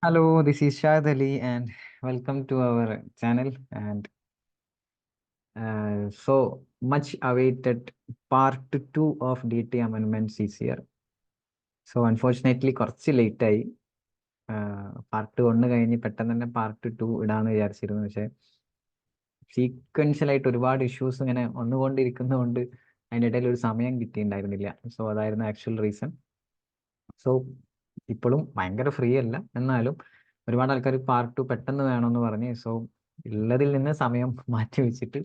Hello, this is Shahid Ali, and welcome to our channel. And so much awaited part 2 of DT amendments is here. So unfortunately, കുറച്ച് late ആയി. Part 1 കഴിഞ്ഞ് പെട്ടെന്ന് തന്നെ part 2 ഇടാന്ന് വിചാരിച്ചിരുന്നു. പക്ഷേ സീക്വൻഷ്യലായിട്ട് ഒരുപാട് ഇഷ്യൂസ് ഇങ്ങനെ വന്നുകൊണ്ടിരിക്കുന്നതുകൊണ്ട് അതിൻ്റെ ഇടയിൽ ഒരു സമയം കിട്ടിയിട്ടുണ്ടായിരുന്നില്ല. സോ അതായിരുന്നു ആക്ച്വൽ റീസൺ. സോ ഇപ്പോഴും ഭയങ്കര ഫ്രീ അല്ല, എന്നാലും ഒരുപാട് ആൾക്കാർ പാർട്ട് 2 പെട്ടെന്ന് വേണമെന്ന് പറഞ്ഞ് സോ ഉള്ളതിൽ നിന്ന് സമയം മാറ്റി വെച്ചിട്ട്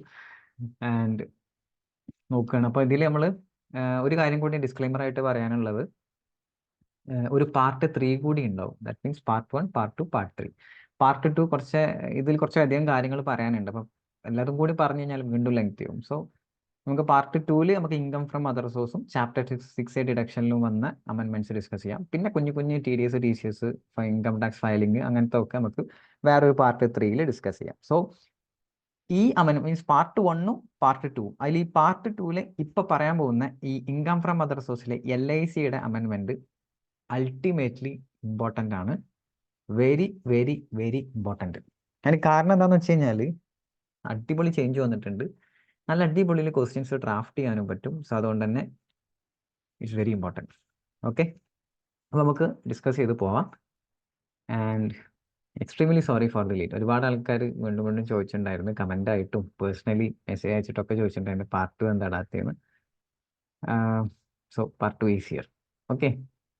ആൻഡ് നോക്കുകയാണ്. അപ്പോൾ ഇതിൽ നമ്മൾ ഒരു കാര്യം കൂടി ഡിസ്ക്ലെയിമർ ആയിട്ട് പറയാനുള്ളത്, ഒരു പാർട്ട് 3 കൂടി ഉണ്ടാവും. That means part 1, part 2, part 3. Part 2 ഇതിൽ കുറച്ചധികം കാര്യങ്ങൾ പറയാനുണ്ട്. അപ്പം എല്ലാതും കൂടി പറഞ്ഞു കഴിഞ്ഞാൽ വീണ്ടും ലെങ്ത് ചെയ്യും. സോ നമുക്ക് പാർട്ട് 2 നമുക്ക് ഇൻകം ഫ്രം അതർ സോഴ്സും ചാപ്റ്റർ 6A ഡിഡക്ഷനിലും വന്ന അമെൻമെന്റ്സ് ഡിസ്കസ് ചെയ്യാം. പിന്നെ കുഞ്ഞു TDS, TCS, income tax filing അങ്ങനത്തെ ഒക്കെ നമുക്ക് വേറൊരു പാർട്ട് 3 ഡിസ്കസ് ചെയ്യാം. സോ ഈ മീൻസ് പാർട്ട് 1ഉം പാർട്ട് 2 അതിൽ ഈ പാർട്ട് 2 ഇപ്പൊ പറയാൻ പോകുന്ന ഈ ഇൻകം ഫ്രം അതർ സോഴ്സിലെ LICയുടെ അമെൻമെന്റ് അൾട്ടിമേറ്റ്ലി ഇമ്പോർട്ടൻ്റ് ആണ്. Very very very important. അതിന് കാരണം എന്താണെന്ന് വെച്ച് കഴിഞ്ഞാൽ അടിപൊളി ചേഞ്ച് വന്നിട്ടുണ്ട്. നല്ല അടിപൊളിയിൽ ക്വസ്റ്റ്യൻസ് ഡ്രാഫ്റ്റ് ചെയ്യാനും പറ്റും. സോ അതുകൊണ്ട് തന്നെ ഇറ്റ്സ് വെരി ഇമ്പോർട്ടൻറ്റ്. ഓക്കെ, അപ്പോൾ നമുക്ക് ഡിസ്കസ് ചെയ്ത് പോവാം. And extremely sorry for the late. ഒരുപാട് ആൾക്കാർ വീണ്ടും വീണ്ടും ചോദിച്ചിട്ടുണ്ടായിരുന്നു, കമൻ്റ് ആയിട്ടും പേഴ്സണലി മെസ്സേജ് അയച്ചിട്ടൊക്കെ ചോദിച്ചിട്ടുണ്ടായിരുന്നു പാർട്ട് 2 എന്താ ഇടാത്തതെന്ന്. So part 2 is here. Okay,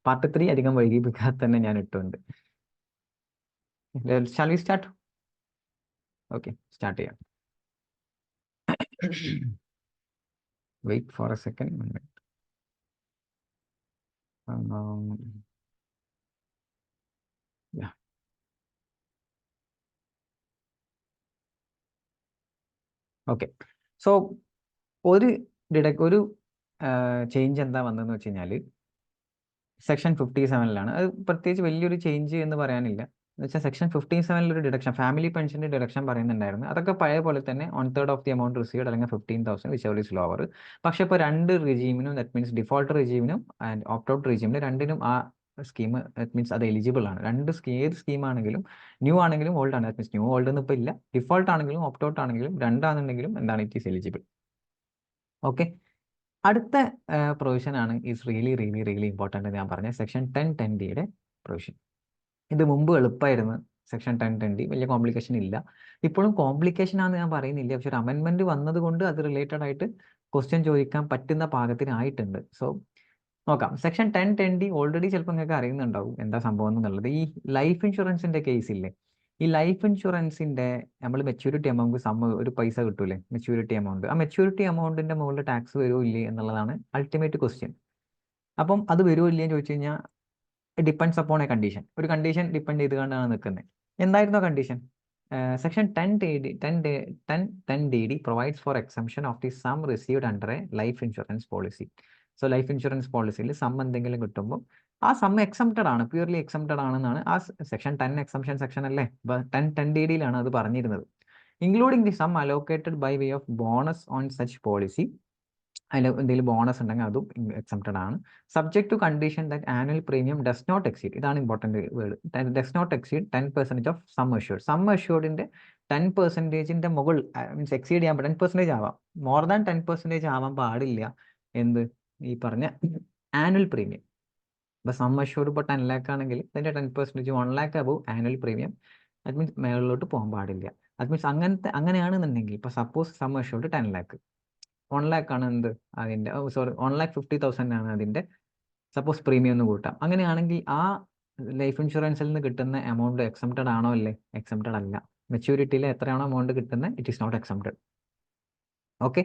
part 3 അധികം വൈകിപ്പിക്കാതെ തന്നെ ഞാൻ ഇട്ടുണ്ട്. Shall we start? Okay, start ചെയ്യാം. Wait for a second. Yeah. Okay, so ഒരു ചേഞ്ച് എന്താ വന്നതെന്ന് വെച്ച് കഴിഞ്ഞാൽ സെക്ഷൻ 57 അത് പ്രത്യേകിച്ച് വലിയൊരു ചേഞ്ച് എന്ന് പറയാനില്ല. എന്ന് വെച്ചാൽ സെക്ഷൻ 57 ഒരു ഡിഡക്ഷൻ, ഫാമിലി പെൻഷൻ്റെ ഡിഡക്ഷൻ പറയുന്നുണ്ടായിരുന്നു. അതൊക്കെ പഴയ പോലെ തന്നെ 1/3 ഓഫ് ദി എമൗണ്ട് റിസീവ്ഡ് അല്ലെങ്കിൽ 15,000 വിച്ച് ഈസ് ലോവർ. പക്ഷെ ഇപ്പോൾ രണ്ട് റിജീമിനും, ദാറ്റ് മീൻസ് ഡിഫോൾട്ട് റിജീമിനും ആൻഡ് ഓപ്റ്റ് ഔട്ട് റിജീമിനും രണ്ടിനും ആ സ്കീം ദാറ്റ് മീൻസ് അത് എലിജിബിൾ ആണ്. ഏത് സ്കീമാണെങ്കിലും ന്യൂ ആണെങ്കിലും ഓൾഡ് ആണ്. ദാറ്റ് മീൻസ് ന്യൂ ഓൾഡ് ഒന്നും ഇപ്പോൾ ഇല്ല. ഡിഫോൾട്ട് ആണെങ്കിലും ഓപ്റ്റ് ഔട്ട് ആണെങ്കിലും രണ്ടാണെന്നുണ്ടെങ്കിലും എന്താണ്, ഇറ്റ് ഈസ് എലിജിബിൾ. ഓക്കെ, അടുത്ത പ്രൊവിഷൻ ആണ് is really really really important. ഞാൻ പറഞ്ഞ സെക്ഷൻ 1010D പ്രൊവിഷൻ. ഇത് മുമ്പ് എളുപ്പമായിരുന്നു. സെക്ഷൻ 1010D വലിയ കോംപ്ലിക്കേഷൻ ഇല്ല. ഇപ്പോഴും കോംപ്ലിക്കേഷൻ ആണെന്ന് ഞാൻ പറയുന്നില്ല, പക്ഷെ ഒരു അമെൻമെന്റ് വന്നതുകൊണ്ട് അത് റിലേറ്റഡ് ആയിട്ട് ക്വസ്റ്റ്യൻ ചോദിക്കാൻ പറ്റുന്ന പാകത്തിനായിട്ടുണ്ട്. സോ നോക്കാം. സെക്ഷൻ 1010D ഓൾറെഡി ചിലപ്പോൾ നിങ്ങൾക്ക് അറിയുന്നുണ്ടാവും എന്താ സംഭവം എന്നുള്ളത്. ഈ ലൈഫ് ഇൻഷുറൻസിന്റെ കേസ് ഇല്ലേ, ഈ ലൈഫ് ഇൻഷുറൻസിന്റെ നമ്മൾ മെച്യൂരിറ്റി എമൗണ്ട് ഒരു പൈസ കിട്ടൂലേ, മെച്യൂരിറ്റി എമൗണ്ട്. ആ മെച്യൂരിറ്റി എമൗണ്ടിന്റെ മുകളിൽ ടാക്സ് വരുമോ ഇല്ലേ എന്നുള്ളതാണ് അൾട്ടിമേറ്റ് ക്വസ്റ്റ്യൻ. അപ്പം അത് വരുമോ ഇല്ലേ എന്ന് ചോദിച്ചു കഴിഞ്ഞാൽ ഡിപ്പെൻഡ്സ് അപ്പോൺ എ കണ്ടീഷൻ. ഒരു കണ്ടീഷൻ ഡിപ്പെൻഡ് ചെയ്തുകൊണ്ടാണ് നിൽക്കുന്നത്. എന്തായിരുന്നു condition? Section 1010D provides for exemption of the sum received under a life insurance policy. So life insurance പോളിസിയിൽ സം എന്തെങ്കിലും കിട്ടുമ്പോൾ ആ സം എക്സംപ്റ്റഡ് ആണ്, പ്യൂർലി എക്സംപ്റ്റഡ് ആണെന്നാണ് ആ സെക്ഷൻ 10 എക്സംഷൻ സെക്ഷൻ അല്ലേ, 1010D അത് പറഞ്ഞിരുന്നത്. Including the sum allocated by way of bonus on such policy. അതിൽ എന്തെങ്കിലും ബോണസ് ഉണ്ടെങ്കിൽ അതും എക്സംപ്റ്റഡ് ആണ്. Subject to condition that annual premium does not exceed, ഇതാണ് important word, does not exceed 10% of sum assured. Sum അഷ്യൂർഡിന്റെ 10% മുകളിൽ means exceed ചെയ്യാൻ 10% ആവാം, മോർ ദാൻ 10% ആവാൻ പാടില്ല എന്ത്, ഈ പറഞ്ഞ ആനുവൽ പ്രീമിയം. ഇപ്പൊ സം അഷ്യൂർഡ് ഇപ്പോൾ 10 lakh ആണെങ്കിൽ അതിന്റെ 10% 1 lakh above annual premium. That means മേളിലോട്ട് പോകാൻ പാടില്ല. ദാറ്റ് മീൻസ് അങ്ങനെയാണെന്നുണ്ടെങ്കിൽ ഇപ്പൊ suppose some assured 10 lakh, 1 lakh ആണ് എന്ത് അതിന്റെ, 1,50,000 ആണ് അതിന്റെ സപ്പോസ് പ്രീമിയം എന്ന് കൂട്ടാം. അങ്ങനെയാണെങ്കിൽ ആ ലൈഫ് ഇൻഷുറൻസിൽ നിന്ന് കിട്ടുന്ന എമൗണ്ട് എക്സംപ്റ്റഡ് ആണോ അല്ലേ? എക്സംപ്റ്റഡ് അല്ല. മെച്യൂരിറ്റിയിൽ എത്രയാണോ എമൗണ്ട് കിട്ടുന്നത് it is not exempted. Okay,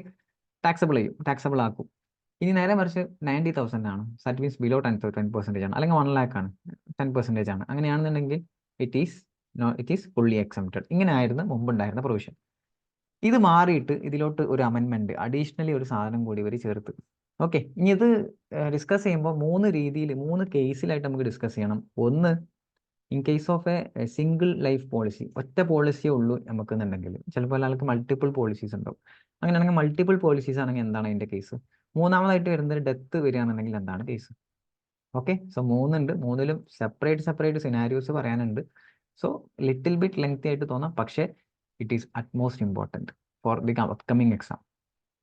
taxable ആക്കും. ഇനി നേരെ മറിച്ച് 90,000 ആണ്, ദാറ്റ് മീൻസ് ബിലോ 10% ആണ്, അല്ലെങ്കിൽ 1 lakh ആണ്, 10% ആണ്. അങ്ങനെയാണെന്നുണ്ടെങ്കിൽ ഇറ്റ് ഈസ് ഫുള്ളി എക്സംപ്റ്റഡ്. ഇങ്ങനെ ആയിരുന്നു മുമ്പുണ്ടായിരുന്ന പ്രൊവിഷൻ. ഇത് മാറിയിട്ട് ഇതിലോട്ട് ഒരു അമെൻമെന്റ് അഡീഷണലി ഒരു സാധനം കൂടി ഇവർ ചേർത്ത്. ഓക്കെ, ഇനി ഇത് ഡിസ്കസ് ചെയ്യുമ്പോൾ 3 കേസിലായിട്ട് നമുക്ക് ഡിസ്കസ് ചെയ്യണം. ഒന്ന്, in case of A single life policy, ഒറ്റ പോളിസിയേ ഉള്ളൂ നമുക്കെന്നുണ്ടെങ്കിൽ, ചിലപ്പോൾ ആൾക്ക് മൾട്ടിപ്പിൾ പോളിസീസ് ഉണ്ടാവും. അങ്ങനെയാണെങ്കിൽ മൾട്ടിപ്പിൾ പോളിസീസ് ആണെങ്കിൽ എന്താണ് അതിന്റെ കേസ്? മൂന്നാമതായിട്ട് വരുന്നത് ഡെത്ത് വരികയാണെന്നുണ്ടെങ്കിൽ എന്താണ് കേസ്? ഓക്കെ, സോ മൂന്നുണ്ട്, മൂന്നിലും സെപ്പറേറ്റ് സിനാരിയോസ് പറയാനുണ്ട്. സോ ലിറ്റിൽ ബിറ്റ് ലെങ്തി ആയിട്ട് തോന്നാം, പക്ഷേ it is utmost important for the upcoming exam.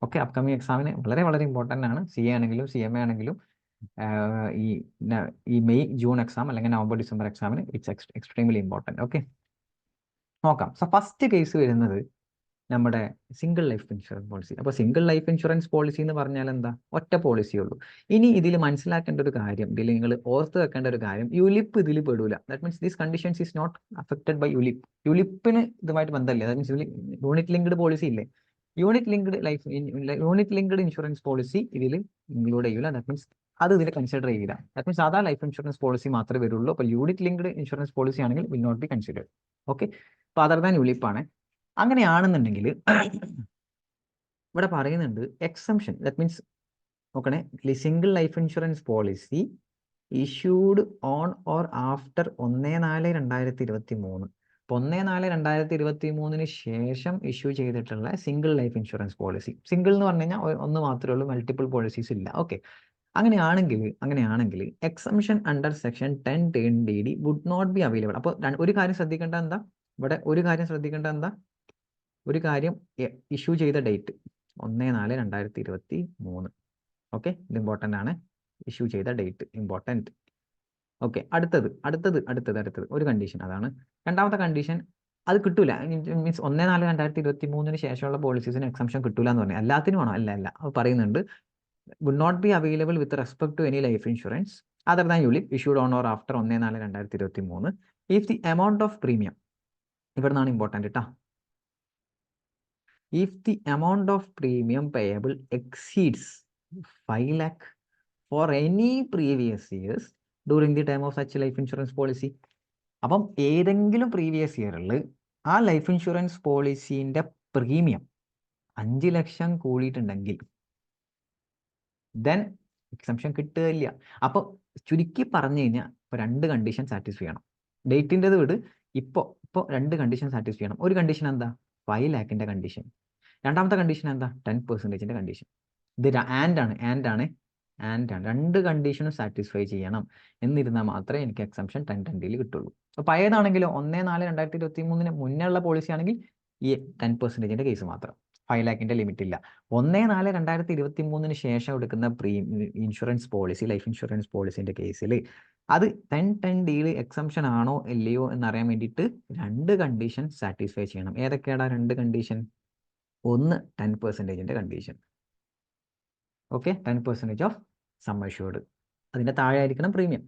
Okay, upcoming എക്സാമിന് വളരെ ഇമ്പോർട്ടൻ്റ് ആണ്. CA ആണെങ്കിലും CMA ആണെങ്കിലും ഈ മെയ് ജൂൺ എക്സാം അല്ലെങ്കിൽ നവംബർ ഡിസംബർ എക്സാമിന് ഇറ്റ്സ് എക്സ്ട്രീംലി ഇമ്പോർട്ടൻറ്റ്. ഓക്കെ, നോക്കാം. സോ ഫസ്റ്റ് കേസ് വരുന്നത് നമ്മുടെ സിംഗിൾ ലൈഫ് ഇൻഷുറൻസ് പോളിസി. അപ്പോൾ സിംഗിൾ ലൈഫ് ഇൻഷുറൻസ് പോളിസി എന്ന് പറഞ്ഞാൽ എന്താ? ഒറ്റ പോളിസിയേ ഉള്ളൂ. ഇനി ഇതിൽ മനസ്സിലാക്കേണ്ട ഒരു കാര്യം, ഇതിൽ നിങ്ങൾ ഓർത്ത് വെക്കേണ്ട ഒരു കാര്യം, യുലിപ്പ് ഇതിൽ പെടൂല. That means these conditions is not affected by ULIP. യുലിപ്പിന് ഇതുമായിട്ട് ബന്ധമില്ല. That means unit linked policy ഇല്ലേ, യൂണിറ്റ് ലിങ്ക്ഡ് ഇൻഷുറൻസ് പോളിസി ഇതിൽ ഇൻക്ലൂഡ് ചെയ്യില്ല. ദാറ്റ് മീൻസ് അത് ഇതിൽ കൺസിഡർ ചെയ്യില്ല. ദാറ്റ് മീൻസ് സാധാ ലൈഫ് ഇൻഷുറൻസ് പോളിസി മാത്രമേ വരുള്ളൂ. അപ്പോൾ യൂണിറ്റ് ലിങ്ക്ഡ് ഇൻഷുറൻസ് പോളിസി ആണെങ്കിൽ will not be considered. Okay, അപ്പോൾ അതർ ദാൻ യുലിപ്പാണ്. അങ്ങനെയാണെന്നുണ്ടെങ്കിൽ ഇവിടെ പറയുന്നുണ്ട് എക്സംഷൻ. ദാറ്റ് മീൻസ് നോക്കണേ, single life insurance policy issued on or after 1/4/2023. അപ്പോൾ 1/4/2023 ശേഷം ഇഷ്യൂ ചെയ്തിട്ടുള്ള single life insurance policy. Single എന്ന് പറഞ്ഞു കഴിഞ്ഞാൽ ഒന്ന് മാത്രമേ ഉള്ളൂ, മൾട്ടിപ്പിൾ പോളിസീസ് ഇല്ല. ഓക്കെ, അങ്ങനെയാണെങ്കിൽ exemption under section 10(10)(dd) would not be available. അപ്പോൾ ഒരു കാര്യം ശ്രദ്ധിക്കേണ്ട എന്താ, ഇവിടെ ഒരു കാര്യം ഇഷ്യൂ ചെയ്ത ഡേറ്റ് 1/4/2023. ഓക്കെ, ഇത് ഇമ്പോർട്ടൻ്റ് ആണ്. ഇഷ്യൂ ചെയ്ത ഡേറ്റ് ഇമ്പോർട്ടൻറ്റ്. ഓക്കെ, അടുത്തത് ഒരു കണ്ടീഷൻ, അതാണ് രണ്ടാമത്തെ കണ്ടീഷൻ. അത് കിട്ടൂല, മീൻസ് 1/4/2023 ശേഷമുള്ള പോളിസീസിന് എക്സംഷൻ കിട്ടൂല എന്ന് പറഞ്ഞു. എല്ലാത്തിനും ആണോ? അല്ല. അത് പറയുന്നുണ്ട് would not be available with respect to any life insurance other than ULIP issued on or after 1/4/2023 if the amount of premium, ഇവിടെ നിന്നാണ് ഇമ്പോർട്ടൻറ്റ് കേട്ടോ, if the amount of premium payable exceeds 5 lakh for any previous years during the term of such life insurance policy. അപ്പം ഏതെങ്കിലും previous ഇയറിൽ ആ life insurance പോളിസീൻ്റെ premium 5 ലക്ഷം കൂടിയിട്ടുണ്ടെങ്കിൽ then exemption കിട്ടുകയില്ല. അപ്പോൾ ചുരുക്കി പറഞ്ഞു കഴിഞ്ഞാൽ ഇപ്പോൾ 2 കണ്ടീഷൻ സാറ്റിസ്ഫൈ ചെയ്യണം. ഡേറ്റിൻ്റെത് വിട്, ഇപ്പോൾ 2 കണ്ടീഷൻ സാറ്റിസ്ഫൈ ചെയ്യണം. ഒരു കണ്ടീഷൻ എന്താ? 5 ലാഖിൻ്റെ കണ്ടീഷൻ. രണ്ടാമത്തെ കണ്ടീഷൻ എന്താ? 10% കണ്ടീഷൻ. ഇത് ആൻഡ് ആണ്. 2 കണ്ടീഷനും സാറ്റിസ്ഫൈ ചെയ്യണം. എന്നിരുന്നാൽ മാത്രമേ എനിക്ക് എക്സംഷൻ 10(10)(d) കിട്ടുള്ളൂ. അപ്പോൾ പഴയതാണെങ്കിലോ 1/4/2023 മുന്നേ ഉള്ള പോളിസി ആണെങ്കിൽ ഈ 10% കേസ് മാത്രം, 5 ലാഖിൻ്റെ ലിമിറ്റ് ഇല്ല. 1/4/2023 ശേഷം എടുക്കുന്ന ഇൻഷുറൻസ് പോളിസി, ലൈഫ് ഇൻഷുറൻസ് പോളിസിൻ്റെ കേസിൽ അത് 10(10)(d) എക്സംഷൻ ആണോ ഇല്ലയോ എന്നറിയാൻ വേണ്ടിയിട്ട് 2 കണ്ടീഷൻ സാറ്റിസ്ഫൈ ചെയ്യണം. ഏതൊക്കെയാണ് 2 കണ്ടീഷൻ? ഒന്ന് 10% condition. Okay, 10% of sum assured, അതിൻ്റെ താഴെ ആയിരിക്കണം പ്രീമിയം.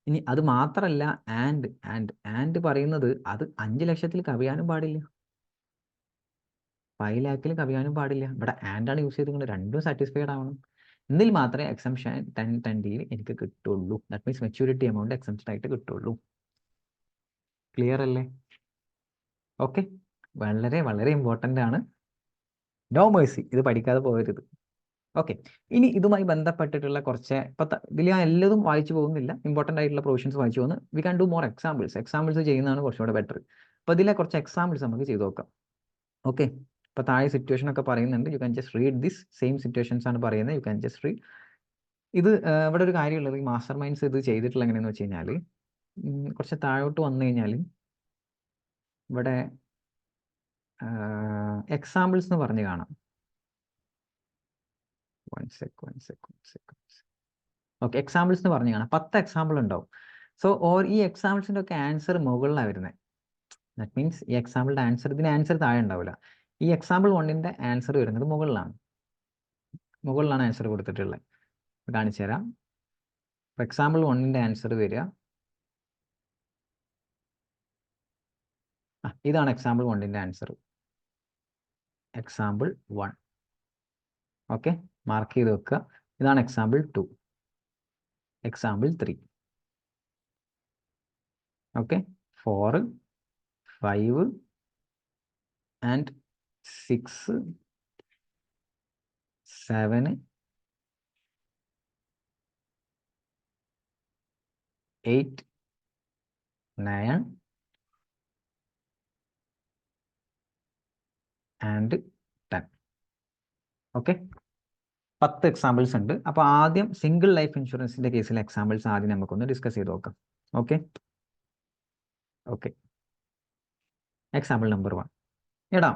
ഇനി അത് മാത്രമല്ല, ആൻഡ് പറയുന്നത് അത് 5 ലക്ഷത്തിൽ കവിയാനും പാടില്ല, 5 ലാഖിൽ കവിയാനും പാടില്ല. ഇവിടെ ആൻഡാണ് യൂസ് ചെയ്തിട്ടുണ്ട്. രണ്ടും സാറ്റിസ്ഫൈഡ് ആവണം. എന്നിൽ മാത്രമേ എക്സംഷൻ 10(10)(d) എനിക്ക് കിട്ടുള്ളൂ. That means maturity amount exemption ആയിട്ട് കിട്ടുള്ളൂ. ക്ലിയർ അല്ലേ? ഓക്കെ, വളരെ ഇമ്പോർട്ടൻ്റ് ആണ്. നോ മേഴ്സി, ഇത് പഠിക്കാതെ പോകരുത്. ഓക്കെ, ഇനി ഇതുമായി ബന്ധപ്പെട്ടിട്ടുള്ള കുറച്ച് ഇതിൽ ഞാൻ എല്ലതും വായിച്ചു പോകുന്നില്ല, ഇമ്പോർട്ടൻ്റ് ആയിട്ടുള്ള പ്രൊവിഷൻസ് വായിച്ചു പോകുന്നു. We can do more examples ചെയ്യുന്നതാണ് കുറച്ചുകൂടെ ബെറ്റർ. അപ്പോൾ ഇതിലെ കുറച്ച് എക്സാമ്പിൾസ് നമുക്ക് ചെയ്ത് നോക്കാം. ഓക്കെ, ഇപ്പോൾ താഴെ സിറ്റുവേഷൻ ഒക്കെ പറയുന്നുണ്ട്. U can just read this same situations ആണ് പറയുന്നത്. U can just read. ഇത് ഇവിടെ ഒരു കാര്യമുള്ളത്, ഈ മാസ്റ്റർ മൈൻഡ്സ് ഇത് ചെയ്തിട്ടുള്ള എങ്ങനെയെന്ന് വെച്ച് കഴിഞ്ഞാൽ, കുറച്ച് താഴോട്ട് വന്നു കഴിഞ്ഞാൽ ഇവിടെ എക്സാമ്പിൾസ് എന്ന് പറഞ്ഞ് കാണാം. one sec. ഓക്കെ, എക്സാമ്പിൾസ് എന്ന് പറഞ്ഞു കാണാം. 10 എക്സാമ്പിൾ ഉണ്ടാവും. സോ ഈ എക്സാമ്പിൾസിൻ്റെ ഒക്കെ ആൻസർ മുകളിലാണ് വരുന്നത്. ദാറ്റ് മീൻസ് ഈ എക്സാമ്പിളിൻ്റെ ആൻസർ, ഇതിന് ആൻസർ താഴെ ഉണ്ടാവില്ല. ഈ എക്സാമ്പിൾ 1ൻ്റെ ആൻസർ വരുന്നത് മുകളിലാണ് ആൻസർ കൊടുത്തിട്ടുള്ളത്. കാണിച്ചു തരാം. എക്സാമ്പിൾ 1ൻ്റെ ആൻസർ വരിക, ഇതാണ് എക്സാമ്പിൾ 1ൻ്റെ ആൻസർ. എക്സാമ്പിൾ 1. ഓക്കെ, മാർക്ക് ചെയ്ത് വെക്കുക. ഇതാണ് example 2, example 3. Okay, 4, 5 and 6, 7, 8, 9 and 10. Okay, 10 examples ഉണ്ട്. അപ്പോൾ ആദ്യം സിംഗിൾ ലൈഫ് ഇൻഷുറൻസിന്റെ കേസിലെ എക്സാമ്പിൾസ് ആദ്യം നമുക്കൊന്ന് ഡിസ്കസ് ചെയ്ത് നോക്കാം. Okay okay example number 1. എടാ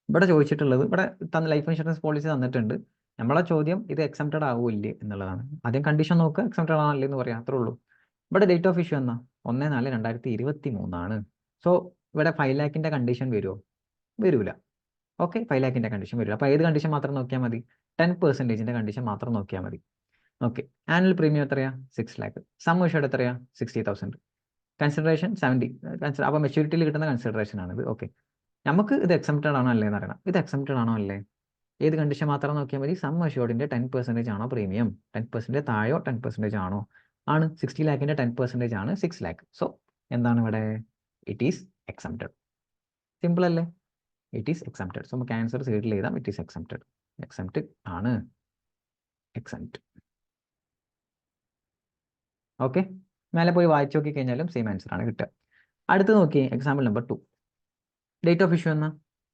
ഇവിടെ ചോദിച്ചിട്ടുള്ളത്, ഇവിടെ ലൈഫ് ഇൻഷുറൻസ് പോളിസി തന്നിട്ടുണ്ട്. നമ്മളെ ചോദ്യം ഇത് എക്സംപ്റ്റഡ് ആവില്ലേ എന്നുള്ളതാണ്. ആദ്യം കണ്ടീഷൻ നോക്കുക, എക്സംപ്റ്റഡ് ആണല്ലേ എന്ന് പറയാം, അത്രേ ഉള്ളൂ. ഇവിടെ ഡേറ്റ് ഓഫ് ഇഷ്യൂ എന്നാ 1/4/2023. സോ ഇവിടെ 5 lakhന്റെ കണ്ടീഷൻ വരുമോ? വരൂല. ഓക്കെ, 5 lakhന്റെ കണ്ടീഷൻ വരില്ല. അപ്പോൾ ഏത് കണ്ടീഷൻ മാത്രം നോക്കിയാൽ മതി? 10% കണ്ടീഷൻ മാത്രം നോക്കിയാൽ മതി. ഓക്കെ, ആനുവൽ പ്രീമിയം എത്രയാ? 6 lakh. സം അഷ്യൂർഡ് എത്രയാ? 60,000. കൺസിഡറേഷൻ 70. അപ്പോൾ മെച്യൂരിറ്റിയിൽ കിട്ടുന്ന കൺസിഡറേഷൻ ആണിത്. ഓക്കെ, നമുക്ക് ഇത് എക്സംപ്റ്റഡ് ആണോ അല്ലേ എന്ന് അറിയണം. ഇത് എക്സംപ്റ്റഡ് ആണോ അല്ലേ? ഏത് കണ്ടീഷൻ മാത്രം നോക്കിയാൽ മതി? സം അഷ്യൂർഡിന്റെ 10% ആണോ പ്രീമിയം? 10% താഴോ 10% ആണോ? ആണ്. 60 lakhന്റെ 10% ആണ് 6 lakh. സോ എന്താണ് ഇവിടെ? It is exempted. സിമ്പിൾ അല്ലേ? It is exempted. സോ നമുക്ക് ആൻസർ സൈഡിൽ എഴുതാം. It is exempted. എക്സംപ്റ്റ് ആണ്. എക്സംപ്റ്റ്. ഓക്കെ, മേലെ പോയി വായിച്ചു നോക്കി കഴിഞ്ഞാലും സെയിം ആൻസർ ആണ് കിട്ടുക. അടുത്ത് നോക്കി example number 2. Date of issue എന്നാ?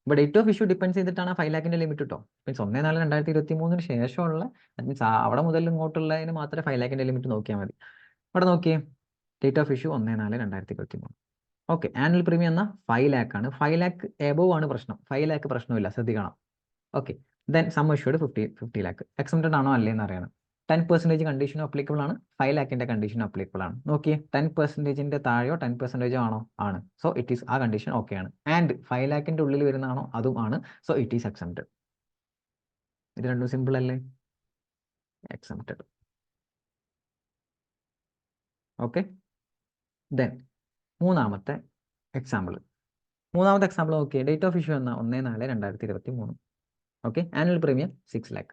ഇപ്പോൾ ഡേറ്റ് ഓഫ് ഇഷ്യൂ ഡിപ്പെൻസ് ചെയ്തിട്ടാണ് 5 lakhന്റെ ലിമിറ്റ് കിട്ടോ. മീൻസ് 1/4/2023 ശേഷമുള്ള, മീൻസ് അവിടെ മുതൽ ഇങ്ങോട്ടുള്ളതിന് മാത്രമേ 5 lakhന്റെ ലിമിറ്റ് നോക്കിയാൽ മതി. ഇവിടെ നോക്കിയേ, date of issue 1/4/2023. Okay, annual premium എന്നാൽ 5 lakh ആണ്. 5 lakh എബോവ് ആണ് പ്രശ്നം. 5 lakh പ്രശ്നമില്ല, ശ്രദ്ധിക്കണം. Okay, then sum assured 50 lakh. Exempted ആണോ അല്ലേ എന്ന് അറിയണം. 10% കണ്ടീഷൻ അപ്ലിക്കബിൾ ആണ്. 5 lakhന്റെ കണ്ടീഷൻ അപ്ലിക്കബിൾ ആണ്. നോക്കിയേ, 10%ന്റെ താഴെയോ 10% ആണോ? ആണ്. സോ ഇറ്റ് ഈസ്, ആ കണ്ടീഷൻ ഓക്കെ ആണ്. ആൻഡ് 5 lakhന്റെ ഉള്ളിൽ വരുന്നതാണോ? അതും ആണ്. So it is exempted. ഇത് രണ്ടും സിമ്പിൾ അല്ലേ? എക്സംപ്റ്റഡ്. ഓക്കെ, ദെൻ മൂന്നാമത്തെ എക്സാമ്പിൾ നോക്കിയേ, ഡേറ്റ് ഓഫ് ഇഷ്യൂ എന്നാ 1/4/2023. Okay, annual premium 6 lakh.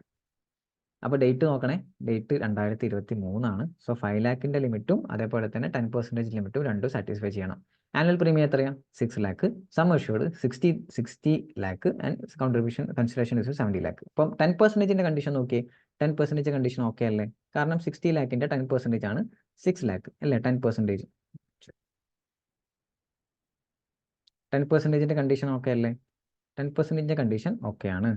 അപ്പോൾ ഡേറ്റ് നോക്കണേ, ഡേറ്റ് 2023 ആണ്. സോ 5 lakhന്റെ ലിമിറ്റും അതേപോലെ തന്നെ 10% ലിമിറ്റും രണ്ടും സാറ്റിസ്ഫൈ ചെയ്യണം. ആനുവൽ പ്രീമിയം എത്രയാ? 6 lakh. Sum assured 60 lakh and consideration is 70 lakh. അപ്പം 10%ന്റെ കണ്ടീഷൻ നോക്കിയേ, 10% കണ്ടീഷൻ ഓക്കെ അല്ലേ? കാരണം 60 lakhന്റെ 10% ആണ് 6 lakh അല്ലേ? 10%. 10%ന്റെ കണ്ടീഷൻ ഓക്കെ അല്ലേ? 10%ന്റെ കണ്ടീഷൻ ഓക്കെ ആണ്.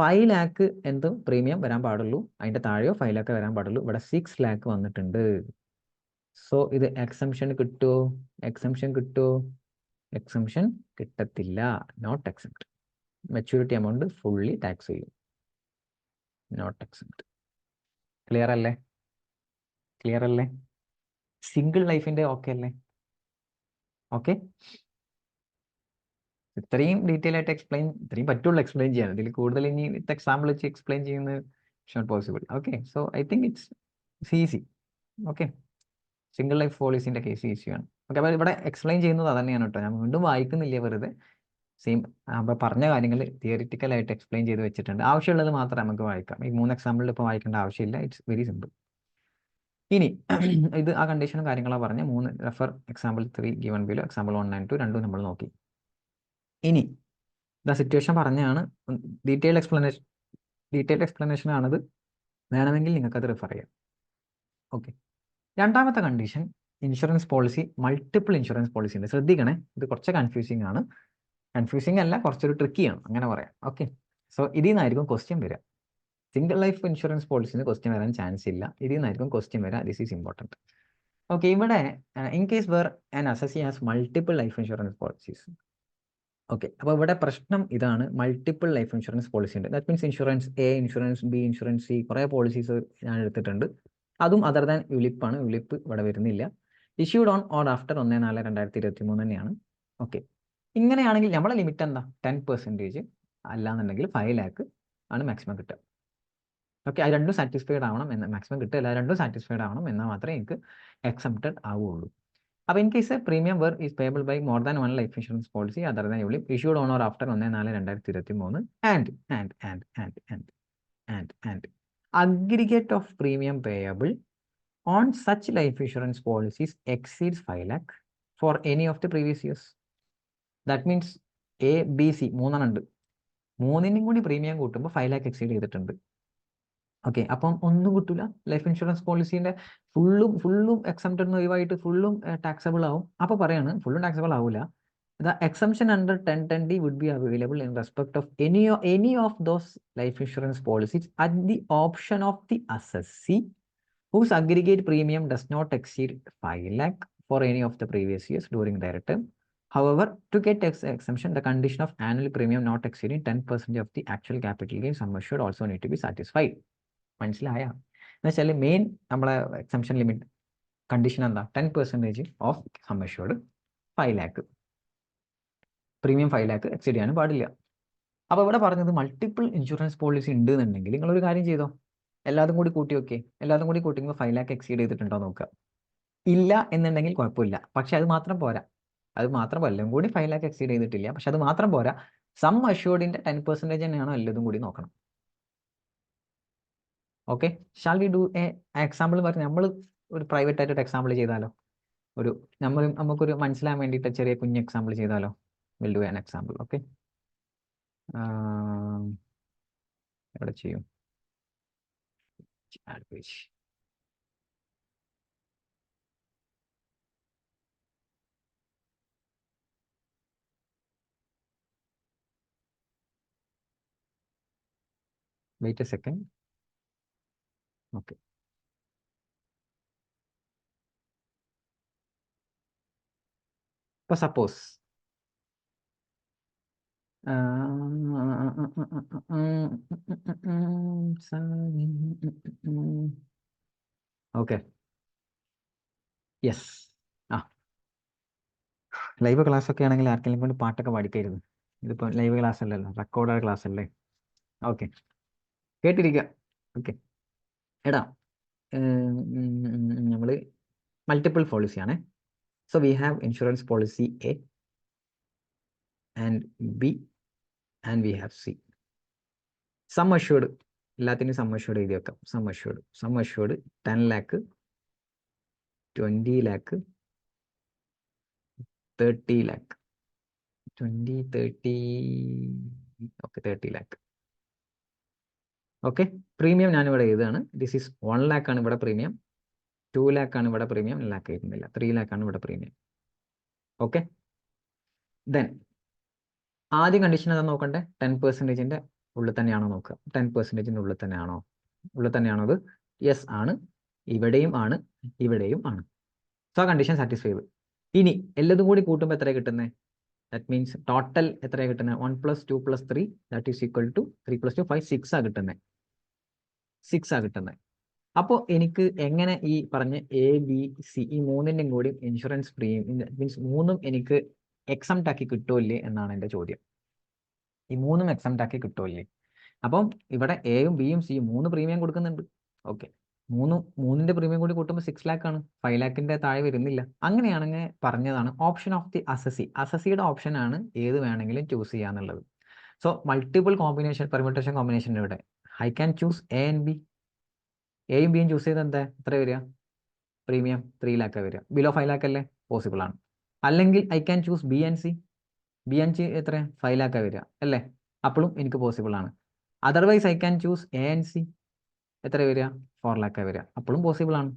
5 lakh എന്തും പ്രീമിയം വരാൻ പാടുള്ളൂ. അതിൻ്റെ താഴെയോ 5 lakh വരാൻ പാടുള്ളൂ. ഇവിടെ 6 lakh വന്നിട്ടുണ്ട്. സോ ഇത് എക്സംഷൻ കിട്ടുമോ? എക്സംഷൻ കിട്ടത്തില്ല. Not except. Maturity amount fully tax ചെയ്യും. Not except. ക്ലിയർ അല്ലേ? സിംഗിൾ ലൈഫിന്റെ ഓക്കെ അല്ലേ? ഓക്കെ, ഇത്രയും ഡീറ്റെയിൽ ആയിട്ട് ഇത്രയും പറ്റുള്ളൂ എക്സ്പ്ലെയിൻ ചെയ്യാൻ. ഇതിൽ കൂടുതൽ ഇനി വിത്ത് എക്സാമ്പിൾ വെച്ച് എക്സ്പ്ലെയിൻ ചെയ്യുന്നത് not possible. Okay, so I think it's easy. Okay, single life പോളിസിന്റെ കേസ് ഈസിയാണ്. ഓക്കെ, അപ്പോൾ ഇവിടെ എക്സ്പ്ലെയിൻ ചെയ്യുന്നത് അതന്നെയാണ് കേട്ടോ. ഞാൻ വീണ്ടും വായിക്കുന്നില്ല, വെറുതെ സെയിം അപ്പോൾ പറഞ്ഞ കാര്യങ്ങൾ തിയറിറ്റിക്കലായിട്ട് എക്സ്പ്ലെയിൻ ചെയ്ത് വെച്ചിട്ടുണ്ട്. ആവശ്യമുള്ളത് മാത്രം നമുക്ക് വായിക്കാം. ഈ 3 എക്സാമ്പിളിൽ ഇപ്പോൾ വായിക്കേണ്ട ആവശ്യമില്ല. It's very simple. ഇനി ഇത് ആ കണ്ടീഷനും കാര്യങ്ങളാണ് പറഞ്ഞ 3 refer example 3 given below, example 1 and 2 രണ്ടും നമ്മൾ നോക്കി. ഇനി സിറ്റുവേഷൻ പറഞ്ഞാണ്, ഡീറ്റെയിൽ എക്സ്പ്ലനേഷൻ ആണത്. വേണമെങ്കിൽ നിങ്ങൾക്കത് റെഫർ ചെയ്യാം. ഓക്കെ, രണ്ടാമത്തെ condition, insurance policy, multiple insurance policy ഉണ്ട്. ശ്രദ്ധിക്കണേ, ഇത് കുറച്ച് കൺഫ്യൂസിംഗ് ആണ്. കൺഫ്യൂസിംഗ് അല്ല, കുറച്ചൊരു ട്രിക്കിയാണ്, അങ്ങനെ പറയാം. ഓക്കെ, സോ ഇതിൽ നിന്നായിരിക്കും ക്വസ്റ്റ്യൻ വരിക. സിംഗിൾ ലൈഫ് ഇൻഷുറൻസ് പോളിസിന് ക്വസ്റ്റ്യൻ വരാൻ ചാൻസ് ഇല്ല. ഇതിൽ നിന്നായിരിക്കും ക്വസ്റ്റ്യൻ വരിക. This is important. ഓക്കെ, ഇവിടെ in case where an assessee has multiple life insurance policies. Okay, അപ്പോൾ ഇവിടെ പ്രശ്നം ഇതാണ്, മൾട്ടിപ്പിൾ ലൈഫ് ഇൻഷുറൻസ് പോളിസി ഉണ്ട്. That means insurance A, insurance B, insurance C, കുറേ പോളിസീസ് ഞാൻ എടുത്തിട്ടുണ്ട്. അതും അതർ ദാൻ യുലിപ്പാണ്. യുലിപ്പ് ഇവിടെ വരുന്നില്ല. ഇഷ്യൂഡ് ഓൺ ഓർ ആഫ്റ്റർ 1/4/2023 തന്നെയാണ്. ഓക്കെ, ഇങ്ങനെയാണെങ്കിൽ നമ്മളെ ലിമിറ്റ് എന്താ? 10%. അല്ലാന്നുണ്ടെങ്കിൽ 5 lakh ആണ് മാക്സിമം കിട്ടുക. ഓക്കെ, അത് രണ്ടും സാറ്റിസ്ഫൈഡ് ആവണം എന്ന്, മാക്സിമം കിട്ടുക അല്ല, രണ്ടും സാറ്റിസ്ഫൈഡ് ആവണം എന്നാൽ മാത്രമേ എനിക്ക് എക്സംപ്റ്റഡ് ആവുകയുള്ളൂ. അപ്പോൾ in case premium where is payable by more than 1 life insurance policy other than ULIP issued on or after 1/4/2023 and aggregate of premium payable on such life insurance policies exceeds 5 lakh for any of the previous years. That means A, B, C മൂന്നെണ്ണുണ്ട്. മൂന്നിനും കൂടി premium കൂട്ടുമ്പോൾ 5 lakh exceed ചെയ്തിട്ടുണ്ട്. Okay, അപ്പം ഒന്നും കിട്ടില്ല. Life insurance പോളിസീൻ്റെ ഫുള്ളും exempted ഒഴിവായിട്ട് ഫുള്ളും taxable ആവും. അപ്പോൾ പറയാണ് ഫുള്ളും ടാക്സബിൾ ആവില്ല. The exemption under 1010D would be available in respect of any of those life insurance policies at the option of the assessee whose aggregate premium does not exceed 5 lakh for any of the previous years during their term. However, to get exemption, the condition of annual premium not exceeding 10% of the actual capital gain sum assured also need to be satisfied. മനസ്സിലായ എന്ന് വെച്ചാൽ main നമ്മളെ exemption limit condition എന്താ 10% of sum assured 5 lakh premium 5 lakh exceed ചെയ്യാനും പാടില്ല. അപ്പോൾ ഇവിടെ പറഞ്ഞത് മൾട്ടിപ്പിൾ ഇൻഷുറൻസ് പോളിസി ഉണ്ട് എന്നുണ്ടെങ്കിൽ നിങ്ങളൊരു കാര്യം ചെയ്തോ, എല്ലാതും കൂടി കൂട്ടി നോക്കിയേ. എല്ലാതും കൂടി കൂട്ടിക്കുമ്പോൾ 5 ലാക്ക് എക്സീഡ് ചെയ്തിട്ടുണ്ടോ നോക്കുക. ഇല്ല എന്നുണ്ടെങ്കിൽ കുഴപ്പമില്ല. പക്ഷെ അത് മാത്രം പോരാ. അത് മാത്രം എല്ലാം കൂടി 5 ലാക്ക് എക്സീഡ് ചെയ്തിട്ടില്ല, പക്ഷെ അത് മാത്രം പോരാ. സം അഷ്യൂർഡിന്റെ 10% തന്നെയാണോ എല്ലതും കൂടി നോക്കണം. Okay, shall we do A example പറഞ്ഞ് നമ്മൾ ഒരു പ്രൈവറ്റ് ആയിട്ട് എക്സാമ്പിൾ ചെയ്താലോ? ഒരു നമുക്കൊരു മനസ്സിലാൻ വേണ്ടിയിട്ട് ചെറിയ കുഞ്ഞ് എക്സാമ്പിൾ ചെയ്താലോ? Will do an example. Okay, എവിടെ ചെയ്യും? Add page. Wait a second. Okay, ഇപ്പോൾ suppose okay, yes. Live class ഒക്കെ ആണെങ്കിൽ ആർക്കെങ്കിലും കൊണ്ട് പാട്ടൊക്കെ പഠിക്കരുത്. ഇതിപ്പോൾ ലൈവ് ക്ലാസ് അല്ലല്ലോ, റെക്കോർഡഡ് ക്ലാസ് അല്ലേ. ഓക്കെ, കേട്ടിരിക്കുക. ഓക്കെ, എടാ നമ്മൾ മൾട്ടിപ്പിൾ പോളിസിയാണ്. So we have insurance policy A and B and we have C. Sum assured എല്ലാത്തിനും സം അഷ്യൂർഡ് എഴുതി വെക്കാം. Sum assured 10 lakh, 20 lakh, 30 lakh, 20, 30, okay 30 lakh. Okay, premium ഞാനിവിടെ എഴുതുകയാണ്. ദിസ് ഈസ് 1 ലാക്ക് ആണ് ഇവിടെ പ്രീമിയം, 2 ലാക്ക് ആണ് ഇവിടെ പ്രീമിയം, ലാക്ക് എഴുതുന്നില്ല, 3 ലാക്ക് ആണ് ഇവിടെ പ്രീമിയം. ഓക്കെ, ദെൻ ആദ്യ കണ്ടീഷൻ എന്താ നോക്കണ്ടേ? 10%-ന്റെ ഉള്ളിൽ തന്നെയാണോ നോക്കുക. 10%-ന്റെ ഉള്ളിൽ തന്നെയാണോ അത്? യെസ് ആണ്. ഇവിടെയും ആണ്, ഇവിടെയും ആണ്. സോ കണ്ടീഷൻ സാറ്റിസ്ഫൈ ചെയ്തു. ഇനി എല്ലതും കൂടി കൂട്ടുമ്പോൾ എത്രയാണ് കിട്ടുന്നത്? ദാറ്റ് മീൻസ് ടോട്ടൽ എത്രയാണ് കിട്ടുന്നത്? 1 + 2 + 3 ദാറ്റ് ഈസ് ഈക്വൽ ടു 3 + 2 5 6 ആണ് കിട്ടുന്നത്. അപ്പോൾ എനിക്ക് എങ്ങനെ ഈ പറഞ്ഞ എ ബി സി ഈ മൂന്നിൻ്റെയും കൂടി ഇൻഷുറൻസ് പ്രീമിയം മീൻസ് മൂന്നും എനിക്ക് എക്സംപ്റ്റ് ആക്കി കിട്ടുമല്ലേ എന്നാണ് എൻ്റെ ചോദ്യം. ഈ മൂന്നും എക്സംപ്റ്റ് ആക്കി കിട്ടുമല്ലേ? അപ്പം ഇവിടെ എയും ബിയും സിയും 3 പ്രീമിയം കൊടുക്കുന്നുണ്ട്. ഓക്കെ, മൂന്നിൻ്റെ പ്രീമിയം കൂടി കൂട്ടുമ്പോൾ 6 ലാക്ക് ആണ്, 5 ലാക്കിൻ്റെ താഴെ വരുന്നില്ല. അങ്ങനെയാണെങ്കിൽ പറഞ്ഞതാണ് ഓപ്ഷൻ ഓഫ് ദി അസസിയുടെ ഓപ്ഷനാണ് ഏത് വേണമെങ്കിലും ചൂസ് ചെയ്യാന്നുള്ളത്. സോ മൾട്ടിപ്പിൾ പെർമ്യൂട്ടേഷൻ കോമ്പിനേഷൻ ഇവിടെ I can choose A and B. എയും ബിയും ചൂസ് ചെയ്ത് എന്താ എത്ര വരിക? പ്രീമിയം 3 ലാക്ക് വരിക. ബിലോ 5 ലാക്ക് അല്ലേ? പോസിബിൾ ആണ്. അല്ലെങ്കിൽ I can choose B and C. എത്ര? 5 ലാക്ക് വരിക അല്ലേ? അപ്പോഴും എനിക്ക് പോസിബിൾ ആണ്. Otherwise I can choose A and C. എത്ര വരിക? 4 ലാക്ക് വരിക. അപ്പോഴും പോസിബിൾ ആണ്.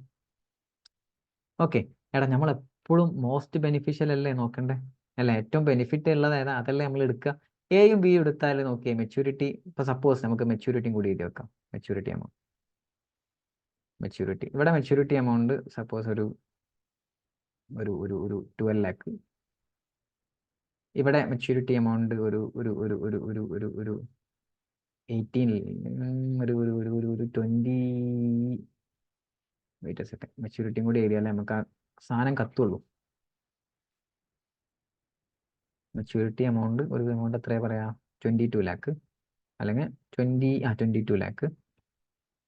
ഓക്കെ, എടാ നമ്മൾ എപ്പോഴും മോസ്റ്റ് ബെനിഫിഷ്യൽ അല്ലേ നോക്കണ്ടേ? അല്ല, ഏറ്റവും ബെനിഫിറ്റ് ഉള്ളത് ഏതാ അതല്ലേ നമ്മൾ എടുക്കുക. എയും ബിയും എടുത്താൽ നോക്കിയേ മെച്യൂരിറ്റി. ഇപ്പോൾ സപ്പോസ് നമുക്ക് മെച്യൂരിറ്റിയും കൂടി എഴുതി വെക്കാം. മെച്യൂരിറ്റി ഇവിടെ മെച്യൂരിറ്റി എമൗണ്ട് സപ്പോസ് ഒരു 12 ലാക്ക്. ഇവിടെ മെച്യൂരിറ്റി എമൗണ്ട് ഒരു 18 ഒരു 20. വെയിറ്റ് എ സെക്കൻഡ്, മെച്യൂരിറ്റിയും കൂടി എഴുതിയാലേ നമുക്ക് ആ സാധനം കത്തുള്ളൂ. മെച്യൂരിറ്റി എമൗണ്ട് എത്രയാ പറയാ? 22 ലാക്ക് അല്ലെങ്കിൽ 22 ലാക്ക്.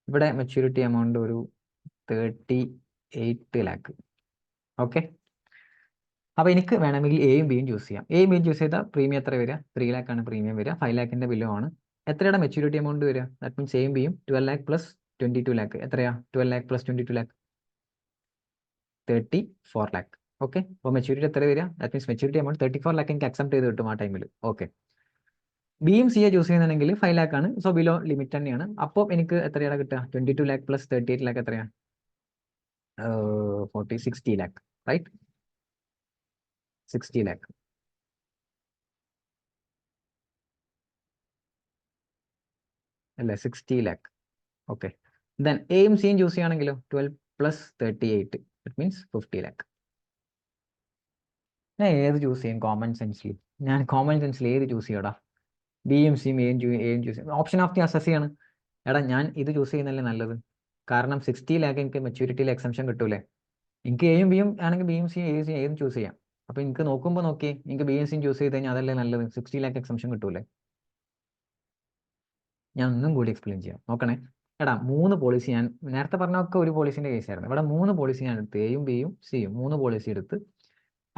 ഇവിടെ മെച്യൂരിറ്റി എമൗണ്ട് ഒരു 38 ലാക്ക്. ഓക്കെ, അപ്പോൾ എനിക്ക് വേണമെങ്കിൽ എയും ബിയും ചൂസ് ചെയ്യാം. എയും ബിയും ചൂസ് ചെയ്താൽ പ്രീമിയം എത്ര വരിക? 3 ലാക്ക് ആണ് പ്രീമിയം വരിക. 5 ലാക്കിൻ്റെ ബില്ലോ ആണ്. എത്രയുടെ മെച്യൂരിറ്റി എമൗണ്ട് വരിക? ദാറ്റ് മീൻസ് എയും ബിയും 12 ലാക്ക് പ്ലസ് 22 ലാക്ക്. എത്രയാ? 12 ലാക്ക് പ്ലസ് 22 ലാക്ക് 34 ലാക്ക്. ഓക്കെ, അപ്പോൾ മെച്യൂരിറ്റി എത്ര വരിക? That means maturity amount 34 lakh എനിക്ക് അക്സെപ്റ്റ് ചെയ്ത് കിട്ടും ആ ടൈമിൽ. ഓക്കെ, ബിയും സിയെ ചൂസ് ചെയ്യുന്നുണ്ടെങ്കിൽ 5 ലാക്ക് ആണ്. സോ ബിലോ ലിമിറ്റ് തന്നെയാണ്. അപ്പോൾ എനിക്ക് എത്രയാണ് കിട്ടുക? 22 ലാക്ക് പ്ലസ് 38 ലാക്ക് എത്രയാണ്? 60 ലാക്ക് റൈറ്റ്. 60 ലാക്ക്. അല്ലേ 60 ലാക്ക്. ഓക്കെ, ദെൻ എയും സിയും ചൂസ് ചെയ്യുകയാണെങ്കിലോ 12 + 38 ഇറ്റ് മീൻസ് 50 ലാക്ക്. ഞാൻ ഏത് ചൂസ് ചെയ്യും കോമൺ സെൻസിൽ? ഞാൻ കോമൺ സെൻസിൽ ഏത് ചൂസ് ചെയ്യടാ? ബിയും സിയും എയും ചൂസ് ചെയ്യും. ഓപ്ഷൻ ഓഫ് ദി അസസ് ആണ്. എടാ ഞാൻ ഇത് ചൂസ് ചെയ്യുന്നതല്ലേ നല്ലത്. കാരണം 60 ലാക്ക് എനിക്ക് മെച്യൂരിറ്റിയിൽ എക്സംഷൻ കിട്ടൂലേ. എനിക്ക് എയും ബിയും ആണെങ്കിൽ ബിയും സിയും എയും സിയും ഏതും ചൂസ് ചെയ്യാം. അപ്പോൾ എനിക്ക് നോക്കുമ്പോൾ നോക്കി എനിക്ക് ബിയും സിയും ചൂസ് ചെയ്ത് കഴിഞ്ഞാൽ അതല്ലേ നല്ലത്. 60 ലാക്ക് എക്സംഷൻ കിട്ടൂലേ. ഞാൻ ഒന്നും കൂടി എക്സ്പ്ലെയിൻ ചെയ്യാം, നോക്കണേ. എടാ 3 പോളിസി ഞാൻ നേരത്തെ പറഞ്ഞൊക്കെ ഒരു പോളിസിൻ്റെ കേസായിരുന്നു. ഇവിടെ 3 പോളിസി ഞാൻ എടുത്ത്, എയും ബിയും സിയും 3 പോളിസി എടുത്ത്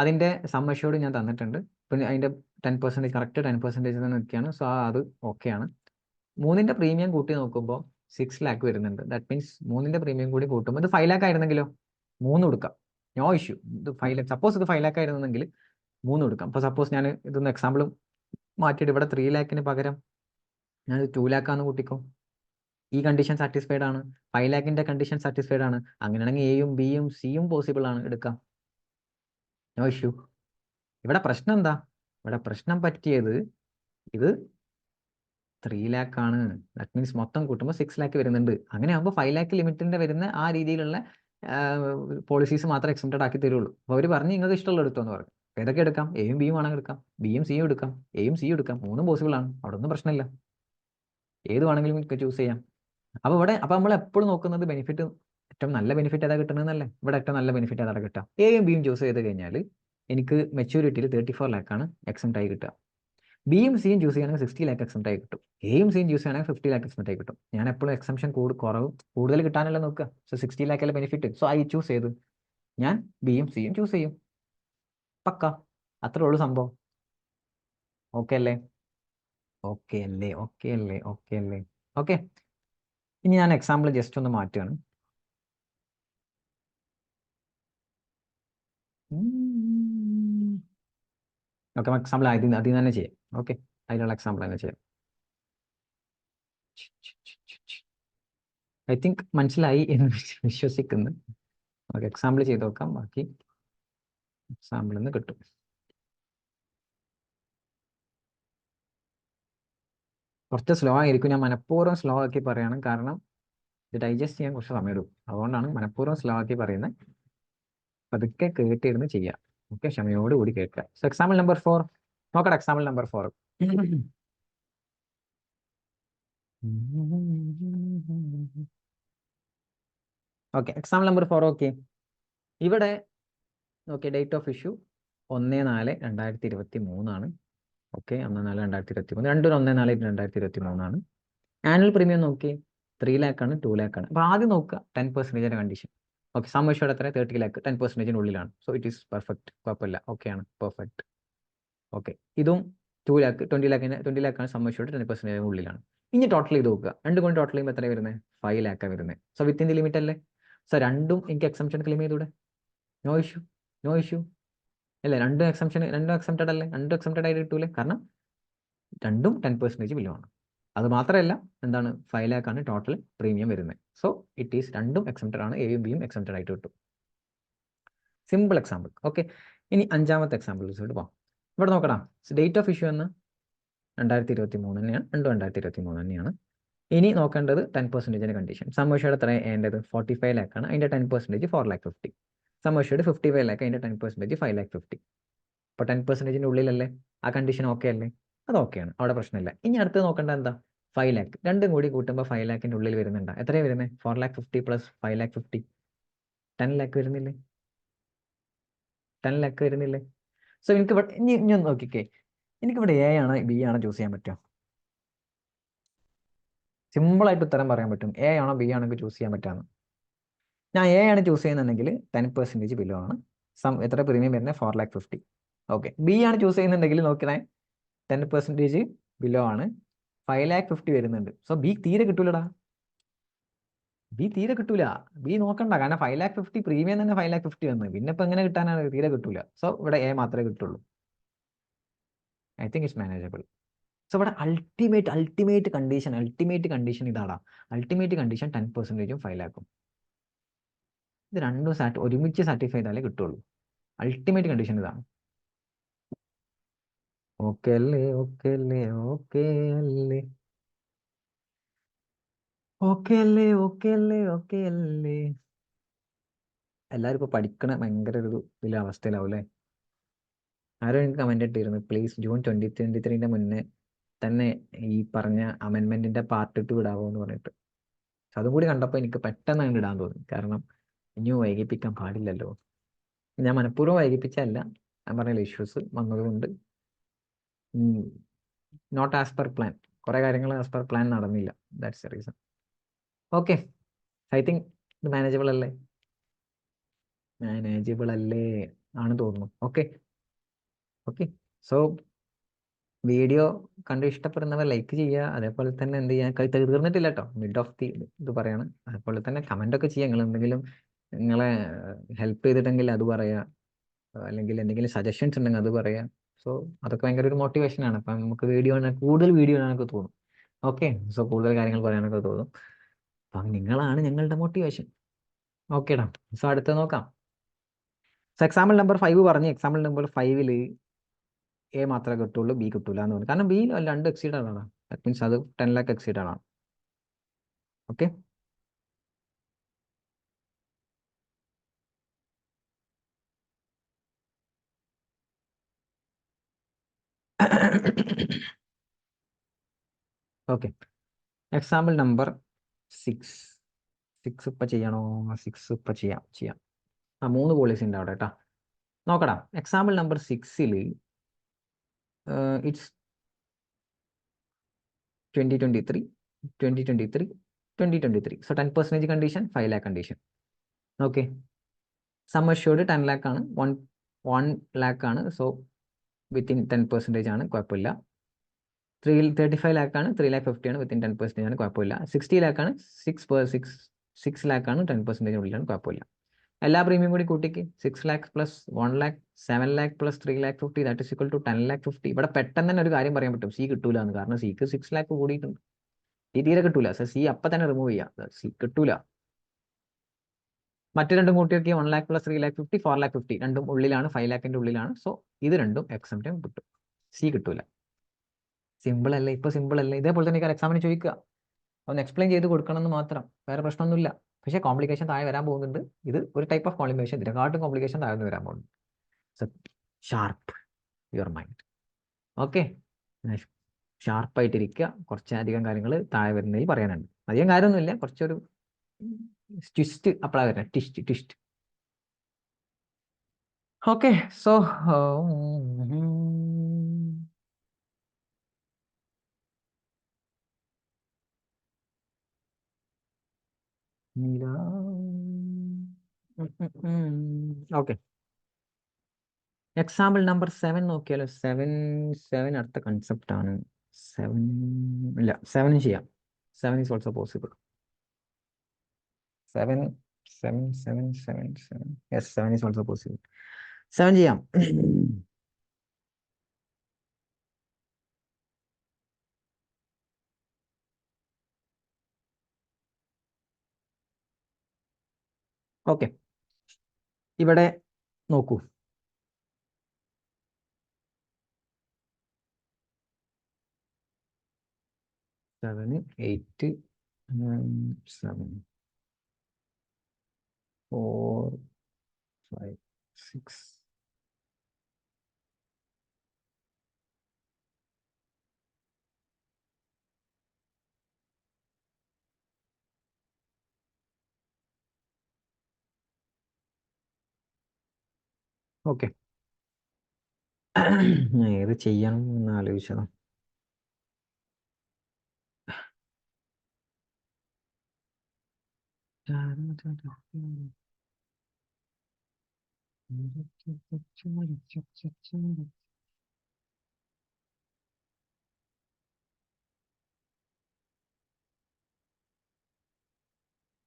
അതിൻ്റെ സം അഷ്യൂർഡ് ഞാൻ തന്നിട്ടുണ്ട്. പിന്നെ അതിൻ്റെ 10% കറക്റ്റ് 10% തന്നെ നിൽക്കുകയാണ്. സോ അത് ഓക്കെയാണ്. 3ൻ്റെ പ്രീമിയം കൂട്ടി നോക്കുമ്പോൾ 6 ലാക്ക് വരുന്നുണ്ട്. ദാറ്റ് മീൻസ് 3ൻ്റെ പ്രീമിയം കൂടി കൂട്ടുമ്പോൾ ഇത് 5 ലാക്ക് ആയിരുന്നെങ്കിലോ 3 കൊടുക്കാം, നോ ഇഷ്യൂ. ഇത് 5 ലാക്ക്, സപ്പോസ് ഇത് 5 ലാക്ക് ആയിരുന്നെങ്കിൽ 3 കൊടുക്കാം. അപ്പോൾ സപ്പോസ് ഞാൻ ഇതൊന്ന് എക്സാമ്പിൾ മാറ്റിയിട്ട് ഇവിടെ 3 ലാക്കിന് പകരം ഞാൻ 2 ലാക്കാന്ന് കൂട്ടിക്കോ. ഈ കണ്ടീഷൻ സാറ്റിസ്ഫൈഡ് ആണ്, 5 ലാക്കിൻ്റെ കണ്ടീഷൻ സാറ്റിസ്ഫൈഡ് ആണ്. അങ്ങനെയാണെങ്കിൽ എയും ബിയും സിയും പോസിബിൾ ആണ്, എടുക്കാം, നോ ഇഷ്യൂ. ഇവിടെ പ്രശ്നം എന്താ? ഇവിടെ പ്രശ്നം പറ്റിയത് ഇത് 3 ലാക്ക് ആണ്. ദാറ്റ് മീൻസ് മൊത്തം കൂട്ടുമ്പോൾ 6 ലാക്ക് വരുന്നുണ്ട്. അങ്ങനെ ആകുമ്പോൾ 5 ലാക്ക് ലിമിറ്റിൻ്റെ വരുന്ന ആ രീതിയിലുള്ള പോളിസീസ് മാത്രമേ എക്സംപ്റ്റഡ് ആക്കി തരുള്ളൂ. അപ്പോൾ അവർ പറഞ്ഞ് നിങ്ങൾക്ക് ഇഷ്ടമുള്ള എടുത്തോന്ന് പറഞ്ഞു. ഏതൊക്കെ എടുക്കാം? എയും ബിയും ആണെങ്കിൽ എടുക്കാം, ബിയും സിയും എടുക്കാം, എയും സിയും എടുക്കാം. 3 പോസിബിൾ ആണ്, അവിടെ ഒന്നും പ്രശ്നമില്ല. ഏത് വേണമെങ്കിലും നിങ്ങൾക്ക് ചൂസ് ചെയ്യാം. അപ്പോൾ നമ്മൾ എപ്പോഴും നോക്കുന്നത് ബെനിഫിറ്റ്, ഏറ്റവും നല്ല ബെനിഫിറ്റ് ഏതാ കിട്ടണമെന്നല്ലേ. ഇവിടെ ഏറ്റവും നല്ല ബെനിഫിറ്റ് ഏതാണ് കിട്ടുക? എയും ബിയും ചൂസ് ചെയ്ത് കഴിഞ്ഞാൽ എനിക്ക് മെച്യൂരിറ്റിയിൽ 34 ലാക്കാണ് എക്സംപ്റ്റ് ആയി കിട്ടുക. ബിയും സിയും ചൂസ് ചെയ്യുകയാണെങ്കിൽ 60 ലാക്ക് എക്സംപ്റ്റ് ആയി കിട്ടും. എയും സിയും ചൂസ് ചെയ്യുകയാണെങ്കിൽ 50 ലാക്ക് എക്സംപ്റ്റ് ആയി കിട്ടും. ഞാൻ എപ്പോഴും എക്സംഷൻ കൂടുതൽ കിട്ടാനല്ല നോക്കുക. സോ 60 ലാക്കല്ലേ ബെനിഫിറ്റ്. സോ ഐ ചൂസ് ചെയ്ത് ഞാൻ ബിയും സിയും ചൂസ് ചെയ്യും. പക്ക, അത്രേ ഉള്ളൂ സംഭവം. ഓക്കെ അല്ലേ? ഓക്കെ അല്ലേ? ഓക്കെ അല്ലേ? ഓക്കെ അല്ലേ? ഓക്കെ, ഇനി ഞാൻ എക്സാമ്പിൾ ജസ്റ്റ് ഒന്ന് മാറ്റുകയാണ്. ഓക്കെ, എക്സാമ്പിൾ അതിൽ നിന്ന് തന്നെ ചെയ്യാം. ഓക്കെ, അതിലുള്ള എക്സാമ്പിൾ തന്നെ ചെയ്യാം. ഐ തിങ്ക് മനസ്സിലായി എന്ന് വിശ്വസിക്കുന്നു. ഓക്കെ, എക്സാമ്പിൾ ചെയ്ത് നോക്കാം, ബാക്കി എക്സാമ്പിളിൽ നിന്ന് കിട്ടും. കുറച്ച് സ്ലോ ആയിരിക്കും, ഞാൻ മനഃപൂർവ്വം സ്ലോ ആക്കി പറയണം, കാരണം ഇത് ഡൈജസ്റ്റ് ചെയ്യാൻ കുറച്ച് സമയം എടുക്കും. അതുകൊണ്ടാണ് മനഃപൂർവ്വം സ്ലോ ആക്കി പറയുന്നത്. പതുക്കെ കേട്ടിരുന്ന് ചെയ്യാം. ഓക്കെ, ക്ഷമയോടുകൂടി കേൾക്കുക. സോ എക്സാമ്പിൾ നമ്പർ 4 നോക്കട്ടെ. Example number 4. Okay, example number 4. Okay, ഇവിടെ ഓക്കെ, ഡേറ്റ് ഓഫ് ഇഷ്യൂ 1/4/2023 ആണ്. ഓക്കെ, 1/4/2023, രണ്ടും 1/4/2023 ആണ്. ആനുവൽ പ്രീമിയം നോക്കി 3 ലാക്കാണ്, 2 ലാക്കാണ്. അപ്പോൾ ആദ്യം നോക്കുക 10% കണ്ടീഷൻ. ഓക്കെ, സം അഷ്യൂർഡ് എത്ര? 30 ലാക്ക്, 10% ഉള്ളിലാണ്. സോ ഇറ്റ് ഈസ് പെർഫെക്റ്റ്, കുഴപ്പമില്ല, ഓക്കെയാണ്, പെർഫെക്റ്റ്. ഓക്കെ, ഇതും 2 ലാക്ക്, 20 ലാക്കാണ് സം അഷ്യൂർഡ്, 10% ഉള്ളിലാണ്. ഇനി ടോട്ടൽ ചെയ്ത് നോക്കുക. രണ്ടും കൊണ്ട് ടോട്ടൽ ചെയ്യുമ്പോൾ എത്രയാണ് വരുന്നത്? 5 ലാക്കാണ് വരുന്നത്. സോ വിത്തിൻ ദി ലിമിറ്റ് അല്ലേ. സോ രണ്ടും എനിക്ക് എക്സംപ്ഷൻ ക്ലെയിം ചെയ്തൂടെ? നോ ഇഷ്യൂ, നോ ഇഷ്യൂ അല്ലേ. രണ്ടും എക്സംപ്റ്റഡ് അല്ലേ, രണ്ടും എക്സംപ്റ്റഡ് ആയിട്ട് കിട്ടൂലേ, കാരണം രണ്ടും 10% ബിലോ ആണ്. അത് മാത്രമല്ല, എന്താണ്, 5 ലാക്കാണ് ടോട്ടൽ പ്രീമിയം വരുന്നത്. സോ ഇറ്റ് ഈസ് രണ്ടും എക്സംപ്റ്റഡ് ആണ്, എയും ബിയും എക്സംപ്റ്റഡ് ആയിട്ട് കിട്ടും. Simple example. ഓക്കെ, ഇനി 5ാമത്തെ എക്സാമ്പിൾസിലോട്ട് പോകാം. ഇവിടെ നോക്കണം, ഡേറ്റ് ഓഫ് ഇഷ്യൂ എന്ന് 2023 തന്നെയാണ്, രണ്ടും 2023 തന്നെയാണ്. ഇനി നോക്കേണ്ടത് 10% കണ്ടീഷൻ. സം അഷ്യൂർഡ് എത്ര വേണ്ടത്? 45 ലാക്കാണ്, അതിൻ്റെ 10% 4,50,000. സം അഷ്യൂർഡ് 55 ലാക്ക്, അതിൻ്റെ 10% 5,50,000. അപ്പോൾ 10% ഉള്ളിലല്ലേ, ആ കണ്ടീഷൻ ഓക്കെ അല്ലേ? അത് ഓക്കെയാണ്, അവിടെ പ്രശ്നമില്ല. ഇനി അടുത്ത് നോക്കേണ്ടത് എന്താ? 5 ലാക്ക്. രണ്ടും കൂടി കൂട്ടുമ്പോൾ 5 ലാക്കിൻ്റെ ഉള്ളിൽ വരുന്നുണ്ടോ? എത്രയാണ് വരുന്നത്? 4,50,000 + 5,50,000 10 ലാക്ക് വരുന്നില്ലേ? 10 ലാക്ക് വരുന്നില്ലേ? സോ എനിക്ക് ഇവിടെ ഇനി ഒന്ന് നോക്കിക്കേ, എനിക്കിവിടെ എ ആണോ ബി ആണോ ചൂസ് ചെയ്യാൻ പറ്റുമോ? സിമ്പിളായിട്ട് ഉത്തരം പറയാൻ പറ്റും. എ ആണോ ബി ആണോ എനിക്ക് ചൂസ് ചെയ്യാൻ പറ്റാമെന്ന്. ഞാൻ എ ആണ് ചൂസ് ചെയ്യുന്നുണ്ടെങ്കിൽ 10% ബിലോ ആണ്. എത്ര പ്രീമിയം വരുന്നത്? 4,50,000. ഓക്കെ, ബി ആണ് ചൂസ് ചെയ്യുന്നുണ്ടെങ്കിൽ നോക്കണേ, 10% ബിലോ ആണ്, 5,50,000 വരുന്നുണ്ട്. സോ ബി തീരെ കിട്ടൂലടാ, ബി തീരെ കിട്ടൂല. ബി നോക്കണ്ട, കാരണം 5,50,000 പ്രീമിയം തന്നെ 5,50,000 വന്ന്, പിന്നെ ഇപ്പം എങ്ങനെ കിട്ടാനാണ്? തീരെ കിട്ടൂല. സോ ഇവിടെ എ മാത്രമേ കിട്ടുള്ളൂ. I think it's manageable. So ഇവിടെ അൾട്ടിമേറ്റ് കണ്ടീഷൻ ഇതാടാ. അൾട്ടിമേറ്റ് കണ്ടീഷൻ 10%ഉം 5 ലാക്കും. ഇത് രണ്ടും ഒരുമിച്ച് സാറ്റിസ്ഫൈ ചെയ്താലേ കിട്ടുള്ളൂ. അൾട്ടിമേറ്റ് കണ്ടീഷൻ ഇതാണ്. ഓക്കെ അല്ലേ? ഓക്കെ അല്ലേ? ഓക്കെ അല്ലേ? ഓക്കെ അല്ലേ, ഓക്കെ അല്ലേ, ഓക്കെ അല്ലേ? എല്ലാവരും ഇപ്പൊ പഠിക്കണ ഭയങ്കര ഒരു ഇതിലെ അവസ്ഥയിലാവും അല്ലേ? ആരോ എനിക്ക് കമന്റ് ഇട്ടിരുന്നു, പ്ലീസ് ജൂൺ 2023 മുന്നേ തന്നെ ഈ പറഞ്ഞ അമെന്റ്മെന്റിന്റെ പാർട്ട് 2 ഇടാവോ എന്ന് പറഞ്ഞിട്ട്. അതും കൂടി കണ്ടപ്പോൾ എനിക്ക് പെട്ടെന്ന് അങ്ങ് ഇടാൻ തോന്നി. കാരണം ഇനിയും വൈകിപ്പിക്കാൻ പാടില്ലല്ലോ. ഞാൻ മനഃപൂർവ്വം വൈകിപ്പിച്ചല്ല, ഞാൻ പറഞ്ഞ ഇഷ്യൂസ് വന്നതുകൊണ്ട്. നോട്ട് ആസ് പെർ പ്ലാൻ, കുറെ കാര്യങ്ങൾ ആസ് പെർ പ്ലാൻ നടന്നില്ല. That's the reason. Okay, I think ഇത് മാനേജബിൾ അല്ലേ? മാനേജബിൾ അല്ലേ ആണ് തോന്നുന്നു. ഓക്കെ ഓക്കെ, സോ വീഡിയോ കണ്ട് ഇഷ്ടപ്പെടുന്നവർ ലൈക്ക് ചെയ്യുക. അതേപോലെ തന്നെ എന്ത് ചെയ്യുക, തീർന്നിട്ടില്ല കേട്ടോ, മിഡ് ഓഫ് ദി ഇത് പറയാണ്. അതേപോലെ തന്നെ കമൻ്റ് ഒക്കെ ചെയ്യുക. നിങ്ങൾ എന്തെങ്കിലും നിങ്ങളെ ഹെൽപ്പ് ചെയ്തിട്ടെങ്കിൽ അത് പറയുക, അല്ലെങ്കിൽ എന്തെങ്കിലും സജഷൻസ് ഉണ്ടെങ്കിൽ അത് പറയുക. സോ അതൊക്കെ ഭയങ്കര ഒരു മോട്ടിവേഷനാണ്. അപ്പം നമുക്ക് കൂടുതൽ വീഡിയോ കാണാനൊക്കെ തോന്നും. ഓക്കെ, സോ കൂടുതൽ കാര്യങ്ങൾ പറയാനൊക്കെ തോന്നും. അപ്പം നിങ്ങളാണ് ഞങ്ങളുടെ മോട്ടിവേഷൻ. ഓക്കേടാ, സോ അടുത്ത നോക്കാം. സോ എക്സാമ്പിൾ നമ്പർ 5 പറഞ്ഞ്, എക്സാമ്പിൾ നമ്പർ 5 എ മാത്രമേ കിട്ടുള്ളൂ, ബി കിട്ടൂല എന്ന് പറഞ്ഞു. കാരണം ബി 2 എക്സീഡ് ആണ്. ദാറ്റ് മീൻസ് അത് 10 lakh എക്സീഡ് ആണ്. Okay, okay. എക്സാമ്പിൾ നമ്പർ 6 ഇപ്പം ചെയ്യണോ? 6 ഇപ്പം ചെയ്യാം. 3 പോളിസി ഉണ്ട് അവിടെ കേട്ടോ. നോക്കടാ, example number 6 it's 2023, 2023, 2023. So 10% condition, 5 lakh condition. Okay, sum assured 10 lakh ആണ്, 1 lakh ആണ്. സോ വിത്തിൻ 10% ആണ്, കുഴപ്പമില്ല. 35 lakh ആണ്, 3,50,000 ആണ്, വിത്തിൻ 10% ആണ്, കുഴപ്പമില്ല. 60 lakh ആണ്, 6 lakh ആണ്, 10% ഉള്ളിലാണ്, കുഴപ്പമില്ല. എല്ലാ പ്രീമിയം കൂടി കൂട്ടിക്ക് 6 lakh plus 1 lakh 7 lakh plus 3,50,000 that is equal to 10,50,000. ഇവിടെ പെട്ടെന്ന് തന്നെ ഒരു കാര്യം പറയാൻ പറ്റും, സി കിട്ടൂല എന്ന്. കാരണം സിക്ക് 6 lakh കൂടിയിട്ടുണ്ട്. സി തീരെ കിട്ടൂല. സി അപ്പം തന്നെ റിമൂവ് ചെയ്യാം, സി കിട്ടൂല. മറ്റു രണ്ടും കൂട്ടി നോക്കി 1 lakh പ്ലസ് 3,50,000 4,50,000 രണ്ടും ഉള്ളിലാണ്, 5 lakhന്റെ ഉള്ളിലാണ്. സോ ഇത് രണ്ടും എക്സംപ്റ്റ് കിട്ടും, സി കിട്ടൂല. സിമ്പിൾ അല്ലേ? ഇപ്പൊ സിമ്പിൾ അല്ലേ? ഇതേപോലെ തന്നെ എക്സാമിന് ചോദിക്കുക, ഒന്ന് എക്സ്പ്ലെയിൻ ചെയ്ത് കൊടുക്കണം എന്ന് മാത്രം, വേറെ പ്രശ്നമൊന്നുമില്ല. പക്ഷേ കോംപ്ലിക്കേഷൻ താഴെ വരാൻ പോകുന്നുണ്ട്. ഇത് ഒരു ടൈപ്പ് ഓഫ് കോംപ്ലിക്കേഷൻ, ഇതിനെക്കാട്ടും കോംപ്ലിക്കേഷൻ താഴെ വരാൻ പോകുന്നുണ്ട്. So sharp your mind. Okay, ഷാർപ്പായിട്ടിരിക്കുക. കുറച്ചധികം കാര്യങ്ങൾ താഴെ വരുന്നതിൽ പറയാനുണ്ട്. അധികം കാര്യമൊന്നുമില്ല, കുറച്ചൊരു ട്വിസ്റ്റ് അപ്പോഴാണ് വരുന്നത്. Twist. Okay, so okay, example number 7 നോക്കിയാലോ? 7 അടുത്ത കൺസെപ്റ്റ് ആണ്. 7 ഇല്ല, 7 ചെയ്യാം. 7 is also possible. 7 yes, 7 is also possible. 7 ചെയ്യാം. ഓക്കെ, ഇവിടെ നോക്കൂ. Seven 8 7 4 5 6 okay. ഞാൻ ഏത് ചെയ്യണം എന്ന് ആലോചിച്ചതാ.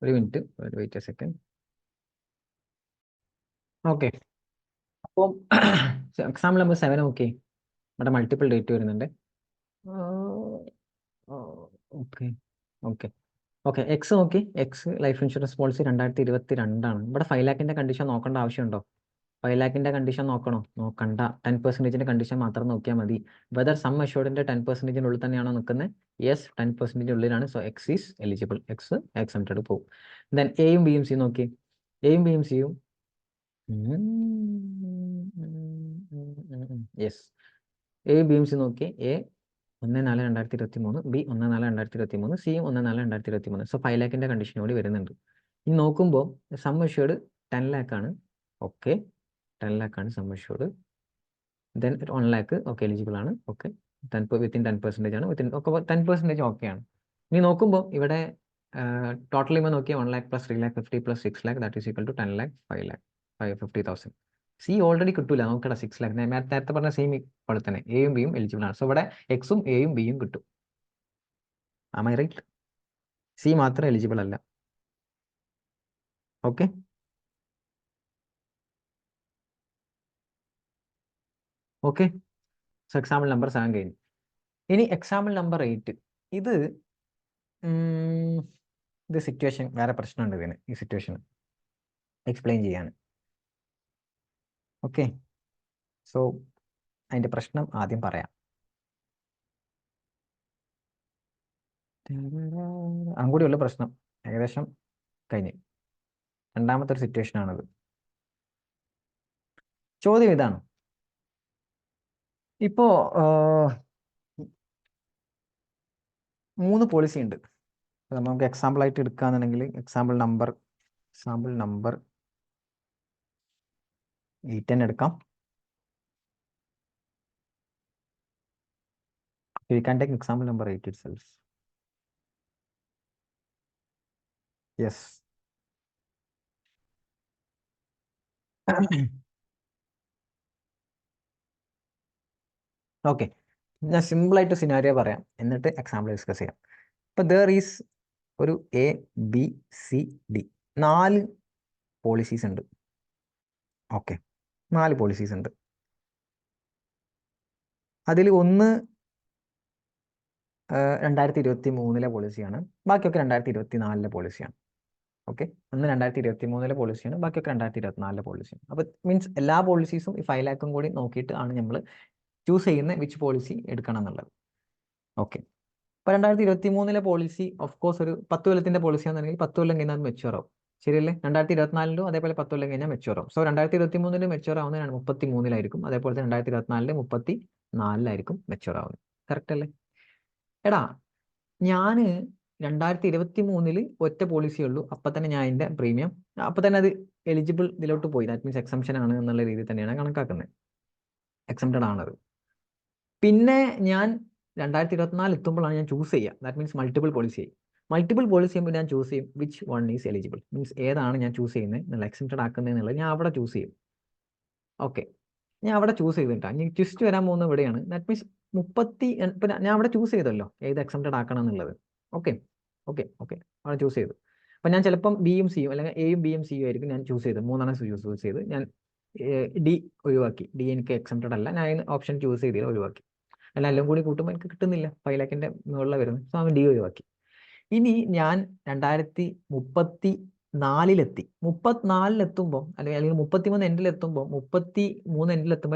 ഒരു minute, wait a second. Okay, അപ്പം എക്സാമ്പിൾ നമ്പർ 7 ഓക്കെ. ഇവിടെ മൾട്ടിപ്പിൾ ഡേറ്റ് വരുന്നുണ്ട്. ഓക്കെ ഓക്കെ ഓക്കെ, എക്സ് നോക്കി. എക്സ് ലൈഫ് ഇൻഷുറൻസ് പോളിസി 2022 ആണ്. ഇവിടെ 5 lakhന്റെ കണ്ടീഷൻ നോക്കേണ്ട ആവശ്യമുണ്ടോ? 5 ലാഖിൻ്റെ കണ്ടീഷൻ നോക്കണ്ട 10% കണ്ടീഷൻ മാത്രം നോക്കിയാൽ മതി. വെദർ സം അഷ്യൂർഡിൻ്റെ 10% ഉള്ളിൽ തന്നെയാണോ നിൽക്കുന്നത്? യെസ്, 10% ഉള്ളിലാണ്. So X is eligible, X exempted പോകും. ദെൻ എയും ബിയും സി നോക്കി. എയും ബിയും സിയും യെസ്, എയും ബിയും സി നോക്കി. എ 1/4/2023, ബി 1/4/2023, സിയും 1/4/2023. സോ 5 ലാഖിൻ്റെ കണ്ടീഷൻ കൂടി വരുന്നുണ്ട്. ഇനി നോക്കുമ്പോൾ സം അഷ്യൂർഡ് 10 ലാഖാണ്. ഓക്കെ, 10 ലാഖാണ് sum assured. Then 1 lakh okay eligible ആണ്. ഓക്കെ, വിത്തിൻ 10% ആണ്. വിത്തിൻ ഒക്കെ 10% ഓക്കെയാണ്. ഇനി നോക്കുമ്പോൾ ഇവിടെ ടോട്ടൽ ചെയ്യുമ്പോൾ നോക്കിയാൽ 1 lakh plus 3 lakh 50 plus 6 lakh that is equal to 10 lakh 5 lakh 50,000. C already കിട്ടൂല, നോക്കട്ടെ 6 ലാഖ്. നേരത്തെ പറഞ്ഞ സെയിം പോലെ തന്നെ എയും ബിയും എലിജിബിൾ ആണ്. സോ ഇവിടെ എക്സും എയും ബിയും കിട്ടും. Am I right? സി മാത്രം എലിജിബിൾ അല്ല. Okay, okay. So example number 7 കഴിഞ്ഞു. ഇനി എക്സാമ്പിൾ നമ്പർ 8. ഇത് സിറ്റുവേഷൻ വേറെ പ്രശ്നമുണ്ട് ഇതിന്. ഈ സിറ്റുവേഷൻ എക്സ്പ്ലെയിൻ ചെയ്യാൻ. ഓക്കെ, സോ അതിൻ്റെ പ്രശ്നം ആദ്യം പറയാം. അങ്ങൂടിയുള്ള പ്രശ്നം ഏകദേശം കഴിഞ്ഞു. രണ്ടാമത്തെ ഒരു സിറ്റുവേഷൻ ആണത്. ചോദ്യം ഇതാണ്. ഇപ്പോ 3 പോളിസി ഉണ്ട്. നമുക്ക് എക്സാമ്പിൾ ആയിട്ട് എടുക്കുകയാണെന്നുണ്ടെങ്കിൽ എക്സാമ്പിൾ നമ്പർ 8 തന്നെ എടുക്കാം. You can take example number 8 itself. Yes. Okay, ഞാൻ സിമ്പിളായിട്ട് സിനാരിയോ പറയാം, എന്നിട്ട് എക്സാമ്പിൾ ഡിസ്കസ് ചെയ്യാം. ഇപ്പം ദർ ഈസ് ഒരു A B C D 4 policies ഉണ്ട്. ഓക്കെ, 4 പോളിസീസ് ഉണ്ട്. അതിൽ ഒന്ന് 2023 പോളിസിയാണ്, ബാക്കിയൊക്കെ 2024 പോളിസിയാണ്. ഓക്കെ, ഒന്ന് 2023 പോളിസിയാണ്, ബാക്കിയൊക്കെ 2024 പോളിസിയാണ്. അപ്പോൾ മീൻസ് എല്ലാ പോളിസീസും ഈ 5 ലാഖും കൂടി നോക്കിയിട്ട് ആണ് നമ്മൾ ചൂസ് ചെയ്യുന്ന വിച്ച് പോളിസി എടുക്കണം എന്നുള്ളത്. ഓക്കെ, ഇപ്പോൾ 2023 പോളിസി ഓഫ് കോഴ്സ് ഒരു 10 കൊല്ലത്തിൻ്റെ പോളിസിയാണെന്നുണ്ടെങ്കിൽ 10 കൊല്ലം കഴിഞ്ഞാൽ മെച്ചുവർ ആവും. ശരിയല്ലേ? 2024 അതേപോലെ 10 കൊല്ലം കഴിഞ്ഞാൽ മെച്ചുവർ ആവും. സോ 2023 മെച്ചുവർ ആവുന്നത് 33 അതേപോലെ തന്നെ 2024 34 മെച്ചുവർ ആവുന്നത്. കറക്റ്റ് അല്ലേ? എടാ, ഞാൻ 2023 ഒറ്റ പോളിസി ഉള്ളൂ. അപ്പം തന്നെ ഞാൻ അതിൻ്റെ പ്രീമിയം അപ്പം തന്നെ അത് എലിജിബിൾ ഇതിലോട്ട് പോയി. ദാറ്റ് മീൻസ് എക്സംഷൻ ആണ് എന്നുള്ള രീതിയിൽ തന്നെയാണ് കണക്കാക്കുന്നത്. എക്സംപ്റ്റഡ് ആണത്. പിന്നെ ഞാൻ 2024 എത്തുമ്പോഴാണ് ഞാൻ ചൂസ് ചെയ്യുക. ദാറ്റ് മീൻസ് മൾട്ടിപ്പിൾ പോളിസി ആയി. മൾട്ടിപ്പിൾ പോളിസി ചെയ്യുമ്പോൾ ഞാൻ ചൂസ് ചെയ്യും which one is eligible. Means ഏതാണ് ഞാൻ ചൂസ് ചെയ്യുന്നത് എന്നുള്ള എക്സംപ്റ്റഡ് ആക്കുന്നത് എന്നുള്ളത് ഞാൻ അവിടെ ചൂസ് ചെയ്യും. ഓക്കെ, ഞാൻ അവിടെ ചൂസ് ചെയ്തിട്ടാണ്. ഇനി ട്വിസ്റ്റ് വരാൻ പോകുന്നത് ഇവിടെയാണ്. ദാറ്റ് മീൻസ് ഇപ്പം ഞാൻ അവിടെ ചൂസ് ചെയ്തല്ലോ ഏത് എക്സംപ്റ്റഡ് ആക്കണം എന്നുള്ളത്. ഓക്കെ ഓക്കെ ഓക്കെ അവിടെ ചൂസ് ചെയ്തു. അപ്പം ഞാൻ ചിലപ്പം ബിയും സിയും അല്ലെങ്കിൽ എയും ബിയും സിയും ആയിരിക്കും ഞാൻ ചൂസ് ചെയ്തത്. 3 ചൂസ് ചെയ്ത് ഞാൻ ഡി ഒഴിവാക്കി. ഡി എനിക്ക് എക്സംപ്റ്റഡ് അല്ല, ഞാൻ ഓപ്ഷൻ ചൂസ് ചെയ്ത് ഒഴിവാക്കി. അല്ല, എല്ലാം കൂടി കൂട്ടുമ്പോൾ എനിക്ക് കിട്ടുന്നില്ല, 5 ലാഖിൻ്റെ മുകളിലാണ് വരുന്നത്. സോ അവൻ ഡി ഒഴിവാക്കി. ഇനി ഞാൻ 2034 34 അല്ലെങ്കിൽ 33 എൻഡിലെത്തുമ്പോൾ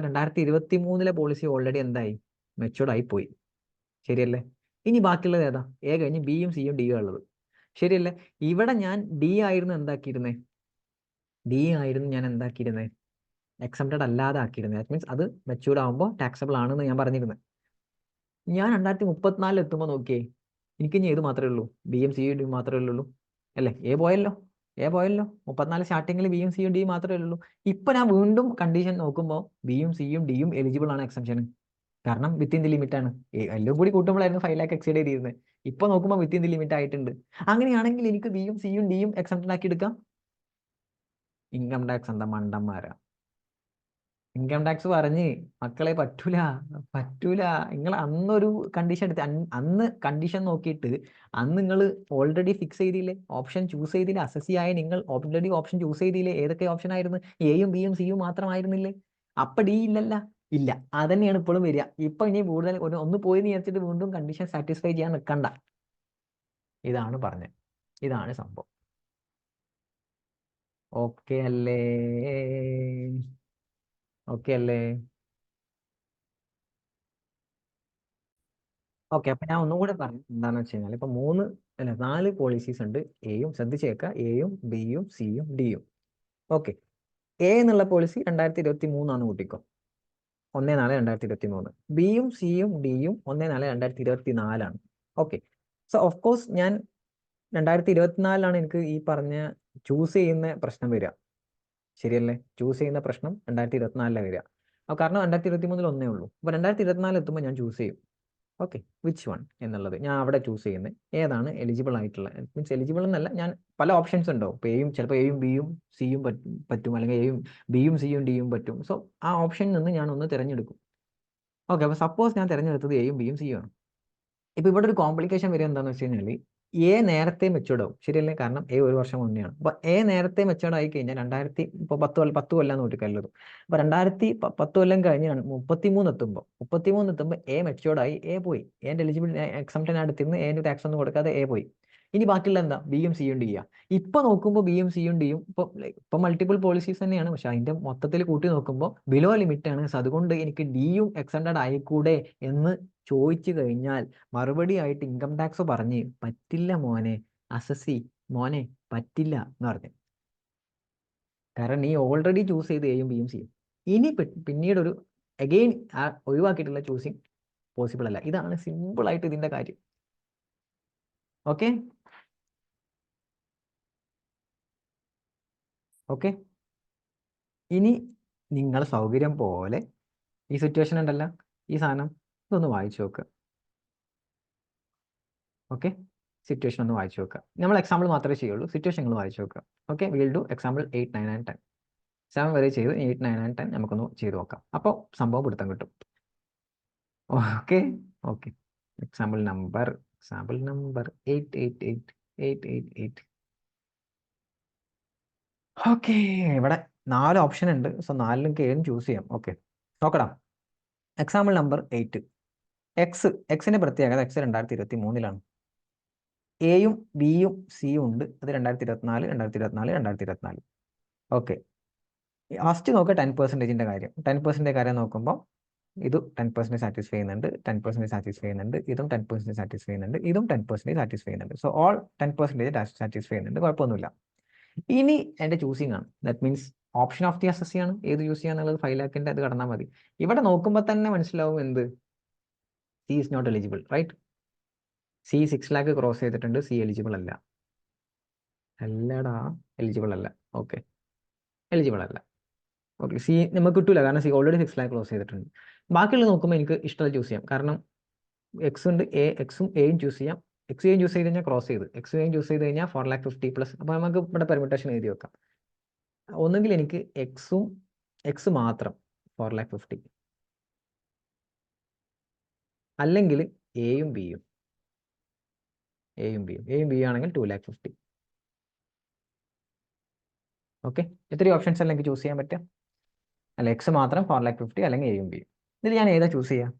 2023 പോളിസി ഓൾറെഡി എന്തായി? മെച്ചുവർഡ് ആയി പോയി. ശരിയല്ലേ? ഇനി ബാക്കിയുള്ളത് ഏതാ? എ കഴിഞ്ഞ് ബിയും സിയും ഡിയും ഉള്ളത്. ശരിയല്ലേ? ഇവിടെ ഞാൻ ഡി ആയിരുന്നു ഞാൻ എന്താക്കിയിരുന്നത്? എക്സംപ്റ്റഡ് അല്ലാതെ ആക്കിയിരുന്നത്. ദാറ്റ് മീൻസ് അത് മെച്ചുവർഡ് ആകുമ്പോൾ ടാക്സബിൾ ആണെന്ന് ഞാൻ പറഞ്ഞിരുന്നത്. ഞാൻ 2034 എത്തുമ്പോൾ നോക്കിയേ, എനിക്ക് ഇനി ഏത് മാത്രമേ ഉള്ളൂ? ബിയും സിയും ഡിയും മാത്രമേ ഉള്ളൂ അല്ലേ? എ പോയല്ലോ. 34 സ്റ്റാർട്ടിങ്ങിൽ ബിയും സിയും ഡിയും മാത്രമേ ഉള്ളൂ. ഇപ്പൊ ഞാൻ വീണ്ടും കണ്ടീഷൻ നോക്കുമ്പോൾ ബിയും സിയും ഡിയും എലിജിബിൾ ആണ് എക്സംഷന്. കാരണം വിത്തിൻ ദി ലിമിറ്റ് ആണ്. എല്ലാം കൂടി കൂട്ടുമ്പോഴായിരുന്നു 5 ലാഖ് എക്സീഡ് ചെയ്തിരുന്നത്. ഇപ്പൊ നോക്കുമ്പോൾ വിത്തിൻ ദി ലിമിറ്റ് ആയിട്ടുണ്ട്. അങ്ങനെയാണെങ്കിൽ എനിക്ക് ബിയും സിയും ഡിയും എക്സംപ്റ്റഡ് ആക്കി എടുക്കാം. ഇൻകം ടാക്സ് എന്താ മണ്ടന്മാരാ? ഇൻകം ടാക്സ് പറഞ്ഞ് മക്കളെ പറ്റൂല. നിങ്ങൾ അന്നൊരു കണ്ടീഷൻ എടുത്ത് അന്ന് കണ്ടീഷൻ നോക്കിയിട്ട് അന്ന് നിങ്ങൾ ഓൾറെഡി ഫിക്സ് ചെയ്തില്ലേ? ഓപ്ഷൻ ചൂസ് ചെയ്തില്ലേ? അസസി ആയ നിങ്ങൾ ഓൾറെഡി ഓപ്ഷൻ ചൂസ് ചെയ്തില്ലേ? ഏതൊക്കെ ഓപ്ഷൻ ആയിരുന്നു? എയും ബിയും സിയും മാത്രമായിരുന്നില്ലേ? അപ്പൊ ഡി ഇല്ലല്ല? ഇല്ല. അതന്നെയാണ് ഇപ്പോഴും വരിക. ഇപ്പൊ ഇനി കൂടുതൽ ഒന്ന് പോയി വിചാരിച്ചിട്ട് വീണ്ടും കണ്ടീഷൻ സാറ്റിസ്ഫൈ ചെയ്യാൻ നിൽക്കണ്ട. ഇതാണ് പറഞ്ഞത്. ഇതാണ് സംഭവം. ഓക്കെ അല്ലേ? ഓക്കെ അല്ലേ? ഓക്കെ, അപ്പൊ ഞാൻ ഒന്നും കൂടെ പറഞ്ഞു എന്താണെന്ന് വെച്ച് കഴിഞ്ഞാൽ ഇപ്പൊ 4 പോളിസീസ് ഉണ്ട്. എയും ശ്രദ്ധിച്ചേക്കുക, എയും ബിയും സിയും ഡിയും. ഓക്കെ, എ എന്നുള്ള പോളിസി 2023 കൂട്ടിക്കോ, 1/4/2023. ബിയും സിയും ഡിയും 1/4/2024. ഓക്കെ, സോ ഓഫ് കോഴ്സ് ഞാൻ 2024 എനിക്ക് ഈ പറഞ്ഞ ചൂസ് ചെയ്യുന്ന പ്രശ്നം വരിക, ശരിയല്ലേ? ചൂസ് ചെയ്യുന്ന പ്രശ്നം 2024 വരിക. കാരണം 2023 ഒന്നേ ഉള്ളൂ. അപ്പൊ 2024 എത്തുമ്പോൾ ഞാൻ ചൂസ് ചെയ്യും. ഓക്കെ, വിച്ച് വൺ എന്നുള്ളത് ഞാൻ അവിടെ ചൂസ് ചെയ്യുന്നത് ഏതാണ് എലിജിബിൾ ആയിട്ടുള്ള, മീൻസ് എലിജിബിൾ എന്നല്ല, ഞാൻ പല ഓപ്ഷൻസ് ഉണ്ടാവും. ഇപ്പോൾ ചിലപ്പോൾ എയും ബിയും സിയും പറ്റും, അല്ലെങ്കിൽ എയും ബിയും സിയും ഡിയും പറ്റും. സോ ആ ഓപ്ഷനിൽ നിന്ന് ഞാൻ ഒന്ന് തിരഞ്ഞെടുക്കും. ഓക്കെ, അപ്പോൾ സപ്പോസ് ഞാൻ തിരഞ്ഞെടുത്തത് എയും ബിയും സിയും ആണ്. ഇപ്പൊ ഇവിടെ ഒരു കോംപ്ലിക്കേഷൻ വരിക എന്താണെന്ന് വെച്ച് കഴിഞ്ഞാൽ എ നേരത്തെ മെച്ചൂർഡ് ആവും, ശരിയല്ലേ? കാരണം എ 1 വർഷം മുന്നെയാണ്. അപ്പൊ എ നേരത്തെ മെച്ചൂർഡ് ആയി കഴിഞ്ഞാൽ 10 കൊല്ലം നോട്ടിക്കല്ലത്. അപ്പൊ 10 കൊല്ലം കഴിഞ്ഞ് 33 എത്തുമ്പോൾ എ മെച്ചൂർഡ് ആയി, എ പോയി. എന്റെ എലിജിബിൾ എക്സംപ്ഷൻ അടുത്തിന്ന് എന്റെ ടാക്സ് ഒന്നും കൊടുക്കാതെ എ പോയി. ഇനി ബാക്കിയുള്ള എന്താ? ബിയും സിയും ഡി ചെയ്യാം. ഇപ്പൊ നോക്കുമ്പോൾ ബിയും സിയും ഡിയും ഇപ്പൊ മൾട്ടിപ്പിൾ പോളിസീസ് തന്നെയാണ്, പക്ഷെ അതിന്റെ മൊത്തത്തിൽ കൂട്ടി നോക്കുമ്പോൾ ബിലോ ലിമിറ്റ് ആണ്. അതുകൊണ്ട് എനിക്ക് ഡിയും എക്സ്റ്റൻഡ് ആയിക്കൂടെ എന്ന് ചോദിച്ചു കഴിഞ്ഞാൽ മറുപടി ആയിട്ട് ഇൻകം ടാക്സ് പറഞ്ഞ് പറ്റില്ല മോനെ, അസസി മോനെ പറ്റില്ല എന്ന് പറഞ്ഞു. കാരണം നീ ഓൾറെഡി ചൂസ് ചെയ്ത് എയും ബിയും സിയും. ഇനി പിന്നീട് ഒരു അഗെയിൻ ഒഴിവാക്കിയിട്ടുള്ള ചൂസിങ് പോസിബിൾ അല്ല. ഇതാണ് സിമ്പിൾ ആയിട്ട് ഇതിന്റെ കാര്യം. ഓക്കെ ഓക്കെ, ഇനി നിങ്ങൾ സൗകര്യം പോലെ ഈ സിറ്റുവേഷൻ ഉണ്ടല്ലോ, ഈ സാധനം ഇതൊന്ന് വായിച്ചു നോക്കുക. ഓക്കെ, സിറ്റുവേഷൻ ഒന്ന് വായിച്ചു നോക്കുക. നമ്മൾ എക്സാമ്പിൾ മാത്രമേ ചെയ്യുള്ളൂ, സിറ്റുവേഷൻ നിങ്ങൾ വായിച്ചു നോക്കുക. Okay, will do example 8, 9 and 10. 7 വരെ ചെയ്ത് 8, 9 and 10 നമുക്കൊന്ന് ചെയ്ത് നോക്കാം. അപ്പോൾ സംഭവം പിടുത്തം കിട്ടും. Okay okay, example number 888. Okay, ഇവിടെ 4 ഓപ്ഷൻ ഉണ്ട്. സോ 4 ഏതും ചൂസ് ചെയ്യാം. ഓക്കെ, നോക്കടാ. Example number 8. എക്സിന്റെ പ്രത്യേകത എക്സ് 2023 എയും ബിയും സിയും ഉണ്ട്. അത് 2024, 2024. ഓക്കെ, ഫസ്റ്റ് നോക്കുക 10%ന്റെ കാര്യം. 10% കാര്യം നോക്കുമ്പോൾ ഇത് 10% സാറ്റിസ്ഫൈ ചെയ്യുന്നുണ്ട്, 10% സാറ്റിസ്ഫൈ ചെയ്യുന്നുണ്ട്, ഇതും 10% സാറ്റിസ്ഫൈ ചെയ്യുന്നുണ്ട്, ഇതും 10% സാറ്റിസ്ഫൈ ചെയ്യുന്നുണ്ട്. സോ ഓൾ 10% സാറ്റിസ്ഫൈ ചെയ്യുന്നുണ്ട്, കുഴപ്പമൊന്നുമില്ല. ഇനി എൻ്റെ ചൂസിങ് ആണ്. That means option of the assessee ആണ് ഏത് യൂസ് ചെയ്യാന്നുള്ളത്. 5 lakhന്റെ അത് കടന്നാൽ മതി. ഇവിടെ നോക്കുമ്പോൾ തന്നെ മനസ്സിലാവും എന്ത്, C is not eligible, right? C 6 lakh cross ചെയ്തിട്ടുണ്ട്, സി എലിജിബിൾ അല്ല. അല്ലടാ, എലിജിബിൾ അല്ല. ഓക്കെ, എലിജിബിൾ അല്ല. ഓക്കെ, സി നമുക്ക് കിട്ടൂല, കാരണം സി ഓൾറെഡി 6 lakh ക്ലോസ് ചെയ്തിട്ടുണ്ട്. ബാക്കിയുള്ള നോക്കുമ്പോൾ എനിക്ക് ഇഷ്ടമുള്ള ചൂസ് ചെയ്യാം. കാരണം എക്സ് ഉണ്ട്, എക്സും എയും ചൂസ് ചെയ്യാം. എക്സ് എയും ചൂസ് ചെയ്ത് കഴിഞ്ഞാൽ ക്രോസ് ചെയ്ത്, എക്സ് എയും ചൂസ് ചെയ്ത് കഴിഞ്ഞാൽ 4,50,000+. അപ്പോൾ നമുക്ക് ഇവിടെ പെർമിറ്റേഷൻ എഴുതി വെക്കാം. ഒന്നുകിൽ എനിക്ക് എക്സ് മാത്രം 4,50,000, അല്ലെങ്കിൽ എയും ബിയും ആണെങ്കിൽ 2,50,000. ഓക്കെ, ഇത്രയും ഓപ്ഷൻസ് അല്ല എനിക്ക് ചൂസ് ചെയ്യാൻ പറ്റുക. അല്ല, എക്സ് മാത്രം 4,50,000, അല്ലെങ്കിൽ എയും ബിയും. ഇതിൽ ഞാൻ ഏതാ ചൂസ് ചെയ്യുക?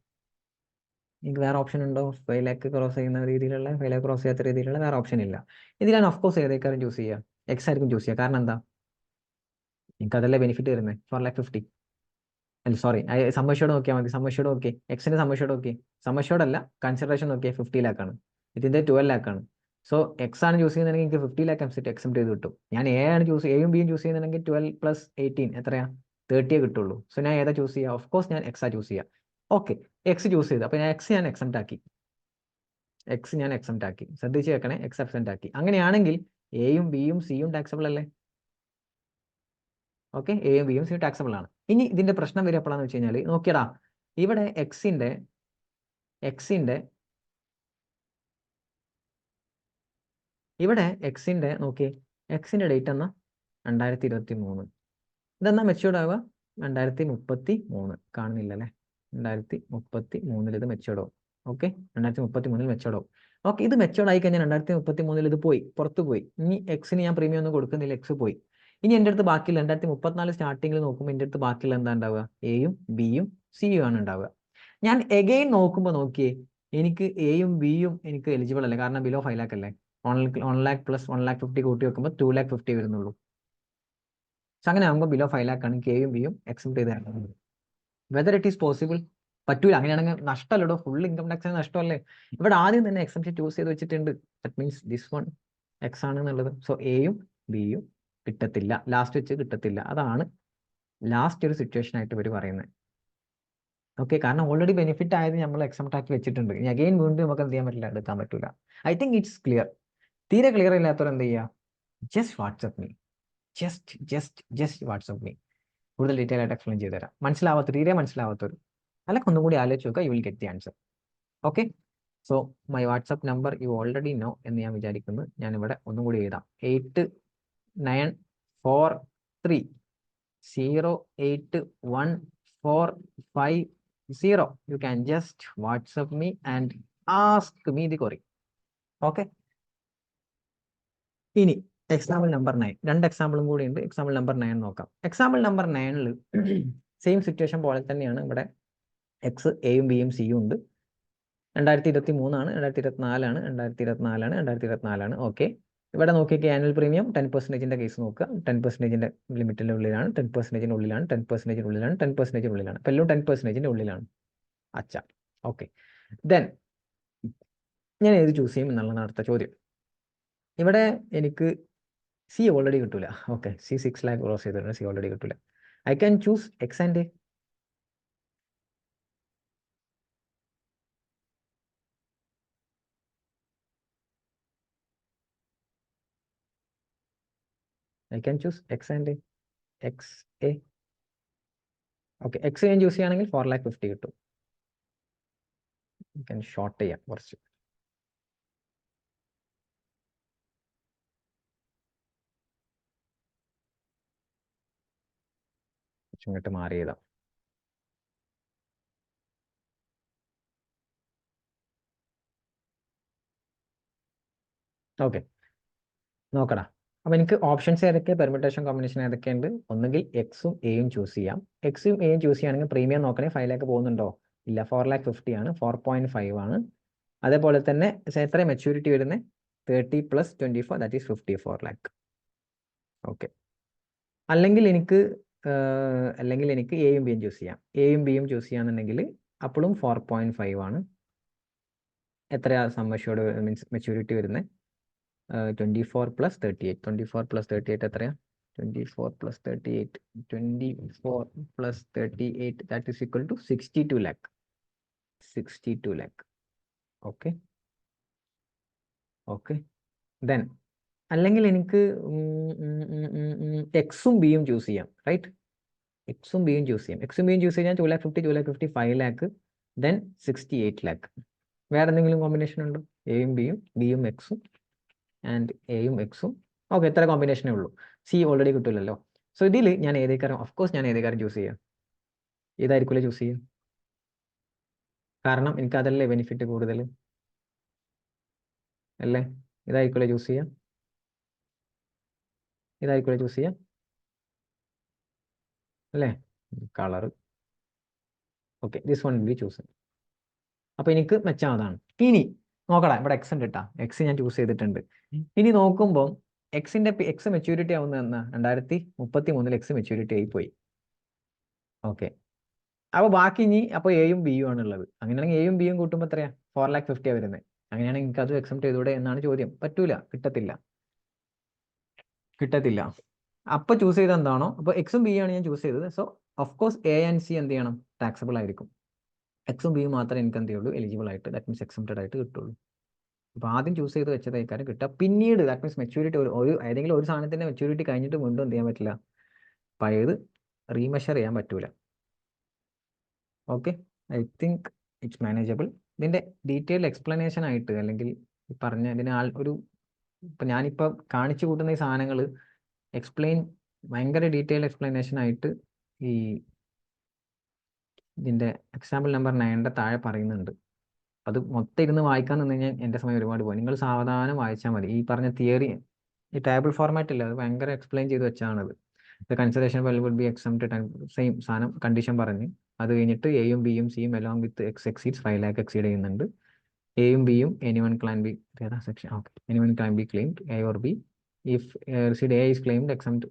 എനിക്ക് വേറെ ഓപ്ഷൻ ഉണ്ടോ? 5 lakh ക്രോസ് ചെയ്യുന്ന രീതിയിലുള്ള, 5 lakh ക്രോസ് ചെയ്യാത്ത രീതിയിലുള്ള വേറെ ഓപ്ഷൻ ഇല്ല. ഇതിൽ ഞാൻ ഓഫ്കോഴ്സ് ഏതേക്കാരും ചൂസ് ചെയ്യുക? എക്സ് ആയിരിക്കും ചൂസ് ചെയ്യുക. കാരണം എന്താ? എനിക്ക് അതല്ലേ ബെനിഫിറ്റ് വരുന്നത്, 4,50,000. അല്ല സോറി, സമ്മേഷോട് നോക്കിയാൽ മതി. സമ്മേഷോട് നോക്കി, എക്സിന്റെ സമ്മേഷോട് നോക്കി. സമ്മേഷോട് അല്ല, കൺസിഡറേഷൻ നോക്കിയാൽ 50 lakh ആണ്. ഇതിന്റെ 12 lakh ആണ്. സോ എക്സ് ആണ് ചൂസ് ചെയ്യുന്നതെങ്കിൽ എനിക്ക് 50 lakh എക്സെപ്റ്റ് ചെയ്ത് കിട്ടും. ഞാൻ എയും ബിയും ചൂസ് ചെയ്യുന്നുണ്ടെങ്കിൽ 12 + 18 എത്രയാ? 30 കിട്ടുള്ളൂ. സോ ഞാൻ ഏതാ ചൂസ് ചെയ്യുക? ഓഫ് കോഴ്സ് ഞാൻ എക്സാ ചൂസ് ചെയ്യുക. ഓക്കെ, എക്സ് ചൂസ് ചെയ്തു. അപ്പോൾ ഞാൻ എക്സെപ്റ്റ് ആക്കി. ശ്രദ്ധിച്ച് വെക്കണേ, എക്സ് എക്സെപ്റ്റ് ആക്കി. അങ്ങനെയാണെങ്കിൽ എയും ബിയും സിയും ടാക്സബിൾ അല്ലേ? ഓക്കെ, എയും ബിയും സിയും ടാക്സബിൾ ആണ്. ഇനി ഇതിന്റെ പ്രശ്നം വരെ എപ്പോഴാന്ന് വെച്ച് കഴിഞ്ഞാൽ, നോക്കിയടാ, ഇവിടെ എക്സിന്റെ നോക്കി, എക്സിന്റെ ഡേറ്റ് എന്നാ? 2023. ഇതെന്നാ മെച്യൂർഡ് ആവുക? 2033. കാണുന്നില്ലല്ലേ? 2033 ഇത് മെച്യൂർഡ് ആവും. ഓക്കെ, 2033 മെച്യൂർഡ് ആവും. ഓക്കെ, ഇത് മെച്യൂർഡ് ആയി കഴിഞ്ഞാൽ 2033 ഇത് പോയി, പുറത്ത് പോയി. ഇനി എക്സിന് ഞാൻ പ്രീമിയം ഒന്നും കൊടുക്കുന്നില്ല, എക്സ് പോയി. ഇനി എൻ്റെ അടുത്ത് ബാക്കിയുള്ള 2034 സ്റ്റാർട്ടിങ്ങിൽ നോക്കുമ്പോൾ എൻ്റെ അടുത്ത് ബാക്കിയുള്ള എന്താ ഉണ്ടാവുക? എയും ബിയും സിയും ആണ് ഉണ്ടാവുക. ഞാൻ എഗെയിൻ നോക്കുമ്പോൾ നോക്കിയേ, എനിക്ക് എയും ബിയും എനിക്ക് എലിജിബിൾ അല്ല. കാരണം ബിലോ 5 lakh അല്ലേ? 1 lakh + 1,50,000 കൂട്ടി വെക്കുമ്പോൾ 2,50,000 വരുന്നുള്ളൂ. സോ അങ്ങനെ ആകുമ്പോൾ ബിലോ 5 lakh ആണ് കെയും ബിയും എക്സെപ്റ്റ് ചെയ്ത് തരണം. വെദർ ഇറ്റ് ഈസ് പോസിബിൾ, പറ്റൂല. അങ്ങനെയാണെങ്കിൽ നഷ്ടമല്ലോ, ഫുൾ ഇൻകം ടാക്സിന് നഷ്ടമല്ലേ. ഇവിടെ ആദ്യം തന്നെ എക്സംഷൻ ചൂസ് ചെയ്ത് വെച്ചിട്ടുണ്ട്. That means this one X ആണ് എന്നുള്ളത്. സോ എയും ബിയും കിട്ടത്തില്ല, ലാസ്റ്റ് വെച്ച് കിട്ടത്തില്ല. അതാണ് ലാസ്റ്റ് ഒരു സിറ്റുവേഷൻ ആയിട്ട് ഇവർ പറയുന്നത്. ഓക്കെ, കാരണം ഓൾറെഡി ബെനിഫിറ്റ് ആയത് നമ്മൾ എക്സംപ്റ്റ് ആക്കി വെച്ചിട്ടുണ്ട്. ഇനി അഗെയിൻ വീണ്ടും നമുക്ക് എന്ത് ചെയ്യാൻ പറ്റില്ല, എടുക്കാൻ പറ്റില്ല. I think it's clear. തീരെ ക്ലിയർ ഇല്ലാത്തവർ എന്ത് ചെയ്യുക, just WhatsApp me, just WhatsApp me. കൂടുതൽ ഡീറ്റെയിൽ ആയിട്ട് എക്സ്പ്ലെയിൻ ചെയ്ത് തരാം. തീരെ മനസ്സിലാവാത്തവർ അല്ലെങ്കിൽ ഒന്നും കൂടി ആലോചിച്ച് നോക്കുക, you will get the answer. Okay, so my WhatsApp number you already know എന്ന് ഞാൻ വിചാരിക്കുന്നു. ഞാനിവിടെ ഒന്നും കൂടി എഴുതാം. 8943081450. You can just WhatsApp me and ask me the query. Okay. ഇനി എക്സാമ്പിൾ നമ്പർ 9, 2 എക്സാമ്പിളും കൂടി ഉണ്ട്. എക്സാമ്പിൾ നമ്പർ 9 നോക്കാം. എക്സാമ്പിൾ നമ്പർ 9ൽ സെയിം സിറ്റുവേഷൻ പോലെ തന്നെയാണ്. ഇവിടെ എക്സ് എയും ബിയും സിയും ഉണ്ട്. 2023 ആണ്, 2024 ആണ്, 2024 ആണ്, 2024 ആണ്. ഓക്കെ, ഇവിടെ നോക്കിയൊക്കെ ആനുവൽ പ്രീമിയം 10% കേസ് നോക്കുക. 10% ലിമിറ്റിൻ്റെ ഉള്ളിലാണ്, 10% ഉള്ളിലാണ്, 10% ഉള്ളിലാണ്, 10% ഉള്ളിലാണ്. അപ്പം എല്ലാം 10% ഉള്ളിലാണ്. അച്ഛ, ഓക്കെ. ദെൻ ഞാൻ ഏത് ചൂസ് ചെയ്യും എന്നുള്ളതാണ് അടുത്ത ചോദ്യം. ഇവിടെ എനിക്ക് സി ഓൾറെഡി കിട്ടൂല. ഓക്കെ, സി 6 lakh ക്രോസ് ചെയ്തിട്ടുണ്ട്, സി ഓൾറെഡി കിട്ടൂല. I can choose X and A. I can choose X and A. X A. Okay, X ഞാൻ ചൂസ് ചെയ്യുകയാണെങ്കിൽ 4,50,000 കിട്ടും. ഞാൻ ഷോർട്ട് ചെയ്യാം കുറച്ച്. ഇങ്ങോട്ട് മാറി ചെയ്താം. ഓക്കെ, നോക്കടാ. അപ്പം എനിക്ക് ഓപ്ഷൻസ് ഏതൊക്കെ, പെർമിറ്റേഷൻ കോമ്പിനേഷൻ ഏതൊക്കെയുണ്ട്? ഒന്നുകിൽ എക്സും എയും ചൂസ് ചെയ്യാം. എക്സും എയും ചൂസ് ചെയ്യുകയാണെങ്കിൽ പ്രീമിയം നോക്കണേ, 5 lakh പോകുന്നുണ്ടോ? ഇല്ല, 4,50,000 ആണ്, 4.5 ആണ്. അതേപോലെ തന്നെ എത്ര മെച്യൂരിറ്റി വരുന്നത്? 30 + 24, ദാറ്റ് ഈസ് 54 lakh. ഓക്കെ, അല്ലെങ്കിൽ എനിക്ക് എയും ബിയും ചൂസ് ചെയ്യാം. എയും ബിയും ചൂസ് ചെയ്യാന്നുണ്ടെങ്കിൽ അപ്പോഴും 4.5 ആണ്. എത്രയാ സം അഷ്യൂർഡ് മീൻസ് മെച്യൂരിറ്റി വരുന്നത്? 24 + 38. 24 + 38 എത്രയാ? 24 + 38, 24 + 38, that is equal to 62 lakh. 62 lakh. Okay, okay. Then അല്ലെങ്കിൽ എനിക്ക് എക്സും ബിയും ചൂസ് ചെയ്യാം. റൈറ്റ്, എക്സും ബിയും ചൂസ് ചെയ്യാം. എക്സും ബിയും ചൂസ് ചെയ്യാൻ 2,50,000, 2,50,000, 5 lakh, ദെൻ 68 lakh. വേറെ എന്തെങ്കിലും കോമ്പിനേഷൻ ഉണ്ടോ? എയും ബിയും, ബിയും എക്സും ആൻഡ് എയും എക്സും. ഓക്കെ, എത്ര കോമ്പിനേഷനേ ഉള്ളൂ. സി ഓൾറെഡി കിട്ടില്ലല്ലോ. സോ ഇതിൽ ഞാൻ ഏതേക്കാരം, ഓഫ്കോഴ്സ് ഞാൻ ഏതേക്കാരം ചൂസ് ചെയ്യാം? ഇതായിരിക്കില്ല ചൂസ് ചെയ്യാം, കാരണം എനിക്ക് അതല്ലേ ബെനിഫിറ്റ് കൂടുതൽ അല്ലേ? ഇതായിരിക്കില്ല ചൂസ് ചെയ്യാം, ഇതായിരിക്കില്ല ചൂസ് ചെയ്യാം അല്ലേ? Colour. Okay, this one B choose. അപ്പോൾ എനിക്ക് മെച്ചം അതാണ്. ഇനി നോക്കടാ, ഇവിടെ എക്സ് ഉണ്ട് കേട്ടാ. എക്സ് ഞാൻ ചൂസ് ചെയ്തിട്ടുണ്ട്. ഇനി നോക്കുമ്പോൾ എക്സ് മെച്യൂരിറ്റി ആവുന്നത് എന്നാ? 2033 എക്സ് മെച്യൂരിറ്റി ആയി പോയി. ഓക്കെ, അപ്പോൾ ബാക്കി ഇനി അപ്പോൾ എയും ബിയും ആണുള്ളത്. അങ്ങനെയാണെങ്കിൽ എയും ബിയും കൂട്ടുമ്പോൾ എത്രയാ? 4,50,000 വരുന്നത്. അങ്ങനെയാണെങ്കിൽ എനിക്ക് അത് എക്സെപ്റ്റ് ചെയ്തൂടെ എന്നാണ് ചോദ്യം. പറ്റൂല, കിട്ടത്തില്ല. അപ്പോൾ ചൂസ് ചെയ്ത് എന്താണോ, അപ്പോൾ എക്സും ബി ആണ് ഞാൻ ചൂസ് ചെയ്തത്. So of course A and C എന്ത് ചെയ്യണം? ടാക്സബിൾ ആയിരിക്കും. എക്സും ബിയും മാത്രമേ എനിക്ക് എന്ത് ചെയ്യുള്ളൂ? എലിജിബിൾ ആയിട്ട്, ദാറ്റ് മീൻസ് എക്സെപ്റ്റഡ് ആയിട്ട് കിട്ടുള്ളൂ. അപ്പോൾ ആദ്യം ചൂസ് ചെയ്ത് വെച്ചതായിക്കാരം കിട്ടുക. പിന്നീട് ദാറ്റ് മീൻസ് മെച്യൂരിറ്റി ഏതെങ്കിലും ഒരു സാധനത്തിൻ്റെ മെച്യൂരിറ്റി കഴിഞ്ഞിട്ട് വീണ്ടും എന്ത് ചെയ്യാൻ പറ്റില്ല? പഴയത് റീമെഷർ ചെയ്യാൻ പറ്റൂല. Okay, I think it's manageable. ഇതിൻ്റെ ഡീറ്റെയിൽഡ് എക്സ്പ്ലനേഷൻ ആയിട്ട്, അല്ലെങ്കിൽ ഈ പറഞ്ഞ ഇപ്പം ഞാനിപ്പോൾ കാണിച്ചു കൂട്ടുന്ന ഈ സാധനങ്ങൾ ഭയങ്കര ഡീറ്റെയിൽഡ് എക്സ്പ്ലനേഷൻ ആയിട്ട് ഇതിൻ്റെ എക്സാമ്പിൾ നമ്പർ 9 താഴെ പറയുന്നുണ്ട്. അത് മൊത്തം ഇരുന്ന് വായിക്കാൻ നിന്ന് കഴിഞ്ഞാൽ എൻ്റെ സമയം ഒരുപാട് പോകും. നിങ്ങൾ സാവധാനം വായിച്ചാൽ മതി. ഈ പറഞ്ഞ തിയറി, ഈ ടേബിൾ ഫോർമാറ്റ് ഇല്ല, അത് ഭയങ്കര എക്സ്പ്ലെയിൻ ചെയ്ത് വെച്ചാണത്. Consideration would be exempted, same സാധനം കണ്ടീഷൻ പറഞ്ഞ്. അത് കഴിഞ്ഞിട്ട് എയും ബിയും സിയും along with X exceeds 5 lakh exceed ചെയ്യുന്നുണ്ട്. എയും ബിയും anyone can be claimed A or B if A is claimed exempt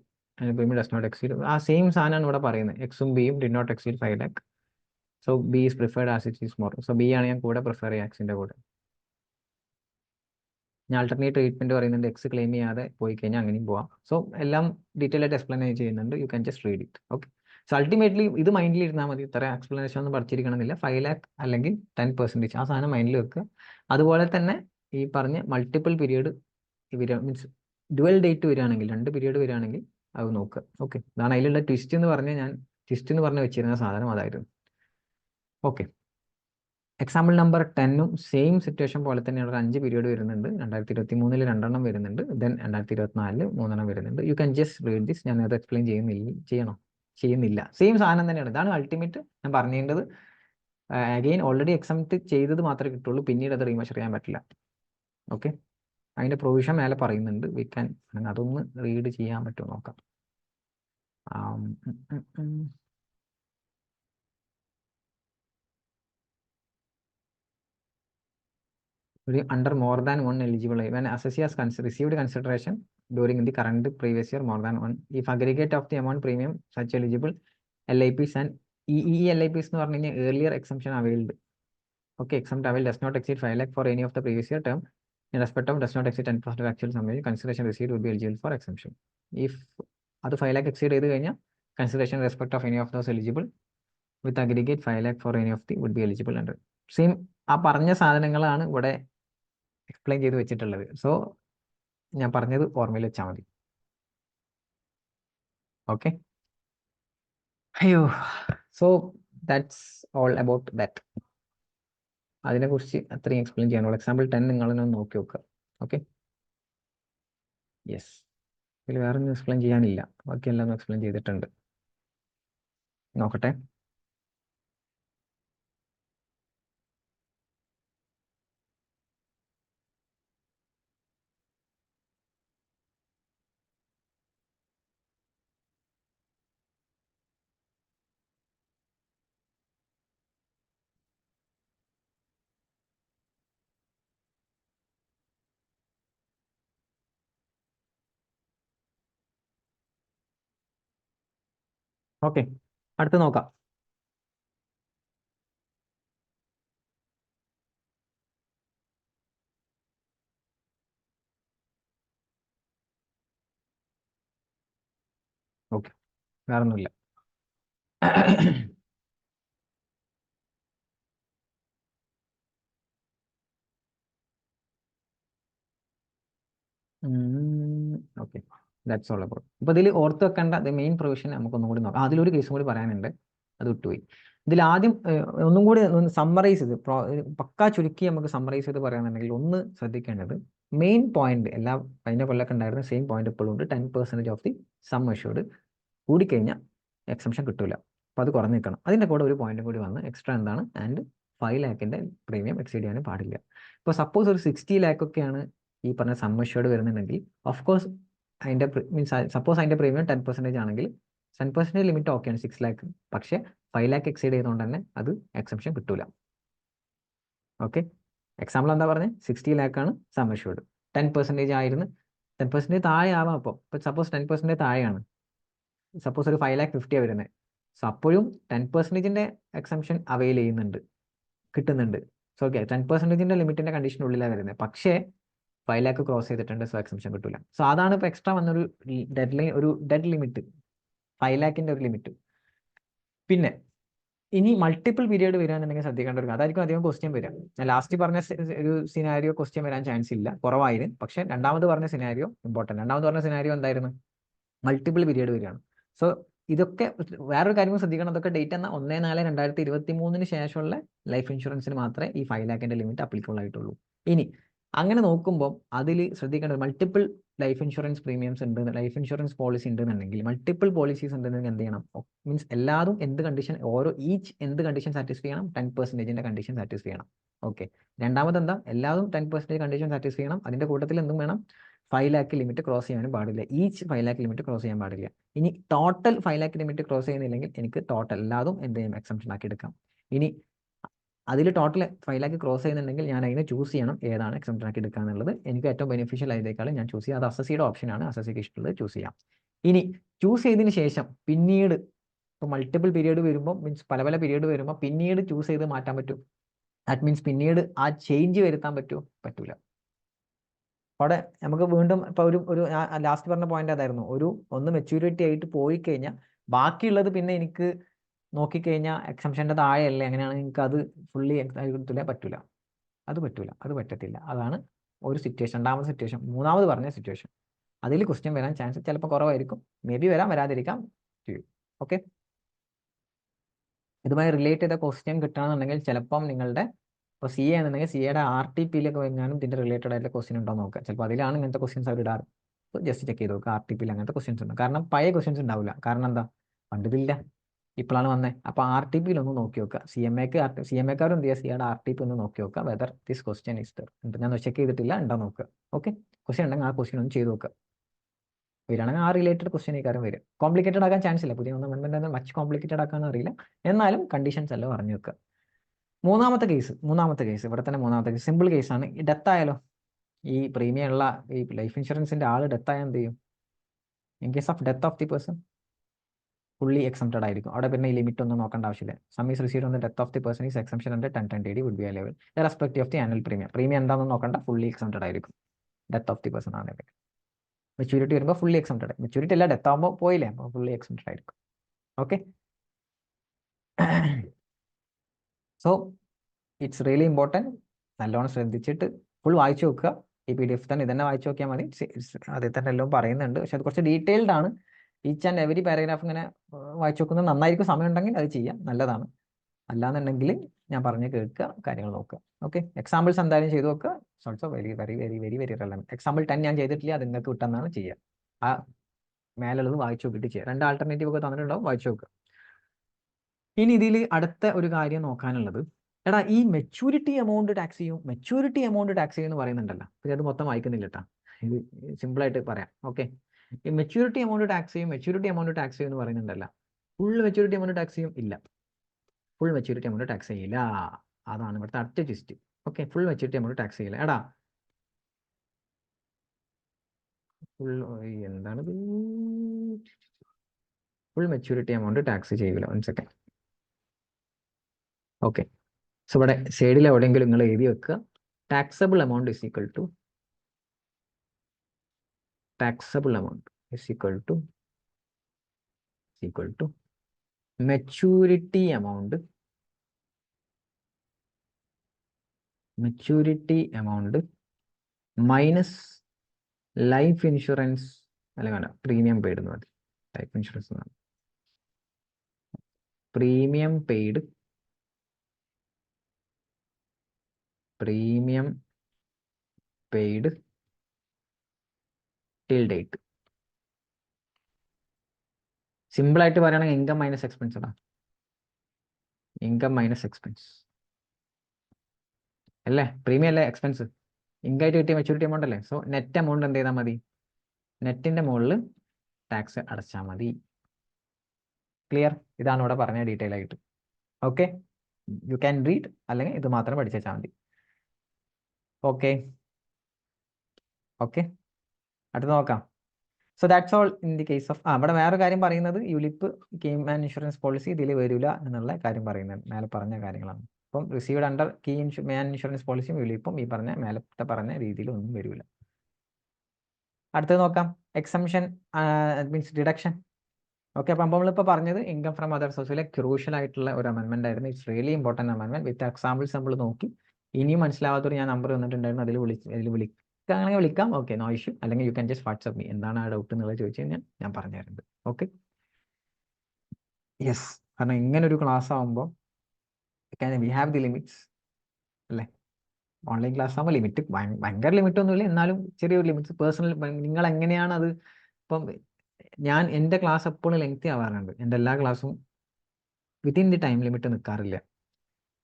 premium does not exceed ആ സെയിം സാധനമാണ് ഇവിടെ പറയുന്നത്. എക്സും ബിയും did not exceed 5 lakh. So B is preferred as it is more. So B ആണ് ഞാൻ കൂടെ prefer ചെയ്യുക എക്സിൻ്റെ കൂടെ. ഞാൻ ആൾട്ടർനേറ്റ് ട്രീറ്റ്മെന്റ് പറയുന്നുണ്ട്, എക്സ് ക്ലെയിം ചെയ്യാതെ പോയി കഴിഞ്ഞാൽ അങ്ങനെയും പോവാം. സോ എല്ലാം ഡീറ്റെയിൽ ആയിട്ട് എക്സ്പ്ലെയിൻ ചെയ്യുന്നുണ്ട്. U can just read it. Okay. So ultimately ഇത് മൈൻഡിൽ ഇരുന്നാൽ മതി. ഇത്ര എക്സ്പ്ലനേഷൻ ഒന്നും പഠിച്ചിരിക്കണമെന്നില്ല. 5 lakh അല്ലെങ്കിൽ 10%, ആ സാധനം മൈൻഡിൽ വെക്കുക. അതുപോലെ തന്നെ ഈ പറഞ്ഞ multiple period means dual date വരികയാണെങ്കിൽ, 2 പീരീഡ് വരികയാണെങ്കിൽ അത് നോക്കുക. ഓക്കെ. അതാണ് അതിലുള്ള ട്വിസ്റ്റ് എന്ന് പറഞ്ഞാൽ, ഞാൻ ട്വിസ്റ്റ് എന്ന് പറഞ്ഞ് വെച്ചിരുന്ന സാധനം അതായിരുന്നു. ഓക്കെ. എക്സാമ്പിൾ നമ്പർ 10ഉം സെയിം സിറ്റുവേഷൻ പോലെ തന്നെയാണ്. ഒരു 5 പീരീഡ് വരുന്നുണ്ട്. 2023 2 വരുന്നുണ്ട്. ദെൻ 2024 3 വരുന്നുണ്ട്. U can just read this. ഞാൻ അത് എക്സ്പ്ലെയിൻ ചെയ്യുന്നില്ല. സെയിം സാധനം തന്നെയാണ്. ഇതാണ് അൾട്ടിമേറ്റ് ഞാൻ പറഞ്ഞേണ്ടത്. അഗെയിൻ ഓൾറെഡി എക്സംപ്റ്റ് ചെയ്തത് മാത്രമേ കിട്ടുള്ളൂ. പിന്നീട് അത് റീമെഷർ ചെയ്യാൻ പറ്റില്ല. ഓക്കെ. അതിൻ്റെ പ്രൊവിഷൻ മേലെ പറയുന്നുണ്ട്. വി ക്യാൻ അതൊന്ന് റീഡ് ചെയ്യാൻ പറ്റുമോ നോക്കാം. under more than one eligible when assessee has received consideration during the current previous year more than one, if aggregate of the amount premium such eligible LIPs and LIPs എന്ന് പറഞ്ഞു കഴിഞ്ഞാൽ earlier exemption availed. Okay, exempt availed does not exceed 5 lakh for any of the previous year term in respect of does not exceed 10% of actual summation, consideration received will be eligible for exemption. If അത് 5 lakh exceed ചെയ്ത് കഴിഞ്ഞാൽ consideration in respect of any of those eligible with aggregate 5 lakh for any of the would be eligible under. Same ആ പറഞ്ഞ സാധനങ്ങളാണ് ഇവിടെ explain ചെയ്ത് വെച്ചിട്ടുള്ളത്. So ഞാൻ പറഞ്ഞത് ഓർമ്മയിൽ വെച്ചാൽ മതി. ഓക്കെ. അയ്യോ. So that's all about that. അതിനെക്കുറിച്ച് അത്രയും എക്സ്പ്ലെയിൻ ചെയ്യാനുള്ള. എക്സാമ്പിൾ 10 നിങ്ങളൊന്ന് നോക്കി നോക്കുക. ഓക്കെ. യെസ്. ഇതിൽ വേറെ ഒന്നും എക്സ്പ്ലെയിൻ ചെയ്യാനില്ല. ബാക്കിയെല്ലാം ഒന്ന് എക്സ്പ്ലെയിൻ ചെയ്തിട്ടുണ്ട്. നോക്കട്ടെ. ഓക്കെ. അടുത്ത് നോക്കാം. ഓക്കെ. വേറെ ഒന്നുമില്ല. ഓക്കെ. That's all about. അപ്പോൾ ഇതിൽ ഓർത്ത് വെക്കേണ്ട മെയിൻ പ്രൊവിഷൻ നമുക്കൊന്നും കൂടി നോക്കാം. അതിലൊരു കേസും കൂടി പറയാനുണ്ട്, അത് വിട്ടുപോയി. ഇതിൽ ആദ്യം ഒന്നും കൂടി ഒന്ന് സമ്മറൈസ് ചെയ്ത് പക്കാ ചുരുക്കി നമുക്ക് സമ്മറൈസ് ചെയ്ത് പറയാന്നുണ്ടെങ്കിൽ ഒന്ന് ശ്രദ്ധിക്കേണ്ടത് മെയിൻ പോയിന്റ് എല്ലാ കഴിഞ്ഞ കൊല്ലൊക്കെ ഉണ്ടായിരുന്ന സെയിം പോയിന്റ് ഇപ്പോഴും ഉണ്ട്. 10% ഓഫ് ദി സം അഷ്യൂർഡ് കൂടിക്കഴിഞ്ഞാൽ എക്സംഷൻ കിട്ടില്ല. അപ്പോൾ അത് കുറഞ്ഞ് നിൽക്കണം. അതിൻ്റെ കൂടെ ഒരു പോയിന്റ് കൂടി വന്ന് എക്സ്ട്രാ എന്താണ്, ആൻഡ് 5 lakhന്റെ പ്രീമിയം എക്സീഡ് ചെയ്യാനും പാടില്ല. ഇപ്പോൾ സപ്പോസ് ഒരു 60 lakh ഒക്കെയാണ് ഈ പറഞ്ഞ സം അഷ്യൂർഡ് വരുന്നുണ്ടെങ്കിൽ ഓഫ് കോഴ്സ് അതിൻ്റെ മീൻസ് സപ്പോസ് അതിൻ്റെ പ്രീമിയം 10% ആണെങ്കിൽ 10% ലിമിറ്റ് ഓക്കെയാണ് 6 lakh. പക്ഷേ 5 lakh എക്സീഡ് ചെയ്തുകൊണ്ട് തന്നെ അത് എക്സംഷൻ കിട്ടൂല. ഓക്കെ. എക്സാമ്പിൾ എന്താ പറഞ്ഞത്, 60 lakh ആണ് സം അഷ്യൂർഡ്, 10% ആയിരുന്നു. 10% താഴെ ആവാം. അപ്പോൾ സപ്പോസ് 10% താഴെയാണ്, സപ്പോസ് ഒരു 5,50,000 വരുന്നത്. സോ അപ്പോഴും 10%ന്റെ എക്സംഷൻ അവൈൽ ചെയ്യുന്നുണ്ട്, കിട്ടുന്നുണ്ട്. സോ ഓക്കെ, 10%ന്റെ ലിമിറ്റിന്റെ കണ്ടീഷനുള്ളിലാണ് വരുന്നത്. പക്ഷേ 5 lakh ക്രോസ് ചെയ്തിട്ടുണ്ട്, സോ എക്സംഷൻ കിട്ടില്ല. സോ അതാണ് ഇപ്പോൾ എക്സ്ട്രാ വന്നൊരു ഡെഡ് ലൈൻ, ഒരു ഡെഡ് ലിമിറ്റ്, 5 lakhന്റെ ഒരു ലിമിറ്റ്. പിന്നെ ഇനി മൾട്ടിപ്പിൾ പീരീഡ് വരികയാണെന്നുണ്ടെങ്കിൽ ശ്രദ്ധിക്കേണ്ട ഒരു കാര്യം, അതായിരിക്കും അധികം ക്വസ്റ്റ്യൻ വരിക. ഞാൻ ലാസ്റ്റ് പറഞ്ഞ ഒരു സിനാരിയോ ക്വസ്റ്റ്യൻ വരാൻ ചാൻസ് ഇല്ല, കുറവായിരുന്നു. പക്ഷേ രണ്ടാമത് പറഞ്ഞ സിനാരിയോ ഇമ്പോർട്ടൻറ്റ്. രണ്ടാമത് പറഞ്ഞ സിനാരിയോ എന്തായിരുന്നു, മൾട്ടിപ്പിൾ പീരീഡ് വരികയാണ്. സോ ഇതൊക്കെ വേറൊരു കാര്യം ശ്രദ്ധിക്കണം, അതൊക്കെ ഡേറ്റ് എന്നാൽ 1/4/2023 ശേഷമുള്ള ലൈഫ് ഇൻഷുറൻസിന് മാത്രമേ ഈ 5 lakhന്റെ ലിമിറ്റ് അപ്ലിക്കബിൾ ആയിട്ടുള്ളൂ. ഇനി അങ്ങനെ നോക്കുമ്പോൾ അതിൽ ശ്രദ്ധിക്കേണ്ടത് മൾട്ടിപ്പിൾ ലൈഫ് ഇൻഷുറൻസ് പ്രീമിയംസ് ഉണ്ട്, ലൈഫ് ഇൻഷുറൻസ് പോളിസി ഉണ്ടെന്നുണ്ടെങ്കിൽ, മൾട്ടിപ്പിൾ പോളിസീസ് ഉണ്ടെന്നുണ്ടെങ്കിൽ എന്ത് ചെയ്യണം, മീൻസ് എല്ലാതും എന്ത് കണ്ടീഷൻ, എന്ത് കണ്ടീഷൻ സാറ്റിസ്ഫൈ ചെയ്യണം, 10%ന്റെ കണ്ടീഷൻ സാറ്റിസ്ഫൈ ചെയ്യണം. ഓക്കെ. രണ്ടാമത് എന്താ, എല്ലാതും 10% കണ്ടീഷൻ സാറ്റിസ്ഫൈ ചെയ്യണം. അതിന്റെ കൂട്ടത്തിൽ എന്തും വേണം, 5 lakh ലിമിറ്റ് ക്രോസ് ചെയ്യാനും പാടില്ല. 5 lakh ലിമിറ്റ് ക്രോസ് ചെയ്യാൻ പാടില്ല. ഇനി ടോട്ടൽ 5 lakh ലിമിറ്റ് ക്രോസ് ചെയ്യുന്നില്ലെങ്കിൽ എനിക്ക് ടോട്ടൽ എല്ലാതും എന്ത് ചെയ്യും, എക്സംഷൻ ആക്കി എടുക്കാം. ഇനി അതിൽ ടോട്ടൽ 5 lakh ക്രോസ് ചെയ്യുന്നുണ്ടെങ്കിൽ ഞാൻ അതിനെ ചൂസ് ചെയ്യണം ഏതാണ് എക്സംഷൻ ആക്കി എടുക്കുക എന്നുള്ളത്. എനിക്ക് ഏറ്റവും ബെനിഫിഷ്യൽ ആയതേക്കാളും ഞാൻ ചൂസ് ചെയ്യാം. അത് അസസിയുടെ ഓപ്ഷനാണ്, അസസിക്ക് ഇഷ്ടമുള്ളത് ചൂസ് ചെയ്യാം. ഇനി ചൂസ് ചെയ്തതിന് ശേഷം പിന്നീട് ഇപ്പോൾ മൾട്ടിപ്പിൾ പീരീഡ് വരുമ്പോൾ മീൻസ് പല പല പീരീഡ് വരുമ്പോൾ പിന്നീട് ചൂസ് ചെയ്ത് മാറ്റാൻ പറ്റും. ദാറ്റ് മീൻസ് പിന്നീട് ആ ചേഞ്ച് വരുത്താൻ പറ്റുമോ? പറ്റൂല. അവിടെ നമുക്ക് വീണ്ടും ഇപ്പോൾ ഒരു ലാസ്റ്റ് പറഞ്ഞ പോയിന്റ് അതായിരുന്നു, ഒന്ന് മെച്യൂരിറ്റി ആയിട്ട് പോയി കഴിഞ്ഞാൽ ബാക്കിയുള്ളത് പിന്നെ എനിക്ക് നോക്കിക്കഴിഞ്ഞാൽ എക്സംഷൻ്റെ താഴെയല്ലേ, അങ്ങനെയാണ് നിങ്ങൾക്ക് അത് ഫുള്ളി കിട്ടില്ല, പറ്റൂല. അത് പറ്റത്തില്ല. അതാണ് ഒരു സിറ്റുവേഷൻ. രണ്ടാമത്തെ സിറ്റുവേഷൻ, മൂന്നാമത് പറഞ്ഞ സിറ്റുവേഷൻ. അതിൽ ക്വസ്റ്റ്യൻ വരാൻ ചാൻസ് ചിലപ്പോൾ കുറവായിരിക്കും, മേ ബി വരാതിരിക്കാം. ഓക്കെ, ഇതുമായി റിലേറ്റ് ചെയ്ത ക്വസ്റ്റ്യൻ കിട്ടുകയാണെന്നുണ്ടെങ്കിൽ ചിലപ്പം നിങ്ങളുടെ ഇപ്പോൾ സി എ എന്നുണ്ടെങ്കിൽ സി എയുടെ RTPയിലൊക്കെ വരുന്നാലും ഇതിൻ്റെ റിലേറ്റഡ് ആയിട്ടുള്ള ക്വസ്റ്റ്യൻ ഉണ്ടോ നോക്കുക. ചിലപ്പോൾ അതിലാണ് ഇങ്ങനത്തെ ക്വസ്റ്റ്യൻസ് അവർ ഇടാറ്. അപ്പോൾ ജസ്റ്റ് ചെക്ക് ചെയ്ത് നോക്കുക RTPയിൽ അങ്ങനത്തെ ക്വസ്റ്റ്യൻസ് ഉണ്ട്. കാരണം പഴയ ക്വസ്റ്റ്യൻസ് ഉണ്ടാവില്ല. കാരണം എന്താ, പണ്ടിതില്ല, ഇപ്പോഴാണ് വന്നത്. അപ്പോൾ RTPയിൽ ഒന്ന് നോക്കി നോക്കുക. CMAക്കാരും എന്ത് ചെയ്യുക, സിയുടെ RTP ഒന്ന് നോക്കി നോക്കുക, whether this question is there. ഞാൻ ചെക്ക് ചെയ്തിട്ടില്ല, ഉണ്ടോ നോക്കുക. ഓക്കെ, ക്വസ്റ്റ്യൻ ഉണ്ടെങ്കിൽ ആ ക്വസ്റ്റ്യൻ ഒന്ന് ചെയ്ത് നോക്കുക. വരികയാണെങ്കിൽ ആ റിലേറ്റഡ് ക്വസ്റ്റ്യൻ ഈ കാര്യം വരും. കോംപ്ലിക്കേറ്റഡ് ആക്കാൻ ചാൻസ് ഇല്ല, പുതിയ അമെൻമെന്റ് മച്ച് കോംപ്ലിക്കേറ്റഡ് ആക്കാൻ അറിയില്ല, എന്നാലും കണ്ടീഷൻസ് എല്ലാം പറഞ്ഞു വെക്കുക. മൂന്നാമത്തെ കേസ് ഇവിടെ തന്നെ മൂന്നാമത്തെ കേസ് സിമ്പിൾ കേസാണ്. ഈ ഡെത്ത് ആയാലോ, ഈ പ്രീമിയം ഉള്ള ഈ ലൈഫ് ഇൻഷുറൻസിന്റെ ആൾ ഡെത്ത് ആയാൽ എന്ത് ചെയ്യും? In case of death of the person fully exempted ആയിരിക്കും. അവിടെ പിന്നെ ഈ ലിമിറ്റ് ഒന്നും നോക്കേണ്ട ആവശ്യമില്ല. Sum is received on the death of the person is exemption under 1010 would be available respect of the annual premium എന്താണെന്ന് നോക്കണ്ട, ഫുള്ളി എക്സംപ്റ്റഡ് ആയിരിക്കും ഡെത്ത് ഓഫ് ദി പേഴ്സൺ ആണെങ്കിൽ. മെച്യൂരിറ്റി വരുമ്പോൾ ഫുള്ളി എക്സംപ്റ്റഡ്, മെച്യൂരിറ്റി അല്ല, death ആകുമ്പോൾ പോയില്ലേ, അപ്പോൾ fully exempted ആയിരിക്കും. Okay, so it's really important. നല്ലോണം ശ്രദ്ധിച്ചിട്ട് ഫുൾ വായിച്ചു നോക്കുക. ഈ PDF തന്നെ ഇതന്നെ വായിച്ചു നോക്കിയാൽ മതി. അതിൽ തന്നെ എല്ലാം പറയുന്നുണ്ട്, പക്ഷെ അത് കുറച്ച് ഡീറ്റെയിൽഡ് ആണ്. ഈച്ച് ആൻഡ് എവരി പാരഗ്രാഫ് ഇങ്ങനെ വായിച്ചു നോക്കുന്നത് നന്നായിരിക്കും. സമയം ഉണ്ടെങ്കിൽ അത് ചെയ്യാം, നല്ലതാണ്. അല്ലാന്നുണ്ടെങ്കിൽ ഞാൻ പറഞ്ഞ് കേൾക്കുക, കാര്യങ്ങൾ നോക്കുക. ഓക്കെ, എക്സാമ്പിൾസ് എന്തായാലും ചെയ്ത് നോക്കുക. Also very very very very very relevant. Example 10 ഞാൻ ചെയ്തിട്ടില്ല, അത് നിങ്ങൾക്ക് വിട്ടെന്നാണ് ചെയ്യുക. ആ മേലുള്ളത് വായിച്ചു നോക്കിയിട്ട് ചെയ്യുക. 2 ആൾട്ടർനേറ്റീവ് ഒക്കെ തന്നിട്ടുണ്ടാവും, വായിച്ചു നോക്കുക. ഇനി ഇതിൽ അടുത്ത ഒരു കാര്യം നോക്കാനുള്ളത്, എടാ ഈ മെച്യൂരിറ്റി എമൗണ്ട് ടാക്സ് ചെയ്യും എന്ന് പറയുന്നുണ്ടല്ലോ. പിന്നെ അത് മൊത്തം വായിക്കുന്നില്ല കേട്ടോ, ഇത് സിമ്പിളായിട്ട് പറയാം. ഓക്കെ, ഈ മെച്യൂരിറ്റി എമൗണ്ട് ടാക്സ് ചെയ്യും എന്ന് പറയുന്നുണ്ടല്ലോ. ഫുൾ മെച്യൂരിറ്റി എമൗണ്ട് ടാക്സ് ചെയ്യും? ഇല്ല, ഫുൾ മെച്യൂരിറ്റി എമൗണ്ട് ടാക്സ് ചെയ്യില്ല. അതാണ് ഇവിടുത്തെ അടുത്ത twist. Okay, full maturity amount tax ചെയ്യില്ല. എടാ എന്താണിത്, ഫുൾ മെച്യൂരിറ്റി എമൗണ്ട് ടാക്സ് ചെയ്യില്ല. 1 സെക്കൻഡ്. ഓക്കെ, സോ ഇവിടെ സൈഡിൽ എവിടെയെങ്കിലും നിങ്ങൾ എഴുതി വെക്കുക, taxable amount is equal to maturity amount minus life insurance, അല്ലെങ്കിൽ പ്രീമിയം പെയ്ഡ് എന്ന് മതി. Life insurance premium paid till date. Simple ആയിട്ട് പറയുകയാണെങ്കിൽ ഇൻകം മൈനസ് എക്സ്പെൻസ് ആണ്. ഇൻകം മൈനസ് എക്സ്പെൻസ് അല്ലേ, പ്രീമിയം അല്ലേ എക്സ്പെൻസ്, ഇൻകം ആയിട്ട് കിട്ടിയ മെച്യൂരിറ്റി എമൗണ്ട് അല്ലേ. സോ നെറ്റ് എമൗണ്ട് എന്ത് ചെയ്താൽ മതി, നെറ്റിന്റെ മുകളിൽ ടാക്സ് അടച്ചാൽ മതി. ക്ലിയർ? ഇതാണ് ഇവിടെ പറഞ്ഞ ഡീറ്റെയിൽ ആയിട്ട്. ഓക്കെ, യു ക്യാൻ റീഡ്, അല്ലെങ്കിൽ ഇത് മാത്രം പഠിച്ചാൽ മതി. ഓക്കെ, അടുത്ത് നോക്കാം. So that's all in the case of. ഇവിടെ വേറെ കാര്യം പറയുന്നത്, യുലിപ്പ് കീ മാൻ ഇൻഷുറൻസ് പോളിസി ഇതിൽ വരില്ല എന്നുള്ള കാര്യം പറയുന്നത്, മേലെ പറഞ്ഞ കാര്യങ്ങളാണ്. അപ്പം റിസീവ്ഡ് അണ്ടർ കീ മാൻ ഇൻഷുറൻസ് പോളിസിയും യുലിപ്പും ഈ പറഞ്ഞ മേലത്തെ പറഞ്ഞ രീതിയിൽ ഒന്നും വരില്ല. അടുത്തത് നോക്കാം, എക്സംഷൻ മീൻസ് ഡിഡക്ഷൻ. ഓക്കെ, അപ്പം നമ്മളിപ്പോൾ പറഞ്ഞത് ഇൻകം ഫ്രം അതർ സോഴ്സിലെ ക്രൂഷ്യൽ ആയിട്ടുള്ള ഒരു അമെൻമെന്റ് ആയിരുന്നു. ഇറ്റ്സ് റിയലി ഇമ്പോർട്ടൻറ്റ് അമെൻമെന്റ്. വിത്ത് എക്സാമ്പിൾസ് നമ്മൾ നോക്കി. ഇനിയും മനസ്സിലാവാത്തൊരു ഞാൻ നമ്പർ തന്നിട്ടുണ്ടായിരുന്നു, അതിൽ വിളിക്കുകയാണെങ്കിൽ വിളിക്കാം. Okay, no issue. അല്ലെങ്കിൽ you can just WhatsApp me, എന്താണ് ആ ഡൗട്ട് എന്നുള്ളത് ചോദിച്ചു കഴിഞ്ഞാൽ ഞാൻ പറഞ്ഞു തരുന്നുണ്ട്. ഓക്കെ, യെസ്, കാരണം ഇങ്ങനെ ഒരു ക്ലാസ് ആകുമ്പോൾ വി ഹാവ് ദി ലിമിറ്റ്സ് അല്ലേ. ഓൺലൈൻ ക്ലാസ് ആകുമ്പോൾ ഭയങ്കര ലിമിറ്റ് ഒന്നുമില്ല, എന്നാലും ചെറിയൊരു ലിമിറ്റ്സ്. പേഴ്സണൽ നിങ്ങൾ എങ്ങനെയാണ് അത്. ഇപ്പം എൻ്റെ ക്ലാസ് എപ്പോഴും ലെങ്തി ആവാറുണ്ട്. എൻ്റെ എല്ലാ ക്ലാസ്സും വിത്തിൻ ദി ടൈം ലിമിറ്റ് നിൽക്കാറില്ല.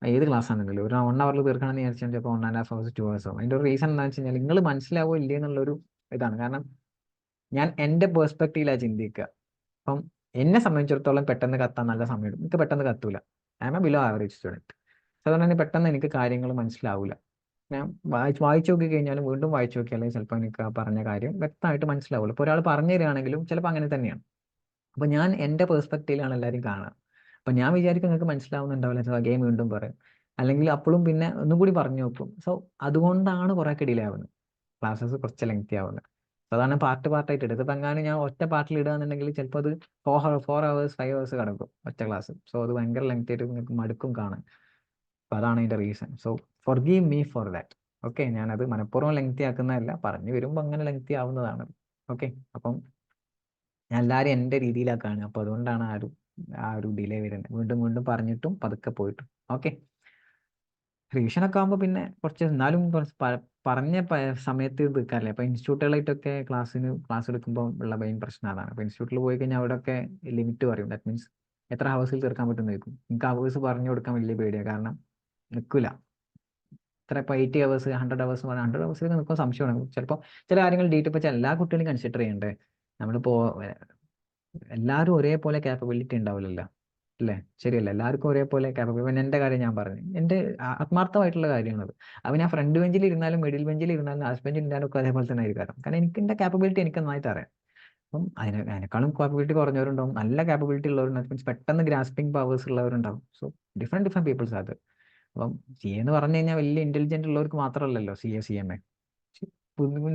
ഏത് ക്ലാസ് ആണെങ്കിലും ഒരു 1 hour തീർക്കണമെന്ന് വിചാരിച്ചാൽ ചിലപ്പോൾ 1.5 hours 2 hours ആവും. അതിൻ്റെ ഒരു റീസൺ എന്താണെന്ന് വെച്ച് കഴിഞ്ഞാൽ നിങ്ങൾ മനസ്സിലാവോ ഇല്ലേ എന്നുള്ളൊരു ഇതാണ്. കാരണം ഞാൻ എൻ്റെ പേഴ്സ്പെക്റ്റീവിലാണ് ചിന്തിക്കുക. അപ്പം എന്നെ സംബന്ധിച്ചിടത്തോളം പെട്ടെന്ന് കത്താൻ നല്ല സമയമെടുക്കും, എനിക്ക് പെട്ടെന്ന് കത്തൂല. I am a below average student. സാധാരണ പെട്ടെന്ന് എനിക്ക് കാര്യങ്ങൾ മനസ്സിലാവില്ല. ഞാൻ വായിച്ചു നോക്കി കഴിഞ്ഞാലും വീണ്ടും വായിച്ചു നോക്കിയാലേ ചിലപ്പോൾ എനിക്ക് ആ പറഞ്ഞ കാര്യം വ്യക്തമായിട്ട് മനസ്സിലാവുള്ളൂ. ഇപ്പോൾ ഒരാൾ പറഞ്ഞു തരികയാണെങ്കിലും ചിലപ്പോൾ അങ്ങനെ തന്നെയാണ്. അപ്പോൾ ഞാൻ എൻ്റെ പേഴ്സ്പെക്റ്റീവിലാണ് എല്ലാവരും കാണുക. അപ്പം ഞാൻ വിചാരിക്കും നിങ്ങൾക്ക് മനസ്സിലാവുന്നുണ്ടാവില്ല, സോ ഗെയിം വീണ്ടും പറയും, അല്ലെങ്കിൽ അപ്പോഴും പിന്നെ ഒന്നും കൂടി പറഞ്ഞു നോക്കും. സോ അതുകൊണ്ടാണ് കുറേയൊക്കെ ഡിലേ ആവുന്നത്, ക്ലാസ്സസ് കുറച്ച് ലെങ്തി ആവുന്നത്. സാധാരണ പാർട്ടായിട്ട് ഇടും. ഇതിപ്പോൾ എങ്ങാനും ഞാൻ ഒറ്റ പാർട്ടിൽ ഇടുകയാണെന്നുണ്ടെങ്കിൽ ചിലപ്പോൾ അത് 4 hours 5 hours കിടക്കും ഒറ്റ ക്ലാസ്. സോ അത് ഭയങ്കര ലെങ്തി ആയിട്ട് നിങ്ങൾക്ക് മടുക്കും കാണാൻ. അപ്പം അതാണ് അതിൻ്റെ reason. So forgive me for that. Okay, ഞാനത് മനഃപൂർവ്വം ലെങ്തി ആക്കുന്നതല്ല, പറഞ്ഞു വരുമ്പോൾ അങ്ങനെ ലെങ്തി ആവുന്നതാണ്. ഓക്കെ, അപ്പം ഞാൻ എല്ലാവരും എൻ്റെ രീതിയിലാക്കാണ്. അപ്പോൾ അതുകൊണ്ടാണ് ആ ഒരു ഡിലേ വരുന്നത്. വീണ്ടും വീണ്ടും പറഞ്ഞിട്ടും പതുക്കെ പോയിട്ടും. ഓക്കെ, റിവിഷനൊക്കെ ആകുമ്പോൾ പിന്നെ കുറച്ച് എന്നാലും കുറച്ച് പറഞ്ഞ സമയത്ത് തീർക്കാറില്ല. അപ്പോൾ ഇൻസ്റ്റിറ്റ്യൂട്ടുകളായിട്ടൊക്കെ ക്ലാസ് എടുക്കുമ്പോൾ ഉള്ള മെയിൻ പ്രശ്നം അതാണ്. അപ്പോൾ ഇൻസ്റ്റിറ്റ്യൂട്ടിൽ പോയി കഴിഞ്ഞാൽ അവിടെയൊക്കെ ലിമിറ്റ് പറയും. ദാറ്റ് മീൻസ് എത്ര ഹവേഴ്സിൽ തീർക്കാൻ പറ്റുമെന്ന് ചോദിക്കും. എനിക്ക് ഹവേഴ്സ് പറഞ്ഞു കൊടുക്കാൻ വലിയ പേടിയാണ്, കാരണം നിൽക്കില്ല. ഇപ്പോൾ 80 hours 100 hours 100 hours നിൽക്കാൻ സംശയമാണ്. ചിലപ്പോൾ ചില കാര്യങ്ങൾ ഇപ്പോൾ എല്ലാ കുട്ടികളും കൺസിഡർ ചെയ്യണ്ടേ. നമ്മളിപ്പോൾ എല്ലാവരും ഒരേപോലെ ക്യാപ്പബിലിറ്റി ഉണ്ടാവില്ലല്ലോ, അല്ലേ? ശരിയല്ല, എല്ലാവർക്കും ഒരേപോലെ ക്യാപ്പബിലിറ്റി. എൻ്റെ കാര്യം ഞാൻ പറഞ്ഞു, എൻ്റെ ആത്മാർത്ഥമായിട്ടുള്ള കാര്യമാണത്. അപ്പം ഞാൻ ഫ്രണ്ട് ബെഞ്ചിൽ ഇരുന്നാലും മിഡിൽ ബെഞ്ചിൽ ഇരുന്നാലും ലാസ്റ്റ് ബെഞ്ചിൽ ഇരുന്നാലും ഒക്കെ അതേപോലെ തന്നെ ആയിരിക്കും. കാരണം എനിക്ക് എൻ്റെ ക്യാപ്പബിലിറ്റി എനിക്ക് നന്നായിട്ട് അറിയാം. അപ്പം അതിനേക്കാളും ക്യാപ്പബിലിറ്റി കുറഞ്ഞവരുണ്ടാവും, നല്ല ക്യാപ്പബിലിറ്റി ഉള്ളവരുണ്ടാവും, മീൻസ് പെട്ടെന്ന് ഗ്രാസ്പിംഗ് പവേഴ്സ് ഉള്ളവരുണ്ടാവും. സോ ഡിഫറെൻറ്റ് പീപ്പിൾസ് അത്. അപ്പം സി എന്ന് പറഞ്ഞു കഴിഞ്ഞാൽ വലിയ ഇന്റലിജന്റ് ഉള്ളവർക്ക് മാത്രമല്ലല്ലോ CA CMA.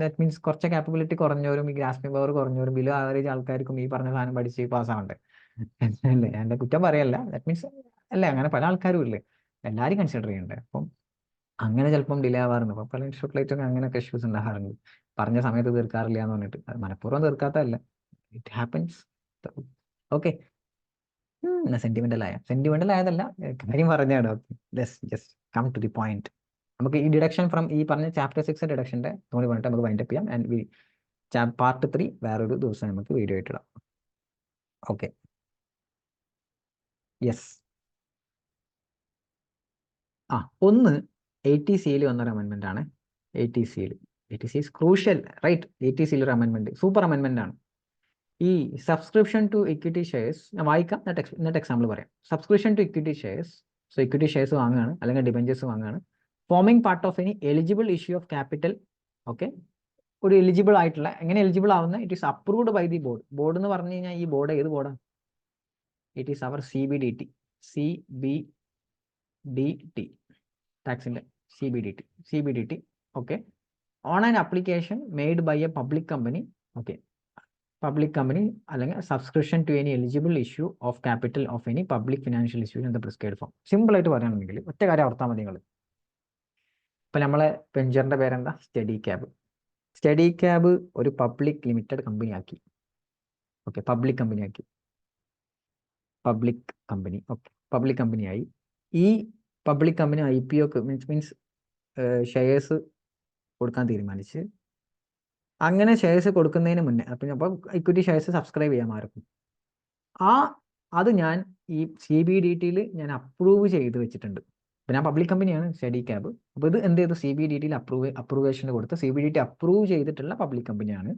ദാറ്റ് മീൻസ് കുറച്ച് ക്യാപ്പബിലിറ്റി കുറഞ്ഞവരും ഈ ഗ്രാസ്പിംഗ് പവർ കുറഞ്ഞവരും ബിലോ ആവറേജ് ആൾക്കാർക്കും ഈ പറഞ്ഞ സാധനം പഠിച്ച് പാസ്സാവണ്ടേ. അല്ലേ, എൻ്റെ കുറ്റം പറയല്ല. ദാറ്റ് മീൻസ് അല്ലേ, അങ്ങനെ പല ആൾക്കാരും ഇല്ലേ, എല്ലാവരും കൺസിഡർ ചെയ്യണ്ടേ. അപ്പം അങ്ങനെ ചിലപ്പം ഡിലേ ആവാറുണ്ട്. അപ്പം പല ഇൻസ്റ്റിറ്റ്യൂട്ടിലേറ്റൊക്കെ അങ്ങനെയൊക്കെ ഇഷ്യൂസ് ഉണ്ടാകാറുണ്ട്. പറഞ്ഞ സമയത്ത് തീർക്കാറില്ല എന്ന് പറഞ്ഞിട്ട്. അത് മനഃപൂർവ്വം തീർക്കാത്തതല്ല, ഇറ്റ് ഹാപ്പൻസ്. ഓക്കെ, സെന്റിമെന്റൽ ആയതല്ല, കാര്യം പറഞ്ഞാണ്. Okay, just come to the point. നമുക്ക് ഈ ഡിഡക്ഷൻ ഫ്രം ഈ പറഞ്ഞ ചാപ്റ്റർ 6 ഡിഡക്ഷൻ്റെ തോന്നി പറഞ്ഞിട്ട് നമുക്ക് വൈൻഡപ്പ് ചെയ്യാം. ആൻഡ് പാർട്ട് 3 വേറൊരു ദിവസം നമുക്ക് വീഡിയോ ആയിട്ടിടാം. Okay, yes. ഒന്ന് ATCയിൽ വന്നൊരു അമെൻമെന്റ് ആണ്. ATC crucial, right? ATCയിൽ ഒരു അമെൻമെന്റ്, സൂപ്പർ അമെൻമെന്റ് ആണ്. ഈ സബ്സ്ക്രിപ്ഷൻ ടു ഇക്വിറ്റി ഷെയർസ് ഞാൻ വായിക്കാം, എന്നിട്ട് എക്സാമ്പിൾ പറയാം. Subscription to equity shares, so equity shares വാങ്ങുകയാണ് അല്ലെങ്കിൽ ഡിബഞ്ചേഴ്സ് വാങ്ങുകയാണ്. Forming part of any eligible issue of capital. Okay, ഒരു എലിജിബിൾ ആയിട്ടുള്ള, എങ്ങനെ എലിജിബിൾ ആവുന്ന, it is approved by the board. Board എന്ന് പറഞ്ഞു കഴിഞ്ഞാൽ ഈ ബോർഡ് ഏത് ബോർഡാണ്? It is our CBDT. ടാക്സിന്റെ CBDT. Okay, on an application made by a public company. Okay, public company അല്ലെങ്കിൽ subscription to any eligible issue of capital of any public financial issue in the prescribed form. Simple ആയിട്ട് പറയുകയാണെങ്കിൽ ഒറ്റ കാര്യം ഓർത്താൽ മതി നിങ്ങൾ. ഇപ്പം നമ്മളെ വെഞ്ചറിന്റെ പേരെന്താ? സ്റ്റഡി ക്യാബ് ഒരു പബ്ലിക് ലിമിറ്റഡ് കമ്പനി ആക്കി. ഓക്കെ, പബ്ലിക് കമ്പനിയായി. ഈ public company IPO means shares കൊടുക്കാൻ തീരുമാനിച്ച്. അങ്ങനെ ഷെയർസ് കൊടുക്കുന്നതിന് മുന്നേ അപ്പോൾ ഇക്വിറ്റി ഷെയർസ് സബ്സ്ക്രൈബ് ചെയ്യാൻ ആർക്കും അത് ഞാൻ ഈ CBDTയിൽ ഞാൻ അപ്രൂവ് ചെയ്ത് വെച്ചിട്ടുണ്ട്. അപ്പോൾ ഞാൻ പബ്ലിക് കമ്പനിയാണ് സ്റ്റഡി ക്യാബ്. അപ്പോൾ ഇത് എന്ത് ചെയ്തു? CBDTയിൽ അപ്രൂവേഷൻ കൊടുത്ത് CBDT അപ്രൂവ് ചെയ്തിട്ടുള്ള പബ്ലിക് കമ്പനിയാണ്.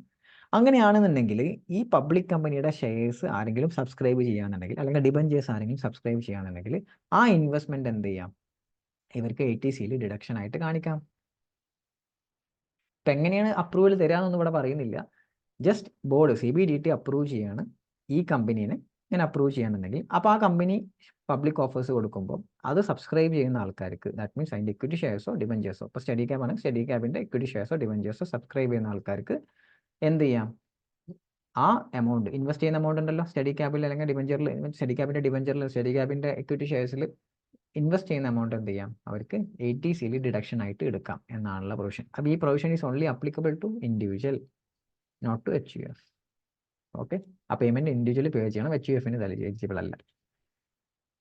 അങ്ങനെയാണെന്നുണ്ടെങ്കിൽ ഈ പബ്ലിക് കമ്പനിയുടെ ഷെയർസ് ആരെങ്കിലും സബ്സ്ക്രൈബ് ചെയ്യാന്നുണ്ടെങ്കിൽ, അല്ലെങ്കിൽ ഡിബഞ്ചേഴ്സ് ആരെങ്കിലും സബ്സ്ക്രൈബ് ചെയ്യാന്നുണ്ടെങ്കിൽ, ആ ഇൻവെസ്റ്റ്മെന്റ് എന്ത് ചെയ്യാം? ഇവർക്ക് ATCയിൽ ഡിഡക്ഷൻ ആയിട്ട് കാണിക്കാം. ഇപ്പം എങ്ങനെയാണ് അപ്രൂവൽ തരാമെന്നൊന്നും ഇവിടെ പറയുന്നില്ല. ജസ്റ്റ് ബോർഡ് CBDT അപ്രൂവ് ചെയ്യാണ് ഈ കമ്പനീനെ ഞാൻ അപ്രൂവ് ചെയ്യണമെന്നുണ്ടെങ്കിൽ, അപ്പോൾ ആ കമ്പനി പബ്ലിക് ഓഫേഴ്സ് കൊടുക്കുമ്പോൾ അത് സബ്സ്ക്രൈബ് ചെയ്യുന്ന ആൾക്കാർക്ക്, ദാറ്റ് മീൻസ് അതിൻ്റെ ഇക്വിറ്റി ഷെയർസോ ഡിബഞ്ചേഴ്സോ, ഇപ്പോൾ സ്റ്റഡി ക്യാബ് ആണെങ്കിൽ സ്റ്റഡി ക്യാബിൻ്റെ ഇക്വിറ്റി ഷെയർസോ ഡിബഞ്ചേഴ്സോ സബ്സ്ക്രൈബ് ചെയ്യുന്ന ആൾക്കാർക്ക് എന്ത് ചെയ്യാം? ആ എമൗണ്ട്, ഇൻവെസ്റ്റ് ചെയ്യുന്ന എമൗണ്ട് ഉണ്ടല്ലോ സ്റ്റഡി ക്യാബിൽ അല്ലെങ്കിൽ ഡിബഞ്ചറിൽ, സ്റ്റഡി ക്യാബിൻ്റെ ഇക്വിറ്റി ഷെയർസിൽ ഇൻവെസ്റ്റ് ചെയ്യുന്ന എമൗണ്ട് എന്ത് ചെയ്യാം? അവർക്ക് ATCയിൽ ഡിഡക്ഷൻ ആയിട്ട് എടുക്കാം എന്നാണുള്ള പ്രൊവിഷൻ. അപ്പോൾ ഈ provision is only applicable to individual, not to HUF. Okay, ആ പേയ്മെന്റ് ഇൻഡിവിജ്വലി പേ ചെയ്യണം, HUFന് എലിജിബിൾ അല്ല.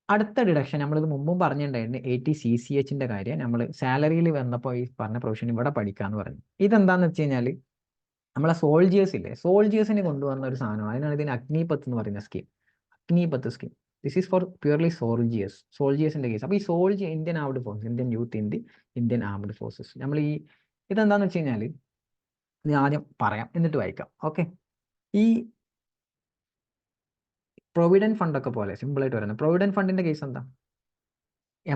അടുത്ത ഡിഡക്ഷൻ നമ്മളിത് മുമ്പും പറഞ്ഞിട്ടുണ്ടായിരുന്നു, ATCCHന്റെ കാര്യം. നമ്മൾ സാലറിയിൽ വന്നപ്പോൾ ഈ പറഞ്ഞ പ്രൊവിഷൻ ഇവിടെ പഠിക്കാന്ന് പറഞ്ഞു. ഇതെന്താന്ന് വെച്ച് കഴിഞ്ഞാൽ നമ്മളെ സോൾജിയേഴ്സിനെ കൊണ്ടുവന്ന ഒരു സാധനമാണ്. അതിനാണ് ഇതിന് അഗ്നിപത്ത് എന്ന് പറയുന്ന scheme. Agnipath scheme, this is for purely സോൾജിയേഴ്സിന്റെ കേസ്. അപ്പോൾ ഈ Indian armed forces, Indian youth in the Indian armed forces. നമ്മൾ ഇതെന്താന്ന് വെച്ച് കഴിഞ്ഞാൽ ഇത് ആദ്യം പറയാം എന്നിട്ട് വായിക്കാം. ഓക്കെ, ഈ പ്രൊവിഡന്റ് ഫണ്ട് ഒക്കെ പോലെ സിമ്പിളായിട്ട് പറയുന്നത്, പ്രൊവിഡന്റ് ഫണ്ടിന്റെ കേസ് എന്താ?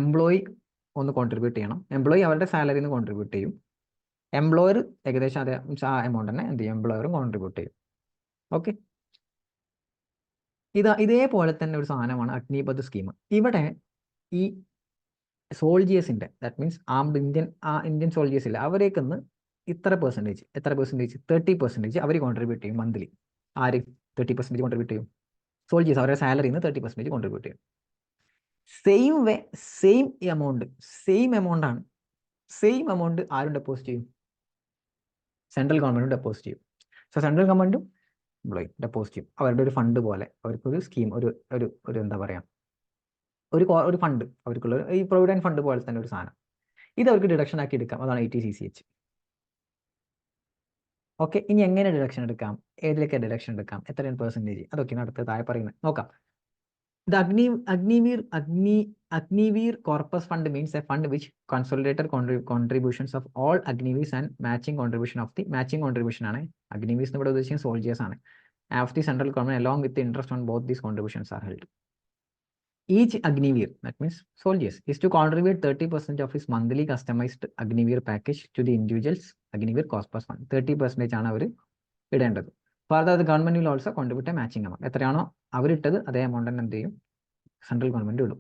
എംപ്ലോയി ഒന്ന് കോൺട്രിബ്യൂട്ട് ചെയ്യണം. എംപ്ലോയി അവരുടെ സാലറിയിൽ നിന്ന് കോൺട്രിബ്യൂട്ട് ചെയ്യും. എംപ്ലോയർ ഏകദേശം അതേ ആ എമൗണ്ട് തന്നെ എന്ത് ചെയ്യും, എംപ്ലോയറും കോൺട്രിബ്യൂട്ട് ചെയ്യും. ഓക്കെ, ഇതേപോലെ തന്നെ ഒരു സാധനമാണ് അഗ്നിപഥ് സ്കീം. ഇവിടെ ഈ സോൾജിയേഴ്സിൻ്റെ, that means armed Indian soldiers ഇല്ല, അവരേക്കൊന്ന് എത്ര പെർസെൻറ്റേജ് 30% അവർ കോൺട്രിബ്യൂട്ട് ചെയ്യും മന്ത്ലി. ആര് 30% കോൺട്രിബ്യൂട്ട് ചെയ്യും? സോൾജിയേഴ്സ് അവരുടെ സാലറിയിൽ നിന്ന് 30% കോൺട്രിബ്യൂട്ട് ചെയ്യും. സെയിം വേ സെയിം എമൗണ്ട് ആണ്, സെയിം എമൗണ്ട് ആരും ഡെപ്പോസിറ്റ് ചെയ്യും? സെൻട്രൽ ഗവൺമെൻറ്റും ഡെപ്പോസിറ്റ് ചെയ്യും. സോ സെൻട്രൽ ഗവൺമെൻറ്റും എംപ്ലോയി ഡെപ്പോസിറ്റ് ചെയ്യും. അവരുടെ ഒരു ഫണ്ട് പോലെ അവർക്കൊരു സ്കീം, ഒരു എന്താ പറയുക, ഒരു ഫണ്ട് അവർക്കുള്ള ഈ പ്രൊവിഡൻറ്റ് ഫണ്ട് പോലെ തന്നെ ഒരു സാധനം. ഇത് അവർക്ക് ഡിഡക്ഷൻ ആക്കി എടുക്കാം. അതാണ് 80CCH. ഓക്കെ, ഇനി എങ്ങനെ ഡിഡക്ഷൻ എടുക്കാം, ഏതിലൊക്കെ ഡിഡക്ഷൻ എടുക്കാം, എത്രയാണ് പെർസെൻറ്റേജ്, അതൊക്കെയാണ് അടുത്ത താഴെ പറയുന്നത്. നോക്കാം. The Agniveer Corpus Fund means a fund which consolidated contributions of all Agniveers and matching contribution of the matching contribution ആണ്. Agniveers ഇവിടെ ഉദ്ദേശിക്കുന്നത് സോൾജിയേഴ്സ് ആണ്. Of the central government along with the interest on both these contributions are held. Each Agniveer, that means soldiers, is to contribute 30% of his monthly customized Agniveer package to the individual's Agniveer Corpus Fund. 30% ആണ് അവർ ഇടേണ്ടത്. Further the government will also contribute a matching amount. എത്രയാണോ അവരിട്ടത് അതേ amount തന്നെ എന്ത് ചെയ്യും, central government ഇടും.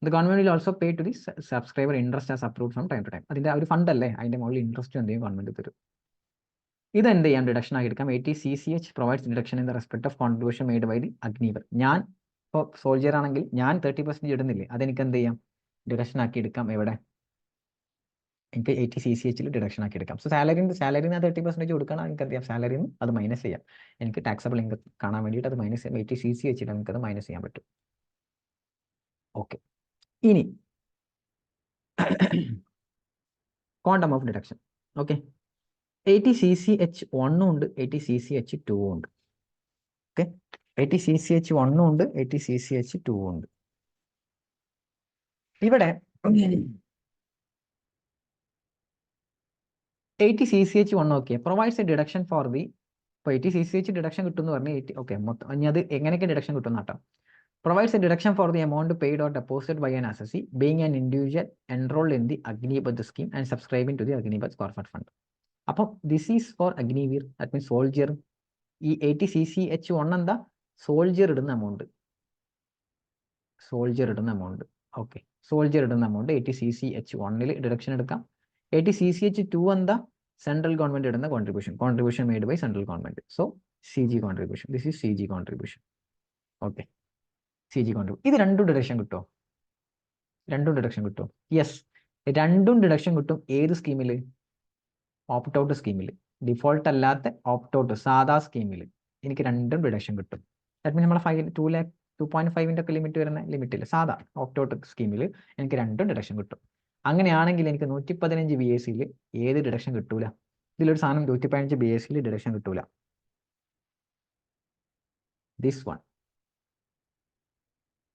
The government will also pay to the subscriber interest as approved from time to time. അതിന്റെ ഒരു ഫണ്ട് അല്ലേ, അതിന്റെ മുകളിൽ ഇൻട്രസ്റ്റ് എന്ത് ചെയ്യും, ഗവൺമെന്റ് തരും. ഇത് എന്ത് ചെയ്യാം, ഡിഡക്ഷൻ ആക്കി എടുക്കാം. 80CCH provides deduction in the respect of contribution made by the Agniveer. ഞാൻ ഇപ്പോൾ സോൾജിയർ ആണെങ്കിൽ ഞാൻ 30% ഇടുന്നില്ലേ, അതെനിക്ക് എന്ത് ചെയ്യാം, ഡിഡക്ഷൻ ആക്കി എടുക്കാം. എവിടെ, എനിക്ക് 80CCHൽ ഡിഡക്ഷൻ ആക്കി എടുക്കാം. സോ സാലറിന്ന് 30% കൊടുക്കണം, എനിക്ക് എന്ത് ചെയ്യാം, സാലറിയിൽ നിന്ന് അത് മൈനസ് ചെയ്യാം. എനിക്ക് ടാക്സബിൾ ഇൻകം കാണാൻ വേണ്ടിയിട്ട് അത് മൈനസ് ചെയ്യാം. 80CCHൽ നമുക്കത് മൈനസ് ചെയ്യാൻ പറ്റും. ഓക്കെ, ഇനി quantum of deduction. Okay, 80CCH1 ഉണ്ട്, 80CCH2 ഉണ്ട്. ഓക്കെ, 80CCH1 ഉണ്ട്, 80CCH2 ഉണ്ട്. ഇവിടെ 80CCH1 okay provides a deduction for the, ഇപ്പോൾ 80CCH ഡിഡക്ഷൻ കിട്ടും എന്ന് പറഞ്ഞാൽ ഓക്കെ മൊത്തം ഇനി അത് എങ്ങനെയൊക്കെ ഡിഡക്ഷൻ കിട്ടും നാട്ടോ. Provides a deduction for the amount paid or deposited by an assessee being an individual enrolled in the Agnipath scheme and subscribing to the Agnipath corporate fund. അപ്പം this is for Agniveer, that means soldier. ഈ 80CCH1 എന്താ, soldier ഇടുന്ന amount. ഓക്കെ, soldier ഇടുന്ന amount 80CCH1ൽ deduction എടുക്കാം. 80CCH2 എന്താ, central government ഇടുന്ന contribution made by central government. So CG contribution, this is CG contribution. Okay, CG contribution. ഇത് രണ്ടും ഡിഡക്ഷൻ കിട്ടുമോ? യെസ്, രണ്ടും ഡിഡക്ഷൻ കിട്ടും. ഏത് സ്കീമിൽ? ഓപ്റ്റ് ഔട്ട് സ്കീമിൽ. ഡിഫോൾട്ട് അല്ലാത്ത ഓപ്റ്റ് ഔട്ട് സാധാ സ്കീമിൽ എനിക്ക് രണ്ടും ഡിഡക്ഷൻ കിട്ടും. ദാറ്റ് മീൻസ് നമ്മളെ 2.5 ഒക്കെ ലിമിറ്റ് വരുന്ന ലിമിറ്റില്ല, സാധാ ഓപ്റ്റ് ഔട്ട് സ്കീമിൽ എനിക്ക് രണ്ടും ഡിഡക്ഷൻ കിട്ടും. അങ്ങനെയാണെങ്കിൽ എനിക്ക് 115 BACയിൽ ഏത് ഡിഡക്ഷൻ കിട്ടൂല? ഇതിലൊരു സാധനം 115 BACയിൽ ഡിഡക്ഷൻ കിട്ടൂല. ദിസ് വൺ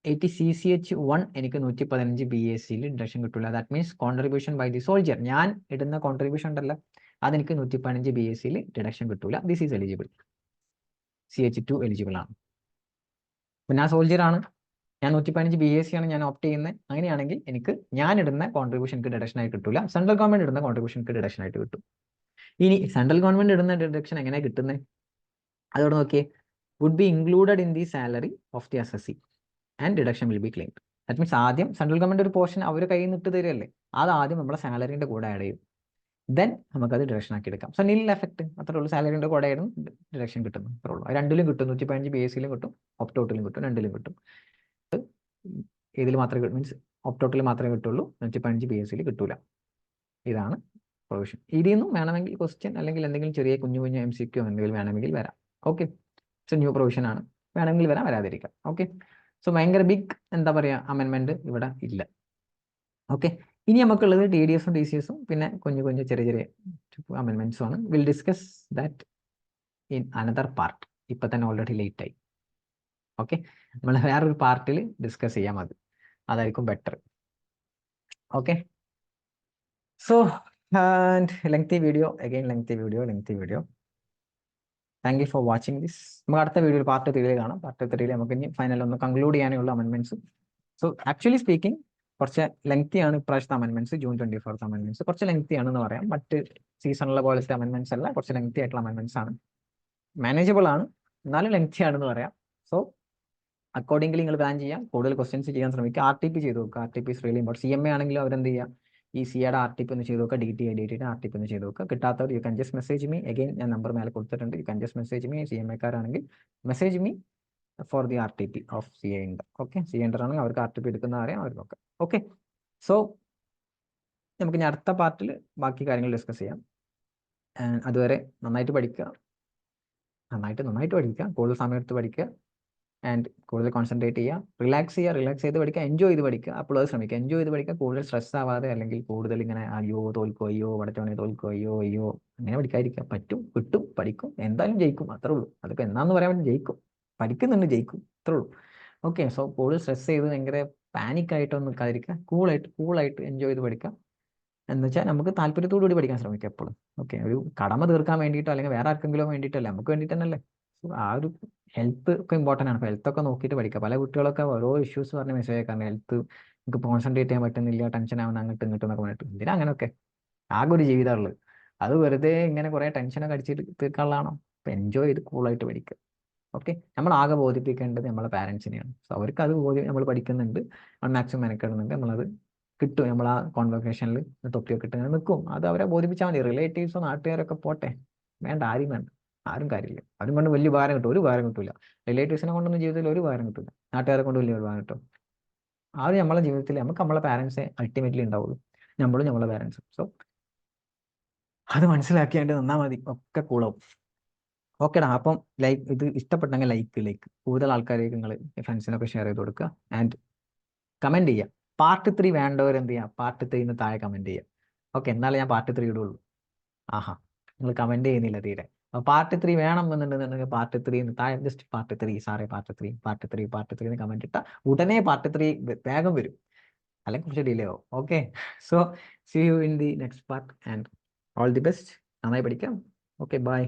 80CCH1 എനിക്ക് 115 BACയിൽ ഡിഡക്ഷൻ കിട്ടൂല. That means contribution by the soldier, ഞാൻ ഇടുന്ന കോൺട്രിബ്യൂഷൻ ഉണ്ടല്ലോ, അതെനിക്ക് 115 BACയിൽ ഡിഡക്ഷൻ കിട്ടൂല. This is eligible. CH2 eligible ആണ്. പിന്നെ ഞാൻ സോൾജിയർ ആണ്, ഞാൻ 115 BAC ആണ് ഞാൻ ഓപ്റ്റ് ചെയ്യുന്നത്. അങ്ങനെയാണെങ്കിൽ എനിക്ക് ഞാൻ ഇടുന്ന കോൺട്രിബ്യൂഷൻക്ക് ഡിഡക്ഷൻ ആയി കിട്ടൂല, സെൻട്രൽ ഗവൺമെന്റ് ഇടുന്ന കോൺട്രിബ്യൂഷൻക്ക് ഡിഡക്ഷൻ ആയിട്ട് കിട്ടും. ഇനി സെൻട്രൽ ഗവൺമെന്റ് ഇടുന്ന ഡിഡക്ഷൻ എങ്ങനെയാണ് കിട്ടുന്നത്? അതോടെ നോക്കിയേ, would be included in the salary of the assessee and deduction will be claimed. That means ആദ്യം സെൻട്രൽ ഗവൺമെന്റ് ഒരു പോർഷൻ അവർ കയ്യിൽ നിന്ന് ഇട്ട് തരുമല്ലേ, അത് ആദ്യം നമ്മുടെ സാലറിന്റെ കൂടെ ആഡ് ചെയ്യും. ദെൻ നമുക്കത് ഡിഡക്ഷൻ ആക്കി എടുക്കാം. സോ നിൽ എഫക്ട്, അത്രേ ഉള്ളൂ. സാലറിന്റെ കൂടെ ആയിരുന്നു ഡിഡക്ഷൻ കിട്ടുന്നു, അത്രേ ഉള്ളൂ. രണ്ടിലും കിട്ടും, 115 BACയിലും കിട്ടും, ഓപ്റ്റ് ഔട്ടിലും കിട്ടും, രണ്ടിലും കിട്ടും. ഇതിൽ മാത്രമേ മീൻസ് ഓപ്റ്റ് ഔട്ടിൽ മാത്രമേ കിട്ടുള്ളൂ, 115 BACയിൽ കിട്ടൂല. ഇതാണ് പ്രൊവിഷൻ. ഇതിൽ നിന്നും വേണമെങ്കിൽ ക്വസ്റ്റ്യൻ അല്ലെങ്കിൽ എന്തെങ്കിലും ചെറിയ കുഞ്ഞു MCQ എന്തെങ്കിലും വേണമെങ്കിൽ വരാം. ഓക്കെ, സോ ന്യൂ പ്രൊവിഷൻ ആണ്, വേണമെങ്കിൽ വരാം, വരാതിരിക്കാം. ഓക്കെ, സോ ഭയങ്കര ബിഗ് എന്താ പറയുക അമെൻമെന്റ് ഇവിടെ ഇല്ല. ഓക്കെ, ഇനി നമുക്കുള്ളത് TDSഉം TCSഉം പിന്നെ കുഞ്ഞു ചെറിയ അമെൻമെന്റ്സും ആണ്. Will discuss that in another part. ഇപ്പൊ തന്നെ ഓൾറെഡി ലേറ്റ് ആയി. ഓക്കെ, നമ്മൾ വേറൊരു പാർട്ടിൽ ഡിസ്കസ് ചെയ്യാം, അതായിരിക്കും better. Okay, so lengthy video. Thank you for watching this. നമുക്ക് അടുത്ത വീഡിയോയിൽ പാർട്ട് 3 കാണാം. പാർട്ട് 3 നമുക്ക് ഇനി ഫൈനൽ ഒന്ന് കൺക്ലൂഡ് ചെയ്യാനുള്ള അമെൻമെന്റ്സും. സോ ആക്ച്വലി സ്പീക്കിംഗ് കുറച്ച് ലെങ്തി ആണ് ഇപ്രാവശ്യത്തെ അമെൻമെന്റ്സ്. ജൂൺ 24 അമെൻമെന്റ്സ് കുറച്ച് ലെങ്തി ആണെന്ന് പറയാം. മറ്റ് സീസണിലെ പോലത്തെ അമെൻമെന്റ്സ് അല്ല, കുറച്ച് ലെങ്തി ആയിട്ടുള്ള അമെൻമെന്റ്സ് ആണ്. മാനേജബിൾ ആണ്, എന്നാലും ലെങ്തി ആണെന്ന് പറയാം. സോ അക്കോർഡിംഗ്ലി നിങ്ങൾ പ്ലാൻ ചെയ്യാം, കൂടുതൽ ക്വസ്റ്റ്യൻസ് ചെയ്യാൻ ശ്രമിക്കുക. RTP ചെയ്ത് നോക്കുക. RTP is really important. CMA ആണെങ്കിലും അവരെന്ത് ചെയ്യുക, ഈ സിയുടെ RTP ഒന്ന് ചെയ്ത് നോക്കുക. DTയുടെ RTP ഒന്ന് ചെയ്ത് നോക്കുക. കിട്ടാത്തവർ you can just message me. Again ഞാൻ നമ്പർ മേലെ കൊടുത്തിട്ടുണ്ട്. You can just message me. CMAക്കാരാണെങ്കിൽ message me for the RTP of CA ഉണ്ട്. ഓക്കെ, CA ആണെങ്കിൽ അവർക്ക് RTP എടുക്കുന്ന അറിയാം, അവർ നോക്കാം. ഓക്കെ, സോ നമുക്ക് ഇനി അടുത്ത പാർട്ടിൽ ബാക്കി കാര്യങ്ങൾ ഡിസ്കസ് ചെയ്യാം. അതുവരെ നന്നായിട്ട് പഠിക്കുക, നന്നായിട്ട് പഠിക്കുക, കൂടുതൽ സമയം എടുത്ത് പഠിക്കുക, ആൻഡ് കൂടുതൽ കോൺസെൻട്രേറ്റ് ചെയ്യുക, റിലാക്സ് ചെയ്ത് പഠിക്കുക, എൻജോയ് ചെയ്ത് പഠിക്കുക. അപ്പോൾ അത് ശ്രമിക്കുക, എൻജോയ് ചെയ്ത് പഠിക്കുക, കൂടുതൽ സ്ട്രെസ് ആവാതെ, അല്ലെങ്കിൽ കൂടുതൽ ഇങ്ങനെ അയ്യോ തോൽക്കോ, അയ്യോ വടച്ചോണെ തോൽക്കോ, അയ്യോ അങ്ങനെ പഠിക്കാതിരിക്കുക. പറ്റും, കിട്ടും, പഠിക്കും, എന്തായാലും ജയിക്കും, അത്രേ ഉള്ളൂ. അതിപ്പോൾ എന്നാന്ന് പറയാൻ വേണ്ടി ജയിക്കും, പഠിക്കുന്നുണ്ട്, ജയിക്കും, അത്രേ ഉള്ളൂ. ഓക്കെ, സോ കൂടുതൽ സ്ട്രെസ് ചെയ്ത് ഭയങ്കര പാനിക്കായിട്ടൊന്നും നിൽക്കാതിരിക്കുക, കൂളായിട്ട് എൻജോയ് ചെയ്ത് പഠിക്കുക. എന്ന് വെച്ചാൽ നമുക്ക് താല്പര്യത്തോടുകൂടി പഠിക്കാൻ ശ്രമിക്കുക എപ്പോഴും. ഓക്കെ, ഒരു കടമ തീർക്കാൻ വേണ്ടിയിട്ടോ അല്ലെങ്കിൽ വേറെ ആർക്കെങ്കിലും വേണ്ടിയിട്ടല്ല, നമുക്ക് വേണ്ടിയിട്ട് തന്നെയല്ലേ. സോ ആ ഒരു ഹെൽത്ത് ഒക്കെ ഇമ്പോർട്ടൻ്റ് ആണ്. അപ്പോൾ ഹെൽത്ത് ഒക്കെ നോക്കിയിട്ട് പഠിക്കുക. പല കുട്ടികളൊക്കെ ഓരോ ഇഷ്യൂസ് പറഞ്ഞ് മെസ്സേജ് അയക്കാറുണ്ട്, ഹെൽത്ത് നമുക്ക് കോൺസെൻട്രേറ്റ് ചെയ്യാൻ പറ്റുന്നില്ല, ടെൻഷൻ ആവുന്ന അങ്ങോട്ട് എന്നൊക്കെ പറഞ്ഞിട്ട്. എന്തിനാ അങ്ങനെയൊക്കെ? ആകെ ഒരു ജീവിതമുള്ളത്, അത് വെറുതെ ഇങ്ങനെ കുറേ ടെൻഷനൊക്കെ അടിച്ചിട്ട് തീർക്കാനുള്ളതാണോ? അപ്പോൾ എൻജോയ് ചെയ്ത് കൂളായിട്ട് പഠിക്കുക. ഓക്കെ, നമ്മൾ ആകെ ബോധിപ്പിക്കേണ്ടത് നമ്മളെ പാരൻസിനെയാണ്. സോ അവർക്ക് അത് നമ്മൾ പഠിക്കുന്നുണ്ട്, നമ്മൾ മാക്സിമം മെനക്കെടുന്നുണ്ട്, നമ്മളത് കിട്ടും. നമ്മൾ ആ കോൺവെർസേഷനിൽ തൊപ്പിയൊക്കെ ഇട്ട് ഇങ്ങനെ നിൽക്കും. അത് അവരെ ബോധിപ്പിച്ചാൽ മതി. റിലേറ്റീവ്സോ നാട്ടുകാരൊക്കെ പോട്ടെ, വേണ്ട, ആരും വേണ്ട, ആരും കാര്യമില്ല. അവരും കൊണ്ട് വലിയ ഉപകാരം കിട്ടും? ഒരു ഉപകാരം കിട്ടില്ല. റിലേറ്റീവ്സിനെ കൊണ്ടൊന്നും ജീവിതത്തിൽ ഒരു ഉപകാരം കിട്ടില്ല. നാട്ടുകാരെ കൊണ്ട് വലിയ ഉപകാരം കിട്ടും? ആദ്യം നമ്മളെ ജീവിതത്തിൽ നമുക്ക് നമ്മളെ പാരൻസേ അൾട്ടിമേറ്റ്ലി ഉണ്ടാവുള്ളൂ, നമ്മളും നമ്മളെ പാരൻസും. സോ അത് മനസ്സിലാക്കിയാണ്ട് നിന്നാൽ മതി, ഒക്കെ കൂളാവും. ഓക്കെടാ, അപ്പം ഇത് ഇഷ്ടപ്പെട്ടെങ്കിൽ ലൈക്ക് കൂടുതൽ ആൾക്കാരേക്ക് നിങ്ങൾ ഫ്രണ്ട്സിനൊക്കെ ഷെയർ ചെയ്ത് കൊടുക്കുക. ആൻഡ് കമൻറ്റ് ചെയ്യുക. പാർട്ട് 3 വേണ്ടവർ എന്ത് ചെയ്യുക, പാർട്ട് 3 താഴെ കമൻറ്റ് ചെയ്യുക. ഓക്കെ, എന്നാലേ ഞാൻ പാർട്ട് 3 ഇടുള്ളൂ. ആഹാ, നിങ്ങൾ കമൻറ്റ് ചെയ്യുന്നില്ല തീരെ. അപ്പോൾ പാർട്ട് 3 വേണം എന്നുണ്ടെന്നുണ്ടെങ്കിൽ പാർട്ട് 3 താഴെ ജസ്റ്റ് പാർട്ട് 3 സാറേ, പാർട്ട് 3 എന്ന് കമൻറ്റ് ഇട്ടാൽ ഉടനെ പാർട്ട് 3 വേഗം വരും, അല്ലെങ്കിൽ കുറച്ച് ഡിലേ ആവും. Okay, so see you in the next part and all the best. നന്നായി പഠിക്കാം. Okay, by.